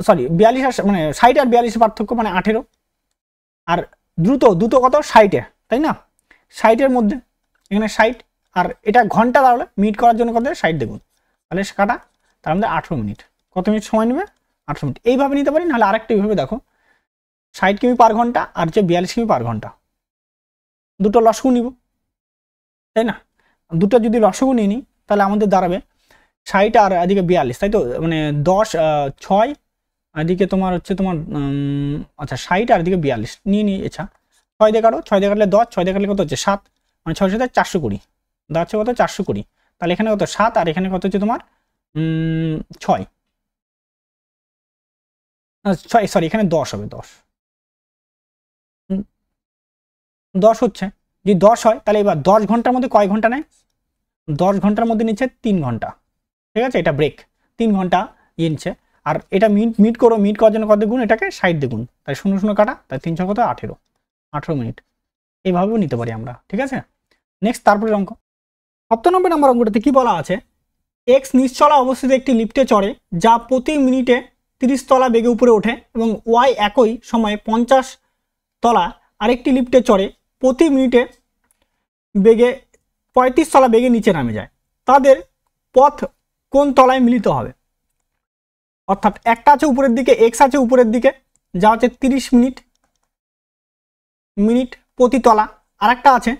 সরি 42 আর মানে 60 আর 42-এর পার্থক্য মানে 18, আর দ্রুত কত 60-এ, তাই না? 60-এর মধ্যে এখানে 60 আর এটা ঘন্টা দাঁড়ালে মিনিট করার জন্য কত 60 দেখুন, তাহলে কাটা, তার মধ্যে 18 মিনিট, কত মিনিট সময় নেবে 18 মিনিট। এইভাবে নিতে পারি, নাহলে আরেকটা এইভাবে দেখো 60 কিমি পার ঘন্টা আর যে 42 কিমি পার ঘন্টা, দুটো লসগু নিব, তাই না? দুটো যদি লসগু নিয়ে নিই তাহলে আমাদের দাঁড়াবে 60 আর এদিকে 42, তাই তো, মানে 10 6 এদিকে তোমার হচ্ছে তোমার আচ্ছা 60 আর এদিকে 42 নিয়ে আচ্ছা 6 দিয়ে কাটো, 6 দিয়ে কাটলে 10, 6 দিয়ে কাটলে কত হচ্ছে 7, মানে 6 সাথে 420, দাঁড়াচ্ছে কত 420, তাহলে এখানে কত 7 আর এখানে কত হচ্ছে তোমার 6, সরি এখানে 10 হবে, 10 হচ্ছে, যদি 10 হয় তাহলে এবার 10 ঘন্টার মধ্যে কয় ঘন্টা নেয়, 10 ঘন্টার মধ্যে নিচ্ছে 3 ঘন্টা, ঠিক আছে, এটা ব্রেক 3 ঘন্টা নিচ্ছে, আর এটা মিট করার জন্য কত গুণ, এটাকে 60 দ্বিগুণ, তাই 0 কাটা, তাই 3 কত 18 মিনিট, এইভাবেও নিতে পারি আমরা, ঠিক আছে। নেক্সট তারপরে অঙ্ক 97 নম্বর অঙ্কটাতে কি বলা আছে, এক্স নিচতলা অবস্থিত একটি লিফটে চড়ে যা প্রতি মিনিটে 30 তলা বেগে উপরে ওঠে এবং ওয়াই একই সময়ে 50 তলা আরেকটি লিফটে চড়ে প্রতি মিনিটে বেগে 35 তলা বেগে নিচে নামে যায়, তাদের পথ কোন তলায় মিলিত হবে? অর্থাৎ একটা আছে উপরের দিকে, এক্স আছে উপরের দিকে যা হচ্ছে 30 মিনিট প্রতি তলা, আর একটা আছে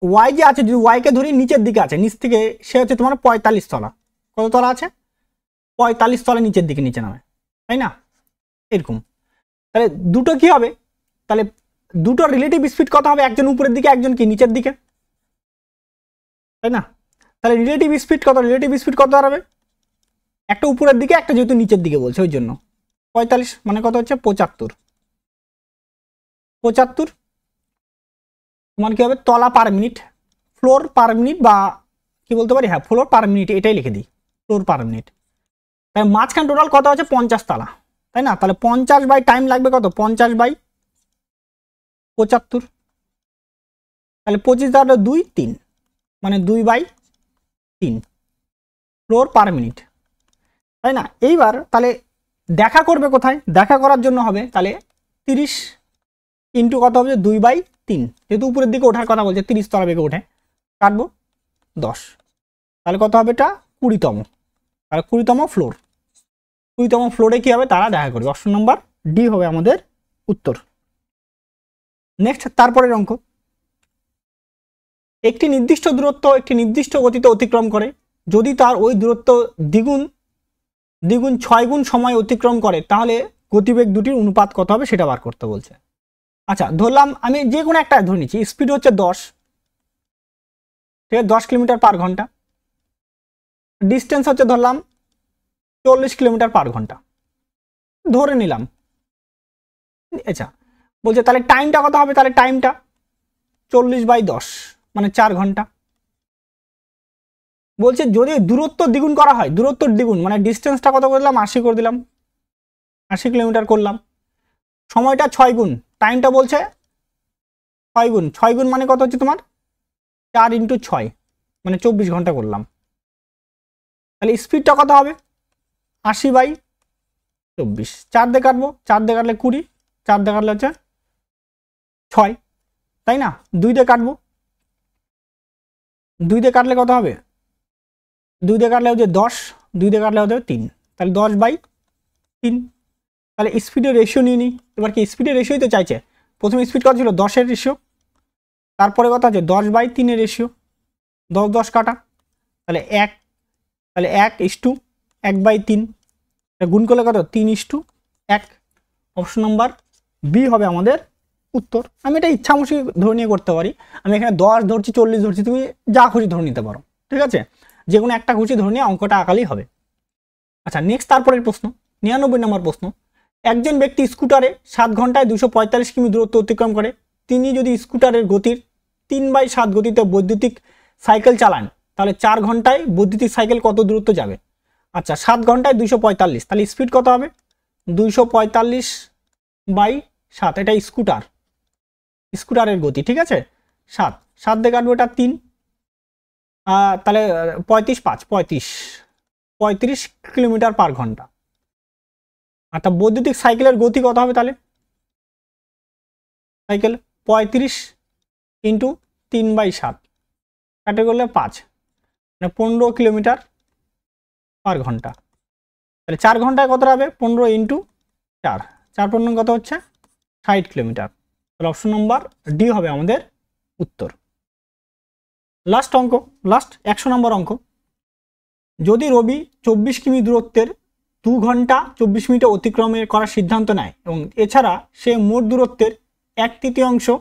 ওয়াই যে আছে, যদি ওয়াইকে ধরি নিচের দিকে আছে, নিচ থেকে সে হচ্ছে তোমার 45 তলা। কত তলা আছে? 45 তলা নিচের দিকে নিচে নামে, তাই না? এরকম তাহলে দুটো কি হবে? তাহলে দুটো রিলেটিভ স্পিড কত হবে? একজন উপরের দিকে, একজন কি নিচের দিকে, তাই না? তাহলে রিলেটিভ স্পিড কত? রিলেটিভ স্পিড কত দাঁড়াবে? একটা উপরের দিকে, একটা যেহেতু নিচের দিকে বলছে ওই জন্য 45 মানে কত হচ্ছে 75 তোমার কি হবে? তলা per minute, floor per minute, বা কি বলতে পারি, হ্যাঁ ফ্লোর পার মিনিট, এটাই লিখে দিই, ফ্লোর পার মিনিট। তাই মাঝখান টোটাল কত আছে? 50 তলা, তাই না? তাহলে 50 বাই টাইম লাগবে কত? 50 বাই 75, তাহলে 25 দ্বারা 2 3 মানে 2/3 ফ্লোর পার মিনিট, তাই না? এইবার তাহলে দেখা করবে কোথায়? দেখা করার জন্য হবে তাহলে 30 ইন্টু কত হবে? 2/3, যেহেতু উপরের দিকে ওঠার কথা বলছে, 30 তলা বেগে ওঠে, কাটবো 10, তাহলে কত হবে? এটা 20তম, তাহলে 20তম ফ্লোর। 20তম ফ্লোরে কি হবে? তারা দেখা করবে। অপশন নাম্বার ডি হবে আমাদের উত্তর। নেক্সট তারপরের অঙ্ক, একটি নির্দিষ্ট দূরত্ব একটি নির্দিষ্ট গতিতে অতিক্রম করে, যদি তার ওই দূরত্ব দ্বিগুণ 6 গুণ সময় অতিক্রম করে তাহলে গতিবেগ দুটির অনুপাত কত হবে সেটা বার করতে বলছে। আচ্ছা ধরলাম আমি যে কোনো একটা ধরে নিচ্ছি, স্পিড হচ্ছে 10, ঠিক আছে, 10 কিলোমিটার পার ঘন্টা, ডিস্টেন্স হচ্ছে ধরলাম 40 কিলোমিটার পার ঘন্টা ধরে নিলাম। আচ্ছা বলছে তাহলে টাইমটা কত হবে? তাহলে টাইমটা 40/10 মানে 4 ঘন্টা। বলছে যদি দূরত্ব দ্বিগুণ করা হয়, দূরত্ব দ্বিগুণ মানে ডিস্টেন্সটা কত করলাম? 80 করে দিলাম, 80 কিলোমিটার করলাম, সময়টা 6 গুণ, টাইমটা বলছে 6 গুণ, 6 গুণ মানে কত হচ্ছে তোমার? 4 × 6 মানে 24 ঘন্টা করলাম। তাহলে স্পিডটা কত হবে? 80/24, 4 দিয়ে কাটবো, 4 দিয়ে কাটলে 20, 4 দিয়ে কাটলে হচ্ছে 6, তাই না? 2 দিয়ে কাটবো, 2 দিয়ে কাটলে কত হবে? 2 দিয়ে কাটলে হচ্ছে 10, 2 দিয়ে কাটলে হতে হবে 3, তাহলে 10/3। তাহলে স্পিডের রেশিও নিয়ে নিই। এবার কি স্পিডের রেশিওই তো চাইছে, প্রথমে স্পিড কত ছিল? 10-এর রেশিও, তারপরে কথা আছে 10/3-এর রেশিও, 10 10 কাটা, তাহলে 1, তাহলে 1:1/3, গুণ করলে কত? 3:1। অপশন নাম্বার বি হবে আমাদের উত্তর। আমি এটা ইচ্ছামুষি ধরে নিয়ে করতে পারি, আমি এখানে 10 ধরছি, 40 ধরছি, তুমি যা খুশি ধরে নিতে পারো, ঠিক আছে, যে কোনো একটা খুশি ধরে নিয়ে অঙ্কটা আঁকালেই হবে। আচ্ছা নেক্সট তারপরের প্রশ্ন, 99 নম্বর প্রশ্ন, একজন ব্যক্তি স্কুটারে 7 ঘন্টায় 245 কিমি দূরত্ব অতিক্রম করে, তিনি যদি স্কুটারের গতির 3/7 গতিতে বৈদ্যুতিক সাইকেল চালান তাহলে 4 ঘন্টায় বৈদ্যুতিক সাইকেল কত দূরত্ব যাবে? আচ্ছা 7 ঘন্টায় 245, তাহলে স্পিড কত হবে? 245/7, এটা স্কুটারের গতি, ঠিক আছে, 7 দিয়ে কাটবো, এটা 3, তাহলে 35 কিলোমিটার পার ঘন্টা। অর্থাৎ বৈদ্যুতিক সাইকেলের গতি কত হবে? তাহলে সাইকেল 35 × 3/7 কাটে করলে 5 মানে 15 কিলোমিটার পার ঘন্টা। তাহলে 4 ঘন্টায় কত হবে? 15 × 4, 4 কত হচ্ছে? 60 কিলোমিটার। তাহলে অপশন নাম্বার ডি হবে আমাদের উত্তর। লাস্ট অঙ্ক, লাস্ট 100 নম্বর অঙ্ক, যদি রবি 24 কিমি দূরত্বের 2 ঘন্টা 24 মিনিটে অতিক্রমে করার সিদ্ধান্ত নেয় এবং এছাড়া সে মোট দূরত্বের 1/3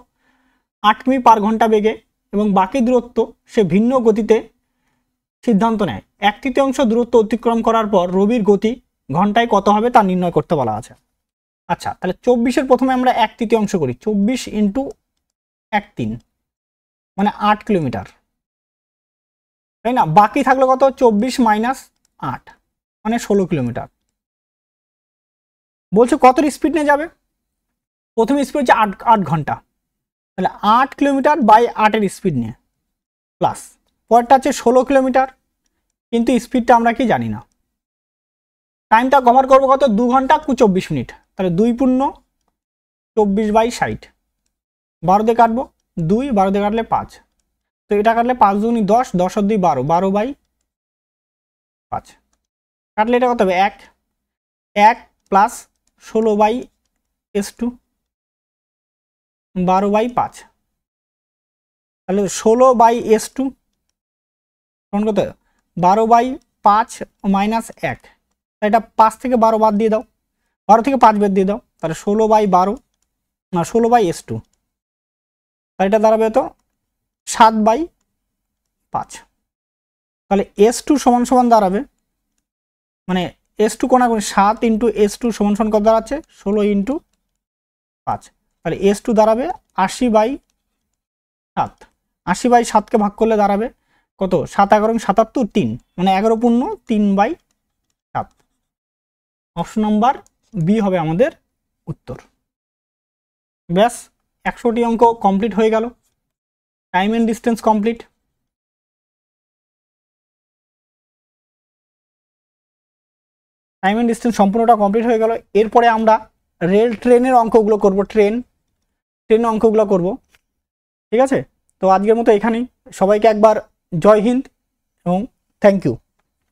8 কিমি পার ঘন্টা বেগে এবং বাকি দূরত্ব সে ভিন্ন গতিতে সিদ্ধান্ত নেয়, 1/3 দূরত্ব অতিক্রম করার পর রবির গতি ঘন্টায় কত হবে তা নির্ণয় করতে বলা আছে। আচ্ছা তাহলে 24-এর প্রথমে আমরা 1/3 করি, 24 × 1/3 মানে 8 কিলোমিটার, তাই না? বাকি থাকলো কত? 24 - 8 মানে 16 কিলোমিটার। বলছে কত স্পিড নিয়ে যাবে? প্রথম স্পিড হচ্ছে 8 ঘন্টা, তাহলে 8 কিলোমিটার বাই 8-এর স্পিড নিয়ে প্লাস, পরেরটা হচ্ছে 16 কিলোমিটার, কিন্তু স্পিডটা আমরা কি জানি না। টাইমটা কভার করবো কত, 2 ঘন্টা 24 মিনিট। তাহলে 2 পূর্ণ 24/60, 12 দিয়ে কাটবো 2, 12 দিয়ে কাটলে 5, তো এটা কাটলে 5 দুগুণে 10, 10 আর 2 12, 12/5 কাটলে এটা কত হবে 1 প্লাস 16/s2, 12/5, তাহলে 16/s2 তখন কত 12/5 মাইনাস 1, এটা 5 থেকে 12 বাদ দিয়ে দাও, 12 থেকে 5 বাদ দিয়ে দাও, তাহলে 16/12 না 16/s2, তাহলে এটা দাঁড়াবে তো 7/5। তাহলে s2 সমান সমান দাঁড়াবে, মানে s2 কোনাকুনি 7 ইন্টু s2 সমান সমান কত দাঁড়াচ্ছে 16 ইন্টু 5, তাহলে s2 দাঁড়াবে 80/7, 80/7কে ভাগ করলে দাঁড়াবে কত 7 11 77 3, মানে 11 পূর্ণ 3/7। অপশন নাম্বার বি হবে আমাদের উত্তর। ব্যাস 100টি অঙ্ক কমপ্লিট হয়ে গেল, time and distance complete. Time and distance সম্পূর্ণটা কমপ্লিট হয়ে গেল। এরপরে আমরা রেল ট্রেনের অঙ্কগুলো করব, ট্রেন অঙ্কগুলো করব, ঠিক আছে। তো আজকের মতো এখানেই, সবাইকে একবার জয় হিন্দ এবং থ্যাংক ইউ।